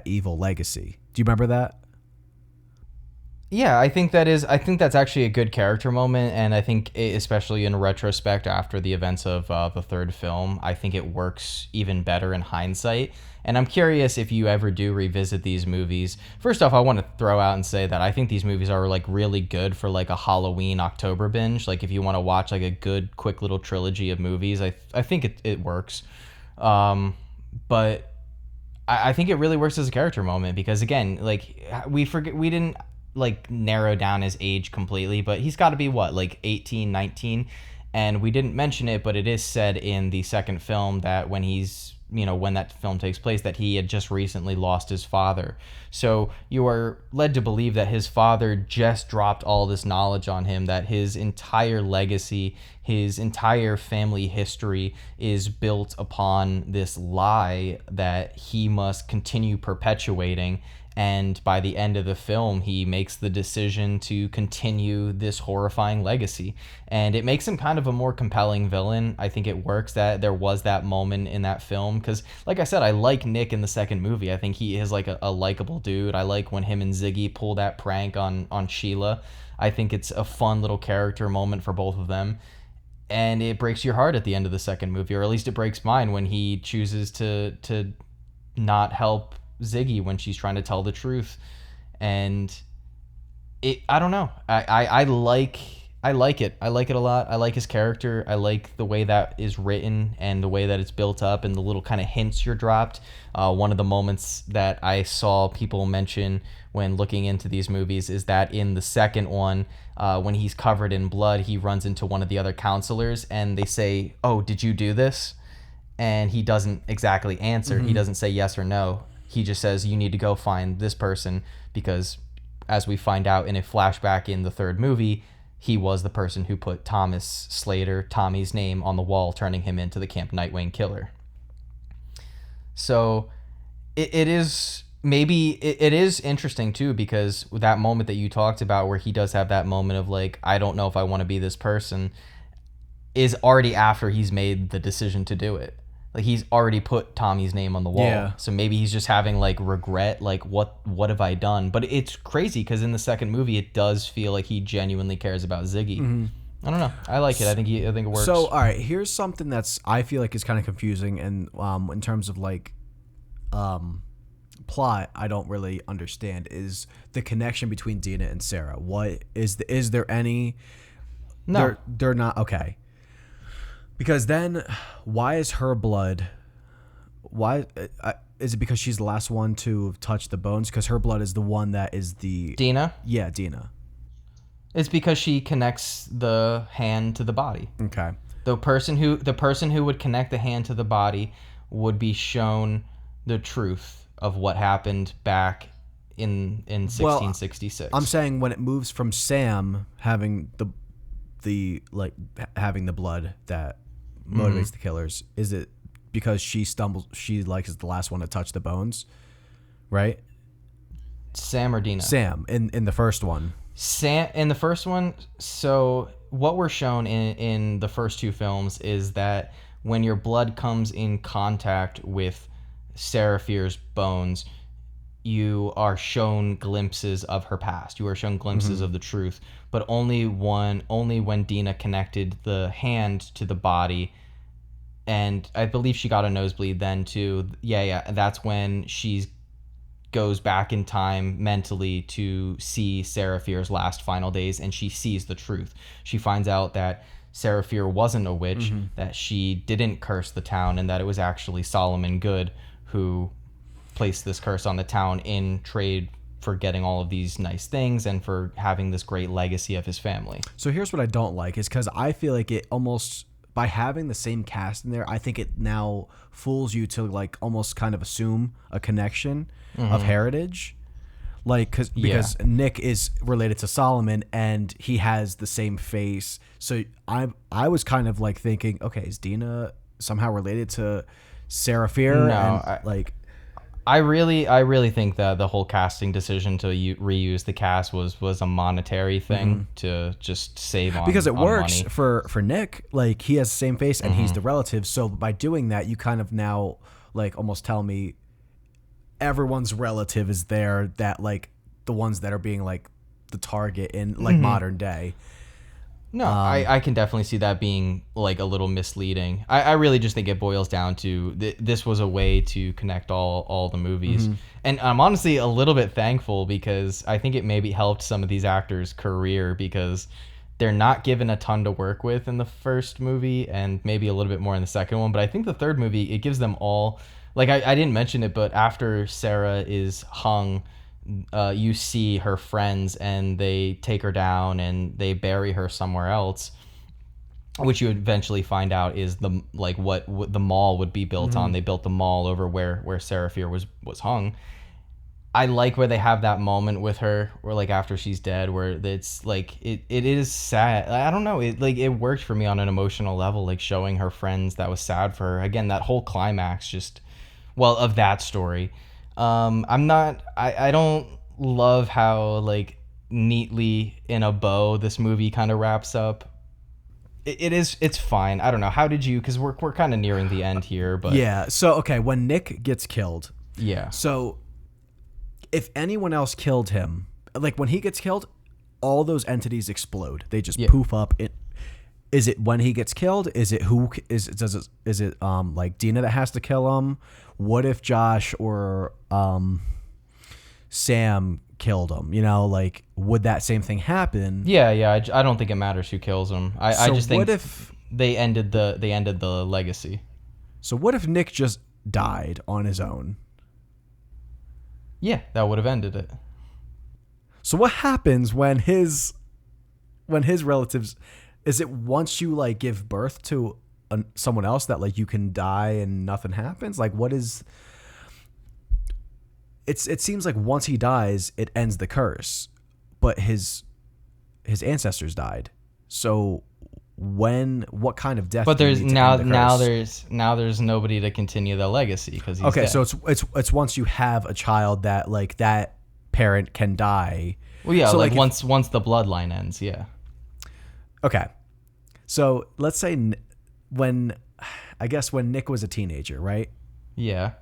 evil legacy? Do you remember that? Yeah, I think that's actually a good character moment, and I think especially in retrospect after the events of the third film, I think it works even better in hindsight. And I'm curious if you ever do revisit these movies. First off, I want to throw out and say that I think these movies are like really good for like a Halloween October binge. Like if you want to watch like a good quick little trilogy of movies, I think it works. But I think it really works as a character moment because again, like we didn't like narrow down his age completely, but he's got to be what, like 18, 19, and we didn't mention it, but it is said in the second film that when that film takes place that he had just recently lost his father. So you are led to believe that his father just dropped all this knowledge on him, that his entire legacy, his entire family history is built upon this lie that he must continue perpetuating. And by the end of the film, he makes the decision to continue this horrifying legacy. And it makes him kind of a more compelling villain. I think it works that there was that moment in that film. Because, like I said, I like Nick in the second movie. I think he is like a likable dude. I like when him and Ziggy pull that prank on Sheila. I think it's a fun little character moment for both of them. And it breaks your heart at the end of the second movie. Or at least it breaks mine when he chooses to not help Ziggy when she's trying to tell the truth. And I don't know, I like it. I like it a lot. I like his character. I like the way that is written and the way that it's built up and the little kind of hints you're dropped. One of the moments that I saw people mention when looking into these movies is that in the second one, when he's covered in blood, he runs into one of the other counselors and they say, "Oh, did you do this?" And he doesn't exactly answer. He doesn't say yes or no. He just says, "You need to go find this person," because as we find out in a flashback in the third movie, he was the person who put Thomas Slater, Tommy's name, on the wall, turning him into the Camp Nightwing killer. So it is interesting too, because that moment that you talked about where he does have that moment of like, I don't know if I want to be this person, is already after he's made the decision to do it. Like he's already put Tommy's name on the wall. Yeah. So maybe he's just having like regret, like what have I done? But it's crazy because in the second movie it does feel like he genuinely cares about Ziggy. I don't know. I like it. I think it works. So all right, here's something that's I feel like is kind of confusing, and in terms of like plot, I don't really understand is the connection between Dina and Sarah. What is there any? No, they're not okay. Because then, why is her blood? Why is it because she's the last one to touch the bones? Because her blood is the one that is the Dina. Yeah, Dina. It's because she connects the hand to the body. Okay. The person who would connect the hand to the body would be shown the truth of what happened back in 1666. I'm saying when it moves from Sam having having the blood that motivates the killers, is it because she is the last one to touch the bones, right? Sam or Dina? Sam in the first one. Sam in the first one. So what we're shown in the first two films is that when your blood comes in contact with Sarah Fier's bones, you are shown glimpses of her past. You are shown glimpses of the truth, but only when Dina connected the hand to the body, and I believe she got a nosebleed then too. Yeah, that's when she goes back in time mentally to see Sarah Fier's last final days, and she sees the truth. She finds out that Seraphir wasn't a witch, that she didn't curse the town, and that it was actually Solomon Good who placed this curse on the town in trade for getting all of these nice things and for having this great legacy of his family. So here's what I don't like is because I feel like it almost, by having the same cast in there, I think it now fools you to like almost kind of assume a connection of heritage. Like, because Nick is related to Solomon and he has the same face. So I was kind of like thinking, okay, is Dina somehow related to Seraphir? No, I really think that the whole casting decision to reuse the cast was a monetary thing to just save on, because it on works money. for Nick. Like, he has the same face and he's the relative. So by doing that, you kind of now like almost tell me everyone's relative is there, that like the ones that are being like the target in like modern day. No, I can definitely see that being like a little misleading. I really just think it boils down to this was a way to connect all the movies. And I'm honestly a little bit thankful because I think it maybe helped some of these actors' career because they're not given a ton to work with in the first movie and maybe a little bit more in the second one. But I think the third movie, it gives them all, like I didn't mention it, but after Sarah is hung, you see her friends and they take her down and they bury her somewhere else, which you eventually find out is the like what the mall would be built on. They built the mall over where Seraphir was hung. I like where they have that moment with her, where like after she's dead, where it's like it is sad. I don't know, it worked for me on an emotional level, like showing her friends that was sad for her. Again, that whole climax just of that story. I don't love how like neatly in a bow this movie kind of wraps up. It's fine. I don't know. How did you, because we're kind of nearing the end here, but yeah. So okay, when Nick gets killed, yeah. So if anyone else killed him, like when he gets killed, all those entities explode. They just poof up. Is it when he gets killed? Is it like Dina that has to kill him? What if Josh or Sam killed him? You know, like, would that same thing happen? Yeah. I don't think it matters who kills him. I just think what if they ended the legacy. So what if Nick just died on his own? Yeah, that would have ended it. So what happens when his relatives? Is it once you like give birth to someone else that like you can die and nothing happens? Like, what is? It seems like once he dies, it ends the curse, but his ancestors died. So what kind of death? But do you there's need to end the curse? now there's nobody to continue the legacy because he's okay. dead. So it's once you have a child that like that parent can die. Well, yeah, so like once the bloodline ends, yeah. Okay. So let's say when Nick was a teenager, right? Yeah.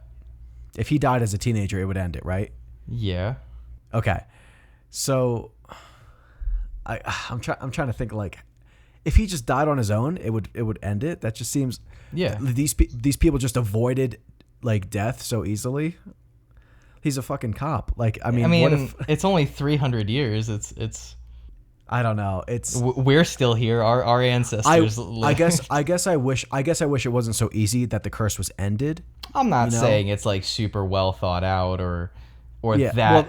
If he died as a teenager, it would end it, right? Yeah. Okay. So I'm trying to think, like, if he just died on his own, it would end it. That just seems, yeah. These people just avoided like death so easily. He's a fucking cop. Like, I mean what if it's only 300 years? It's I don't know. It's we're still here. Our ancestors. I guess I wish it wasn't so easy that the curse was ended. I'm not saying it's like super well thought out or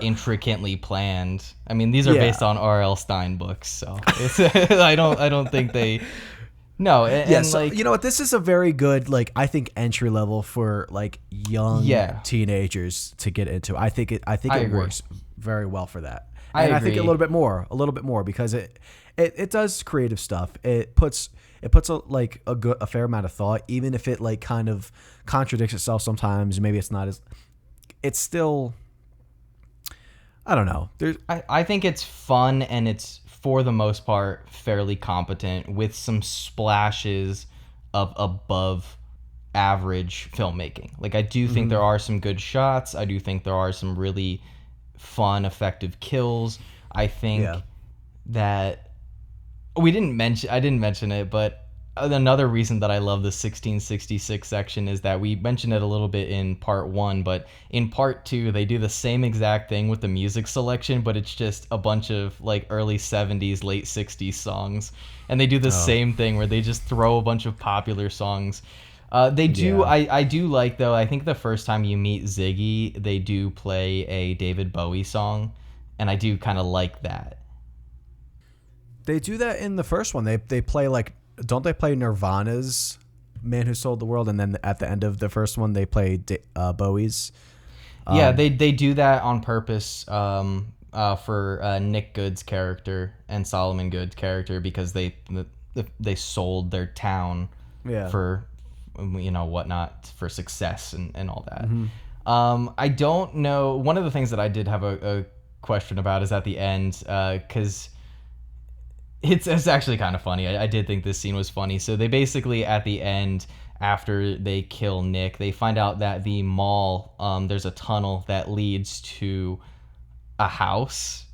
intricately planned. I mean, these are based on R.L. Stine books, so it's, I don't think they. No, and so, like, you know what? This is a very good, like, I think entry level for like young teenagers to get into. I think it works very well for that. I think a little bit more because it does creative stuff. It puts a fair amount of thought, even if it like kind of contradicts itself sometimes. Maybe it's not as, it's still, I don't know. I think it's fun and it's for the most part fairly competent with some splashes of above average filmmaking. Like, I do think there are some good shots. I do think there are some really fun, effective kills. I think that I didn't mention it, but another reason that I love the 1666 section is that we mentioned it a little bit in part 1, but in part 2 they do the same exact thing with the music selection, but it's just a bunch of like early 70s, late 60s songs, and they do the same thing where they just throw a bunch of popular songs. They do. Yeah. I do like, though. I think the first time you meet Ziggy, they do play a David Bowie song, and I do kind of like that. They do that in the first one. They play like, don't they play Nirvana's "Man Who Sold the World," and then at the end of the first one they play Bowie's. Yeah, they do that on purpose for Nick Good's character and Solomon Good's character, because they sold their town for whatnot, for success and all that. I don't know. One of the things that I did have a question about is at the end, because it's actually kind of funny. I did think this scene was funny. So they basically, at the end, after they kill Nick, they find out that the mall, there's a tunnel that leads to a house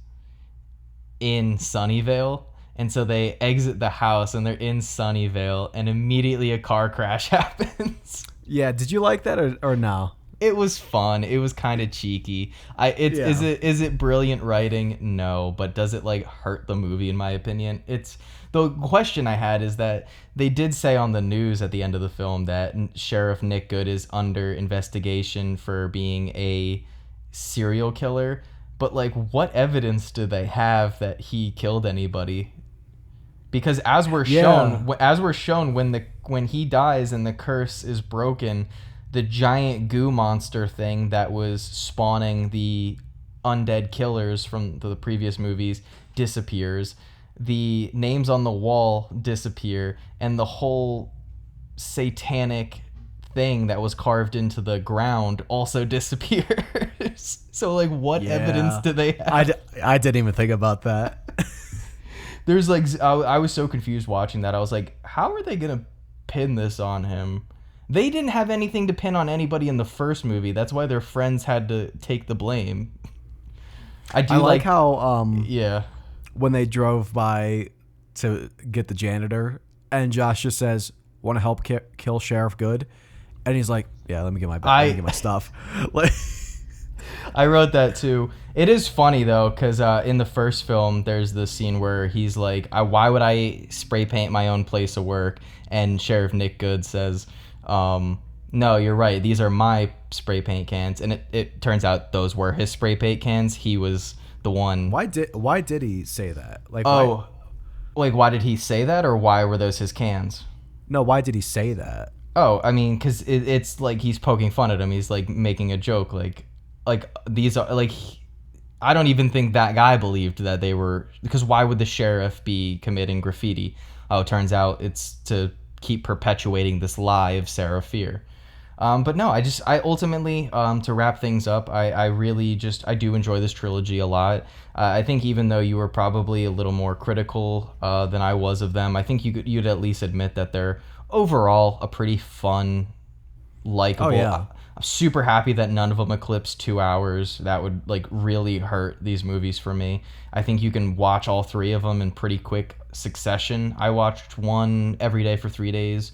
in Sunnyvale. And so they exit the house and they're in Sunnyvale, and immediately a car crash happens. Yeah, did you like that or no? It was fun. It was kind of cheeky. Is it brilliant writing? No, but does it like hurt the movie? In my opinion, it's the question I had is that they did say on the news at the end of the film that Sheriff Nick Good is under investigation for being a serial killer. But like, what evidence do they have that he killed anybody? Because as we're shown, when he dies and the curse is broken, the giant goo monster thing that was spawning the undead killers from the previous movies disappears. The names on the wall disappear, and the whole satanic thing that was carved into the ground also disappears. So like, what evidence do they have? I didn't even think about that. There's like, I was so confused watching that. I was like, how are they gonna pin this on him? They didn't have anything to pin on anybody in the first movie. That's why their friends had to take the blame. I like how when they drove by to get the janitor, and Josh just says, "Want to help kill Sheriff Good?" And he's like, "Yeah, let me get my stuff." Like, I wrote that too. It is funny though, because in the first film, there's the scene where he's like, "Why would I spray paint my own place of work?" And Sheriff Nick Good says, "No, you're right. These are my spray paint cans." And it turns out those were his spray paint cans. He was the one. Why did he say that? Like, why did he say that, or why were those his cans? No, why did he say that? Oh, I mean, because it's like he's poking fun at him. He's like making a joke, like these are like. I don't even think that guy believed that they were, because why would the sheriff be committing graffiti? Oh, it turns out it's to keep perpetuating this lie of Sarah Fear. But no, I ultimately, to wrap things up, I really I do enjoy this trilogy a lot. I think even though you were probably a little more critical than I was of them, I think you'd at least admit that they're overall a pretty fun, likable. Oh, yeah. I'm super happy that none of them eclipsed 2 hours. That would like really hurt these movies for me. I think you can watch all three of them in pretty quick succession. I watched one every day for 3 days,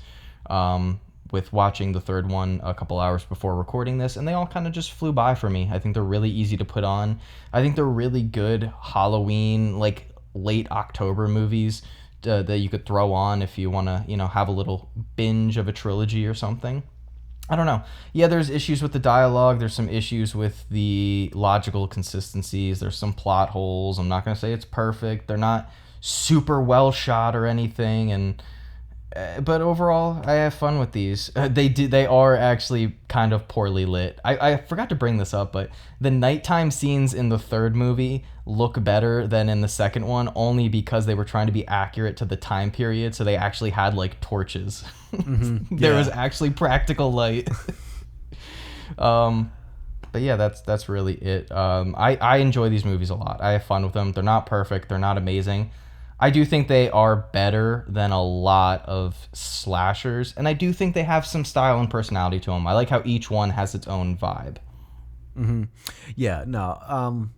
with watching the third one a couple hours before recording this, and they all kind of just flew by for me. I think they're really easy to put on. I think they're really good Halloween, like late October movies that you could throw on if you want to, have a little binge of a trilogy or something. I don't know. Yeah, there's issues with the dialogue. There's some issues with the logical consistencies. There's some plot holes. I'm not going to say it's perfect. They're not super well shot or anything, but overall, I have fun with these. They are actually kind of poorly lit. I forgot to bring this up, but the nighttime scenes in the third movie look better than in the second one, only because they were trying to be accurate to the time period, so they actually had like torches. Mm-hmm. There was actually practical light. But yeah, that's really it. I enjoy these movies a lot. I have fun with them. They're not perfect. They're not amazing. I do think they are better than a lot of slashers, and I do think they have some style and personality to them. I like how each one has its own vibe. Mm-hmm. Yeah, no.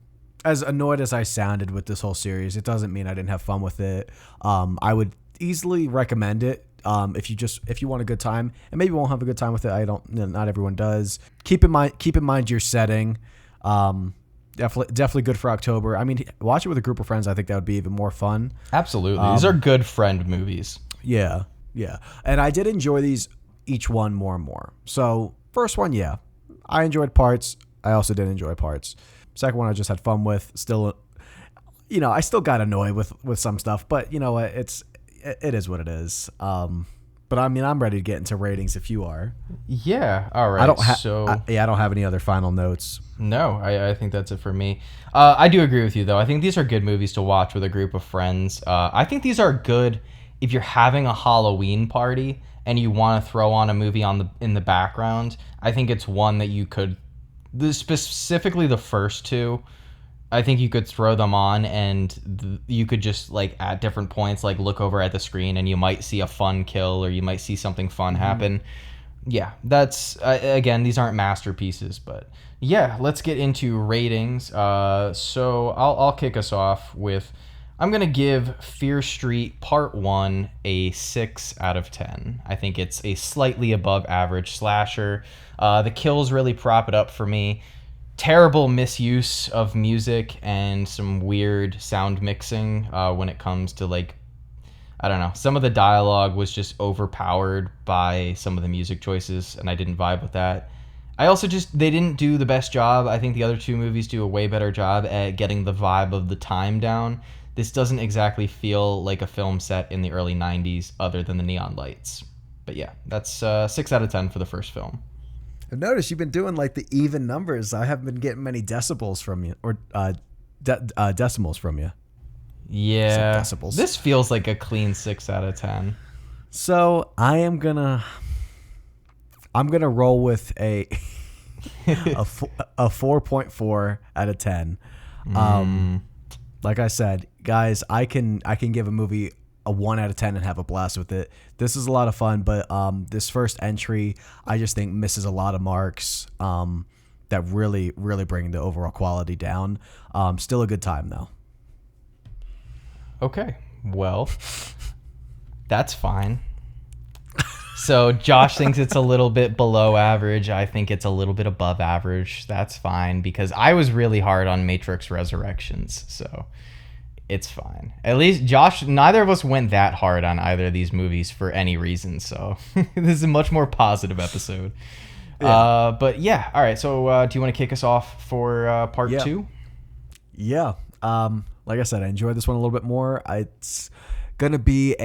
As annoyed as I sounded with this whole series, it doesn't mean I didn't have fun with it. I would easily recommend it If you want a good time, and maybe you won't have a good time with it. Not everyone does. Keep in mind your setting. Definitely good for October. I mean, watch it with a group of friends. I think that would be even more fun. Absolutely. These are good friend movies. Yeah. And I did enjoy these each one more and more. So first one, yeah, I enjoyed parts. I also did enjoy parts. Second one, I just had fun with. Still, I still got annoyed with some stuff, but you know what? It is what it is. But I mean, I'm ready to get into ratings if you are. Yeah. All right. I don't have any other final notes. No, I think that's it for me. I do agree with you, though. I think these are good movies to watch with a group of friends. I think these are good if you're having a Halloween party and you want to throw on a movie in the background. I think it's one that you could, specifically the first two, I think you could throw them on and you could just, like, at different points, like, look over at the screen and you might see a fun kill or you might see something fun happen. Yeah, that's, again, these aren't masterpieces, but yeah, let's get into ratings. So I'll kick us off with, I'm going to give Fear Street Part 1 a 6 out of 10. I think it's a slightly above average slasher. The kills really prop it up for me. Terrible misuse of music and some weird sound mixing when it comes to, like, I don't know. Some of the dialogue was just overpowered by some of the music choices, and I didn't vibe with that. I also they didn't do the best job. I think the other two movies do a way better job at getting the vibe of the time down. This doesn't exactly feel like a film set in the early 90s other than the neon lights. But yeah, that's 6 out of 10 for the first film. I've noticed you've been doing like the even numbers. I haven't been getting many decibels from you, or decimals from you. Yeah, decibels. This feels like a clean 6 out of 10. So I'm gonna roll with a 4.4 out of 10. Like I said, guys, I can give a movie a 1 out of 10 and have a blast with it. This is a lot of fun, but this first entry, I just think misses a lot of marks that really bring the overall quality down. Still a good time though. Okay, well, that's fine. So Josh thinks it's a little bit below average. I think it's a little bit above average. That's fine because I was really hard on Matrix Resurrections, so it's fine. At least Josh, neither of us went that hard on either of these movies for any reason, so this is a much more positive episode. Yeah. But yeah, all right, so do you want to kick us off for part 2? Yeah. Like I said, I enjoyed this one a little bit more. It's going to be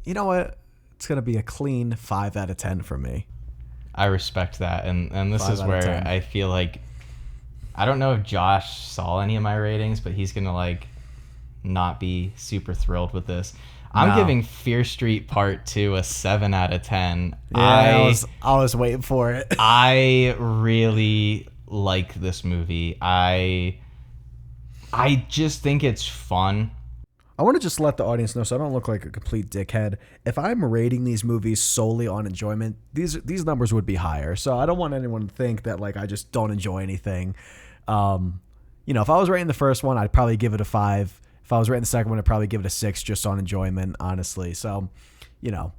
you know what? It's going to be a clean 5 out of 10 for me. I respect that. And this is where I feel like, I don't know if Josh saw any of my ratings, but he's going to like not be super thrilled with this. I'm giving Fear Street Part 2 a 7 out of 10. Yeah, I was waiting for it. I really like this movie. I just think it's fun. I want to just let the audience know so I don't look like a complete dickhead. If I'm rating these movies solely on enjoyment, these numbers would be higher. So I don't want anyone to think that like I just don't enjoy anything. If I was rating the first one, I'd probably give it a 5. If I was rating the second one, I'd probably give it a 6 just on enjoyment, honestly. So, I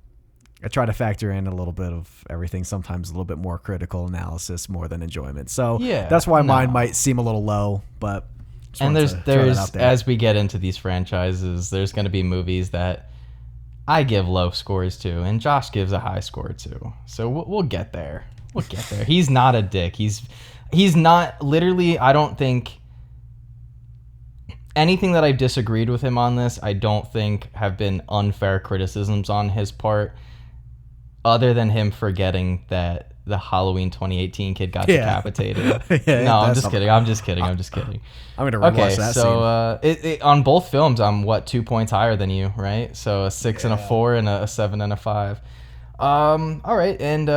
try to factor in a little bit of everything, sometimes a little bit more critical analysis more than enjoyment. So that's why mine might seem a little low, but... And there's as we get into these franchises, there's going to be movies that I give low scores to, and Josh gives a high score to. So we'll get there. We'll get there. He's not a dick. He's not literally. I don't think anything that I've disagreed with him on this. I don't think have been unfair criticisms on his part, other than him forgetting that the Halloween 2018 kid got decapitated. No, I'm just kidding. I'm just kidding. I'm going to rewatch that scene. So on both films, I'm 2 points higher than you, right? So a 6 and a 4 and a 7 and a 5. All right, and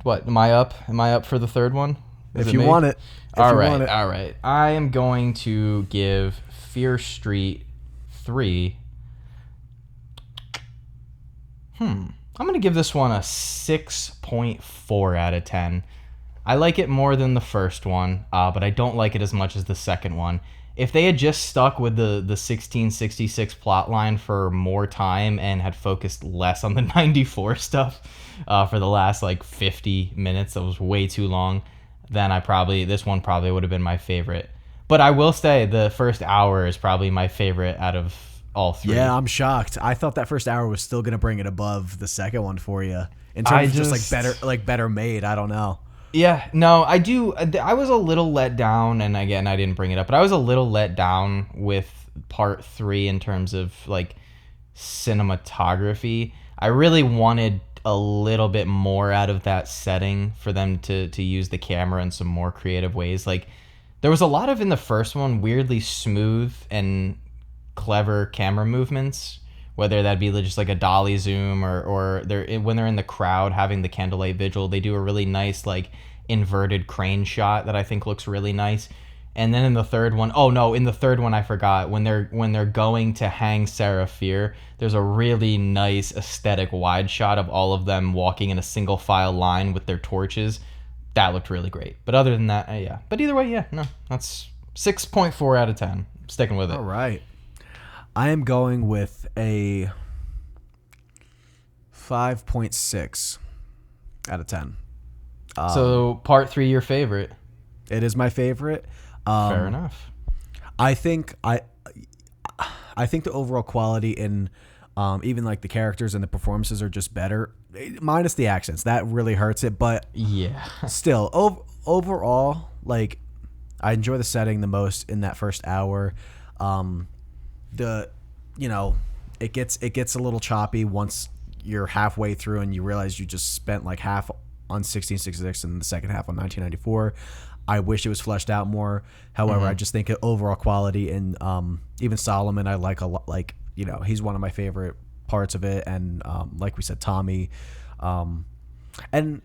what am I up? Am I up for the third one? If you want it. All right. I am going to give Fear Street 3. I'm going to give this one a 6.4 out of 10. I like it more than the first one, but I don't like it as much as the second one. if they had just stuck with the 1666 plot line for more time and had focused less on the 94 stuff for the last like 50 minutes, that was way too long, then this one probably would have been my favorite. But I will say the first hour is probably my favorite out of all three. Yeah, I'm shocked. I thought that first hour was still gonna bring it above the second one for you in terms of just better made. I don't know. Yeah, no, I do. I was a little let down, and again, I didn't bring it up, but I was a little let down with part 3 in terms of like cinematography. I really wanted a little bit more out of that setting for them to use the camera in some more creative ways. Like there was a lot of in the first one weirdly smooth and clever camera movements, whether that be just like a dolly zoom or when they're in the crowd having the candlelight vigil, they do a really nice like inverted crane shot that I think looks really nice. And then in the third one, I forgot, when they're going to hang Sarah Fear, there's a really nice aesthetic wide shot of all of them walking in a single file line with their torches. That looked really great. But other than that, yeah. But either way, yeah, no, that's 6.4 out of 10. Sticking with it. All right. I am going with a 5.6 out of 10. So part 3, your favorite. It is my favorite. Fair enough. I think the overall quality in even like the characters and the performances are just better, minus the accents. That really hurts it, but yeah, still overall, like I enjoy the setting the most in that first hour. It gets a little choppy once you're halfway through and you realize you just spent like half on 1666 and the second half on 1994. I wish it was fleshed out more. However, I just think overall quality and even Solomon I like a lot. Like, he's one of my favorite parts of it, and like we said, Tommy, and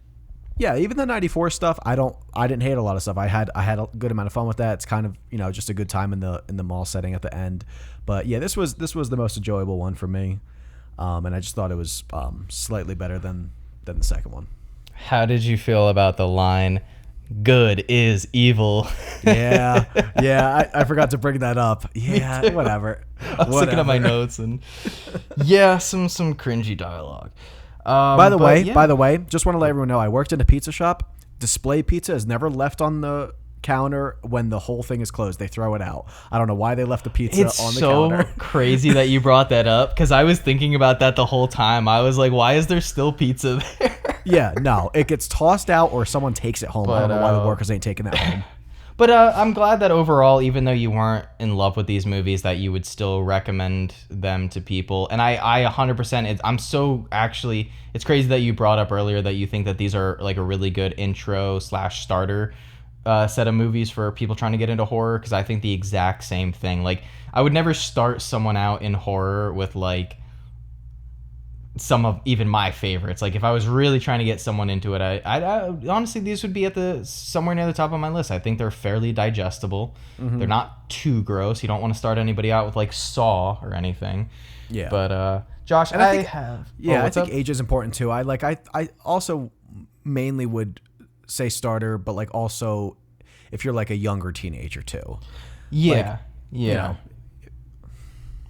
yeah, even the 94 stuff. I didn't hate a lot of stuff. I had a good amount of fun with that. It's kind of just a good time in the mall setting at the end. But yeah, this was the most enjoyable one for me, and I just thought it was slightly better than the second one. How did you feel about the line, "Good is evil"? Yeah, I forgot to bring that up. Yeah, whatever. I was looking at my notes and yeah, some cringy dialogue. By the way, just want to let everyone know I worked in a pizza shop. Display pizza is never left on the counter when the whole thing is closed. They throw it out. I don't know why they left the pizza on the counter. It's so crazy that you brought that up because I was thinking about that the whole time. I was like, why is there still pizza there? Yeah, no, it gets tossed out or someone takes it home. But, I don't know why the workers ain't taking that home. But I'm glad that overall, even though you weren't in love with these movies, that you would still recommend them to people. And I 100%, I'm so actually, it's crazy that you brought up earlier that you think that these are like a really good intro/starter set of movies for people trying to get into horror, because I think the exact same thing. Like, I would never start someone out in horror with like some of even my favorites. Like if I was really trying to get someone into it, I honestly, these would be at somewhere near the top of my list. I think they're fairly digestible. They're not too gross. You don't want to start anybody out with like Saw or anything. Yeah. But Josh, and I think age is important too. I also mainly would say starter, but like also if you're like a younger teenager too. Yeah.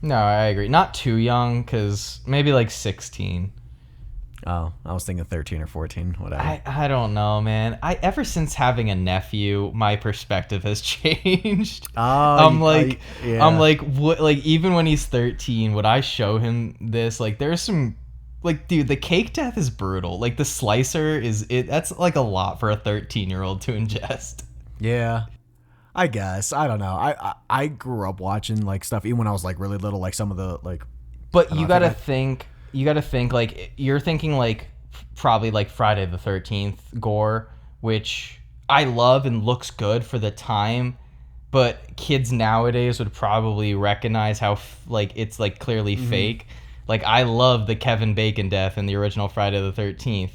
No, I agree. Not too young, because maybe like 16. Oh, I was thinking 13 or 14, whatever. I don't know, man. Ever since having a nephew, my perspective has changed. I'm like, what? Like, even when he's 13, would I show him this? Like, there's some, like, dude, the cake death is brutal. Like, the slicer that's like a lot for a 13-year-old to ingest. Yeah. I guess. I don't know. I grew up watching like stuff even when I was like really little, like some of the like. But you gotta think like you're thinking like probably like Friday the 13th gore, which I love and looks good for the time, but kids nowadays would probably recognize how like it's like clearly fake. Like I love the Kevin Bacon death in the original Friday the 13th.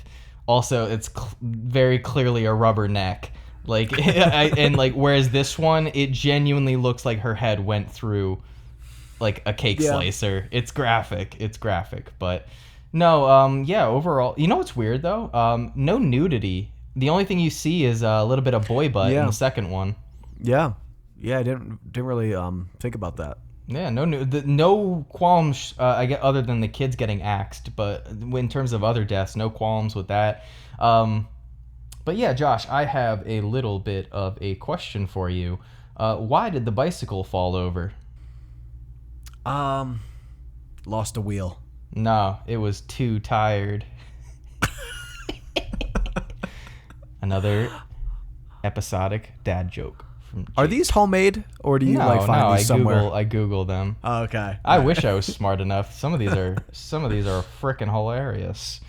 Also, it's very clearly a rubber neck. Like, and like, whereas this one, it genuinely looks like her head went through like a cake slicer. It's graphic, but no, overall, you know what's weird though? No nudity. The only thing you see is a little bit of boy butt in the second one. Yeah. Yeah, I didn't really think about that. Yeah, no qualms. I get other than the kids getting axed, but in terms of other deaths, no qualms with that. But yeah, Josh, I have a little bit of a question for you. Why did the bicycle fall over? Lost a wheel. No, it was too tired. Another episodic dad joke from Jake. Are these homemade, or do you No, find no, these somewhere? I Google them. Oh, okay. I wish I was smart enough. Some of these are freaking hilarious.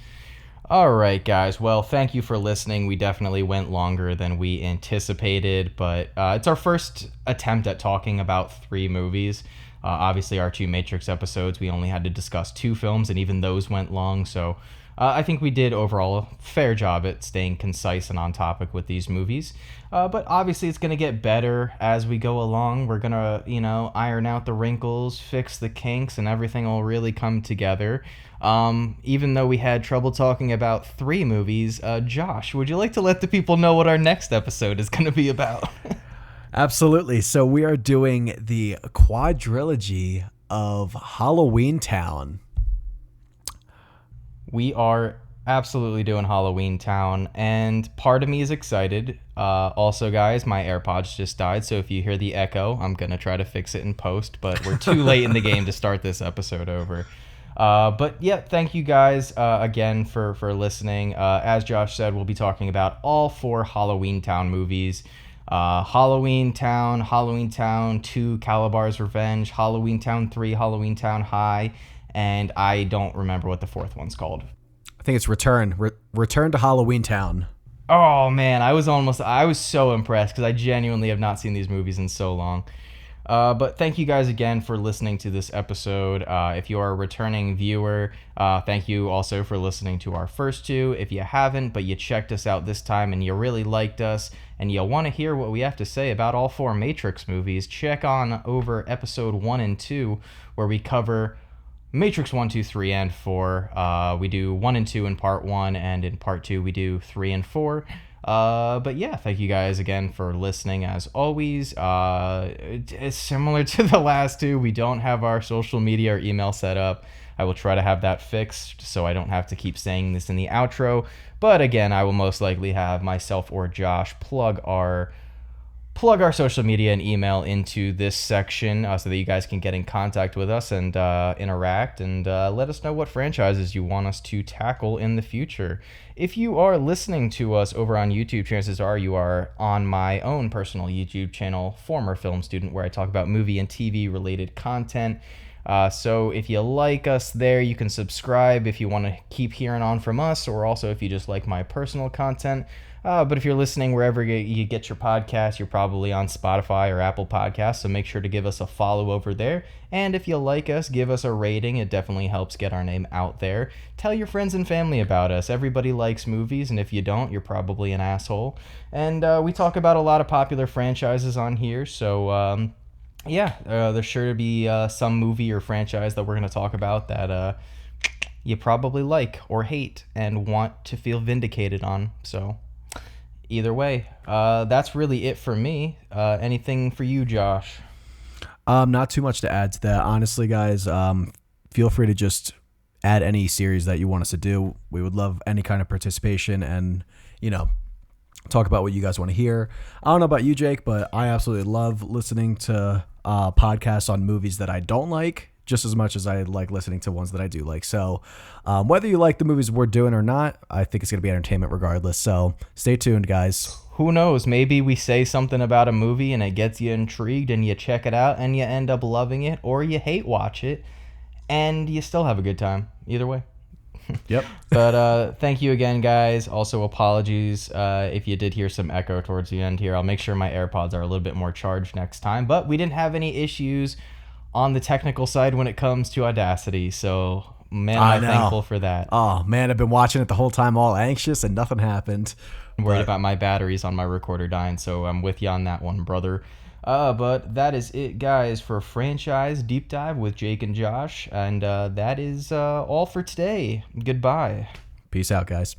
All right, guys. Well, thank you for listening. We definitely went longer than we anticipated, but it's our first attempt at talking about 3 movies. Obviously, our 2 Matrix episodes, we only had to discuss 2 films, and even those went long. So I think we did overall a fair job at staying concise and on topic with these movies. But obviously, it's going to get better as we go along. We're going to, iron out the wrinkles, fix the kinks, and everything will really come together. Even though we had trouble talking about 3 movies, Josh, would you like to let the people know what our next episode is going to be about? Absolutely. So we are doing the quadrilogy of Halloween Town. We are absolutely doing Halloween Town, and part of me is excited. Also, guys, my AirPods just died, so if you hear the echo, I'm going to try to fix it in post, but we're too late in the game to start this episode over. But yeah, thank you guys again for listening. As Josh said, we'll be talking about all 4 Halloween Town movies. Halloween Town 2, Calabar's Revenge, Halloween Town 3, Halloween Town High, and I don't remember what the 4th one's called. I think it's Return. Return to Halloween Town. Oh man, I was so impressed because I genuinely have not seen these movies in so long. But thank you guys again for listening to this episode. If you are a returning viewer, thank you also for listening to our first 2. If you haven't, but you checked us out this time and you really liked us and you want to hear what we have to say about all 4 Matrix movies, check on over episode 1 and 2 where we cover Matrix 1, 2, 3, and 4. We do 1 and 2 in part 1, and in part 2 we do 3 and 4. But yeah, thank you guys again for listening as always. It's similar to the last 2. We don't have our social media or email set up. I will try to have that fixed so I don't have to keep saying this in the outro. But again, I will most likely have myself or Josh plug our social media and email into this section so that you guys can get in contact with us and interact and let us know what franchises you want us to tackle in the future. If you are listening to us over on YouTube, chances are you are on my own personal YouTube channel, Former Film Student, where I talk about movie and TV related content. So if you like us there, you can subscribe if you want to keep hearing on from us, or also if you just like my personal content. But if you're listening wherever you get your podcast, you're probably on Spotify or Apple Podcasts, so make sure to give us a follow over there. And if you like us, give us a rating. It definitely helps get our name out there. Tell your friends and family about us. Everybody likes movies, and if you don't, you're probably an asshole. And we talk about a lot of popular franchises on here, so there's sure to be some movie or franchise that we're going to talk about that you probably like or hate and want to feel vindicated on, so... Either way, that's really it for me. Anything for you, Josh? Not too much to add to that. Honestly, guys, feel free to just add any series that you want us to do. We would love any kind of participation and, talk about what you guys want to hear. I don't know about you, Jake, but I absolutely love listening to podcasts on movies that I don't like just as much as I like listening to ones that I do like. So whether you like the movies we're doing or not, I think it's going to be entertainment regardless. So stay tuned, guys. Who knows? Maybe we say something about a movie and it gets you intrigued and you check it out and you end up loving it, or you hate watch it and you still have a good time. Either way. Yep. But thank you again, guys. Also, apologies if you did hear some echo towards the end here. I'll make sure my AirPods are a little bit more charged next time. But we didn't have any issues on the technical side when it comes to Audacity, so man, I'm thankful for that. Oh man, I've been watching it the whole time, all anxious, and nothing happened. I'm worried about my batteries on my recorder dying, so I'm with you on that one, brother. But that is it, guys, for Franchise Deep Dive with Jake and Josh, and that is all for today. Goodbye. Peace out, guys.